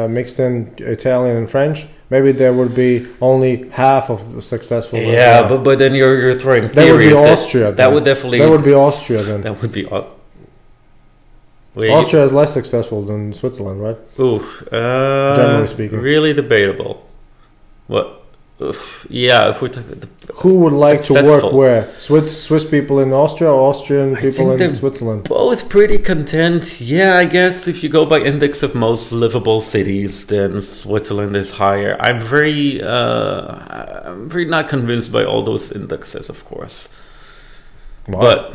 mixed in Italian and French, maybe there would be only half of the successful. Yeah, but then you're throwing theories. That would be Austria. That would definitely. That would be Austria then. That would be. Austria is less successful than Switzerland, right? Generally speaking, really debatable. What? If we're who would like to work where? Swiss people in Austria, or Austrian people in Switzerland? Both pretty content. Yeah, I guess if you go by index of most livable cities, then Switzerland is higher. I'm very not convinced by all those indexes, of course. Why? But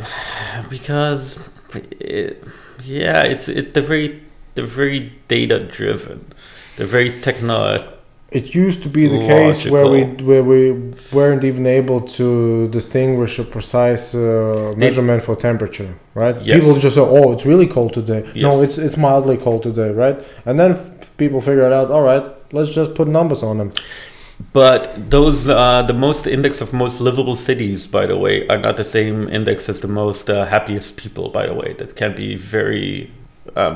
because they're very data driven. They're very It used to be the case where we weren't even able to distinguish a precise measurement for temperature, right? Yes. People just say, "Oh, it's really cold today." Yes. No, it's mildly cold today, right? And then people figured out, all right, let's just put numbers on them. But those the index of most livable cities, by the way, are not the same index as the most happiest people, by the way. That can be very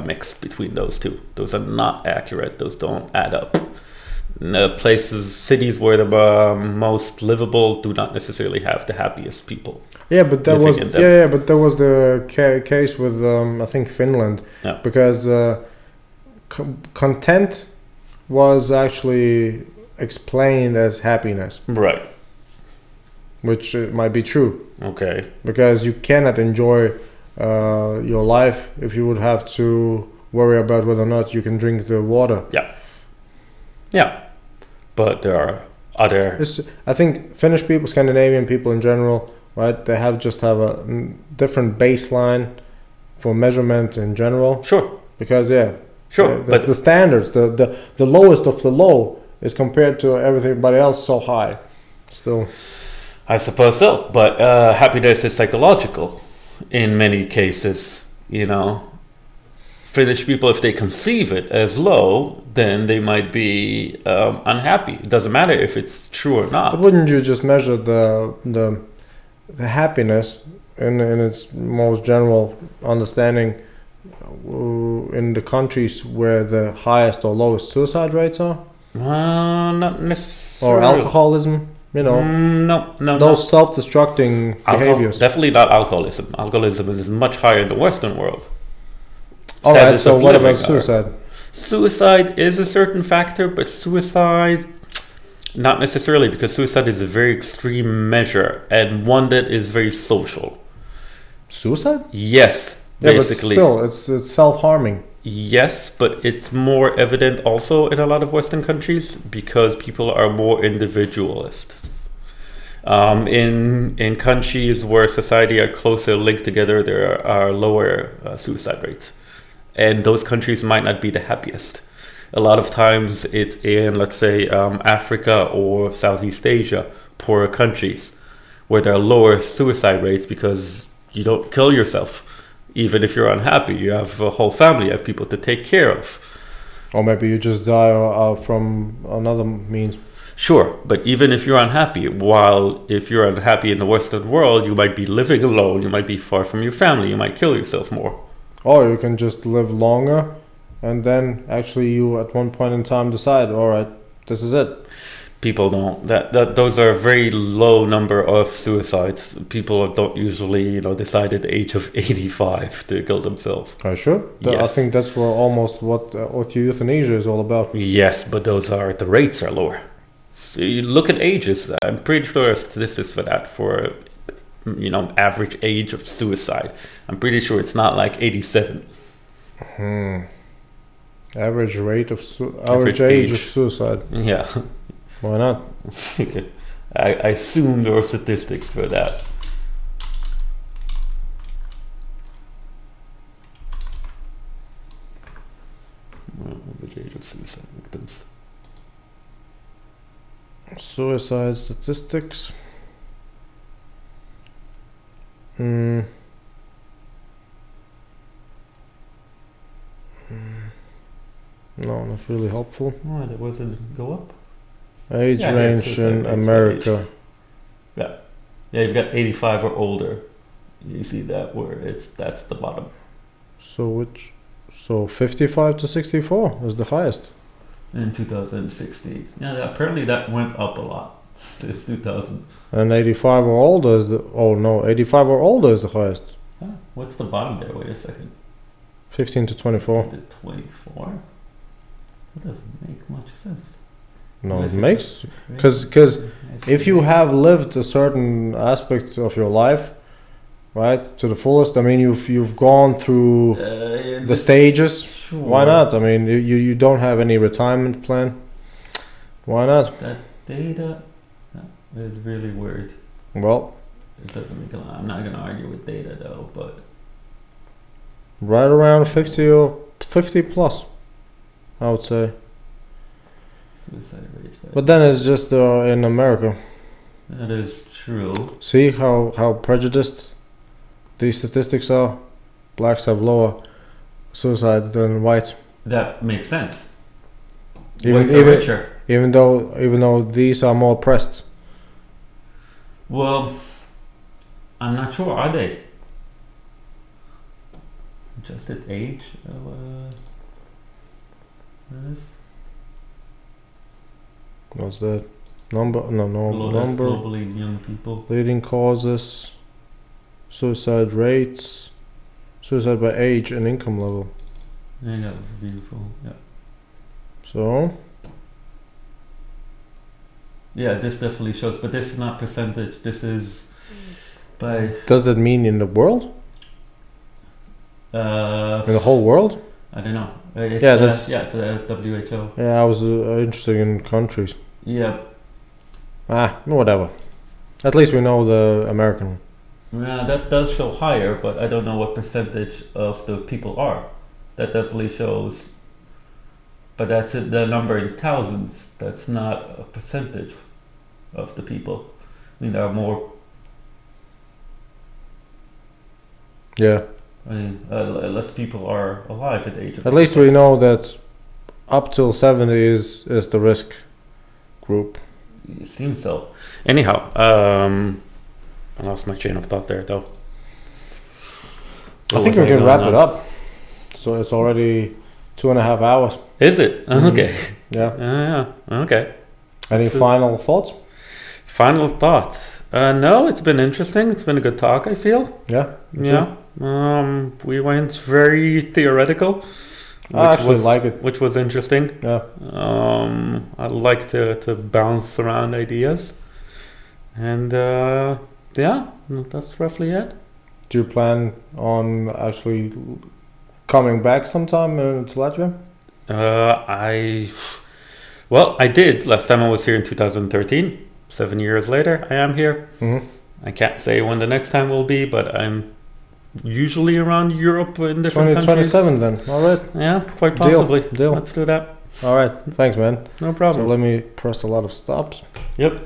mixed between those two. Those are not accurate. Those don't add up. Cities where the most livable do not necessarily have the happiest people. Yeah, but that was the case with I think Finland, because content was actually explained as happiness, right? Which might be true. Okay, because you cannot enjoy your life if you would have to worry about whether or not you can drink the water. Yeah, but there are other. I think Finnish people, Scandinavian people in general, right? They have a different baseline for measurement in general. Sure. Because but the standards, the lowest of the low is compared to everybody else so high. Still, I suppose so. But happiness is psychological in many cases. You know, Finnish people, if they conceive it as low, then they might be unhappy. It doesn't matter if it's true or not. But wouldn't you just measure the happiness in its most general understanding in the countries where the highest or lowest suicide rates are? Not necessarily. Or alcoholism, No. Those self-destructing behaviors. Definitely not alcoholism. Alcoholism is much higher in the Western world. Alright, so what about suicide? Suicide is a certain factor, but suicide, not necessarily, because suicide is a very extreme measure and one that is very social. Suicide? Yes, basically. But still, it's self-harming. Yes, but it's more evident also in a lot of Western countries because people are more individualist. In countries where society are closer linked together, there are lower suicide rates. And those countries might not be the happiest. A lot of times it's in, let's say, Africa or Southeast Asia, poorer countries, where there are lower suicide rates because you don't kill yourself. Even if you're unhappy, you have a whole family, you have people to take care of. Or maybe you just die from another means. Sure, but even if you're unhappy, while if you're unhappy in the Western world, you might be living alone, you might be far from your family, you might kill yourself more. Or you can just live longer, and then actually you at one point in time decide, all right, this is it. People don't. Those are a very low number of suicides. People don't usually, decide at the age of 85 to kill themselves. Are you sure? Yes. I think that's almost what euthanasia is all about. Yes, but the rates are lower. So you look at ages. I'm pretty sure there are statistics for that, for average age of suicide. I'm pretty sure it's not like 87. Average rate of average age of suicide. Yeah. Why not? I assume there are statistics for that. Average age of suicide victims. Suicide statistics. No, not really helpful. Why, that wasn't go up? Age range in America. Yeah, you've got 85 or older. You see that where that's the bottom. So 55 to 64 is the highest. In 2016. Yeah, apparently that went up a lot. It's 2000. And 85 or older is 85 or older is the highest. Huh? What's the bottom there? Wait a second. 15 to 24. 15 to 24? That doesn't make much sense. No, it makes, because if you have lived a certain aspect of your life, right, to the fullest, I mean, you've gone through the stages. Sure. Why not? I mean, you don't have any retirement plan. Why not? That data is really weird. Well, it doesn't make a lot. I'm not going to argue with data though, but right around 50 or 50 plus, I would say. Suicide rates. But then it's just in America. That is true. See how prejudiced these statistics are? Blacks have lower suicides than whites. That makes sense. Even richer. Even though these are more oppressed. Well, I'm not sure. Are they? Adjusted age of this? What's that? Number? No, Below number. Globally young people. Leading causes, suicide rates, suicide by age and income level. Yeah, that was beautiful. Yeah. So. Yeah, this definitely shows, but this is not percentage. This is by. Does that mean in the world? In the whole world? I don't know. It's, Yeah, that's- it's WHO. Yeah, I was interested in countries. Yeah. Whatever. At least we know the American. Yeah, that does show higher, but I don't know what percentage of the people are. That definitely shows, but that's it, the number in thousands. That's not a percentage of the people. I mean, there are more. Yeah. I mean, less people are alive at the age of. At least we know that up till 70 is the risk group. It seems so. Anyhow, I lost my train of thought there, though. I think we can wrap it up. So it's already 2.5 hours. Is it? Okay. Yeah. Yeah. Okay. Any final thoughts? Final thoughts? No, it's been interesting. It's been a good talk, I feel. Yeah. Yeah. We went very theoretical. I actually like it. Which was interesting. Yeah. I like to bounce around ideas. And yeah, that's roughly it. Do you plan on actually coming back sometime to Latvia? I did. Last time I was here in 2013. 7 years later, I am here. Mm-hmm. I can't say when the next time will be, but I'm usually around Europe in different countries. 2027 then. All right. Yeah, quite possibly. Deal. Let's do that. All right. Thanks, man. No problem. So let me press a lot of stops. Yep.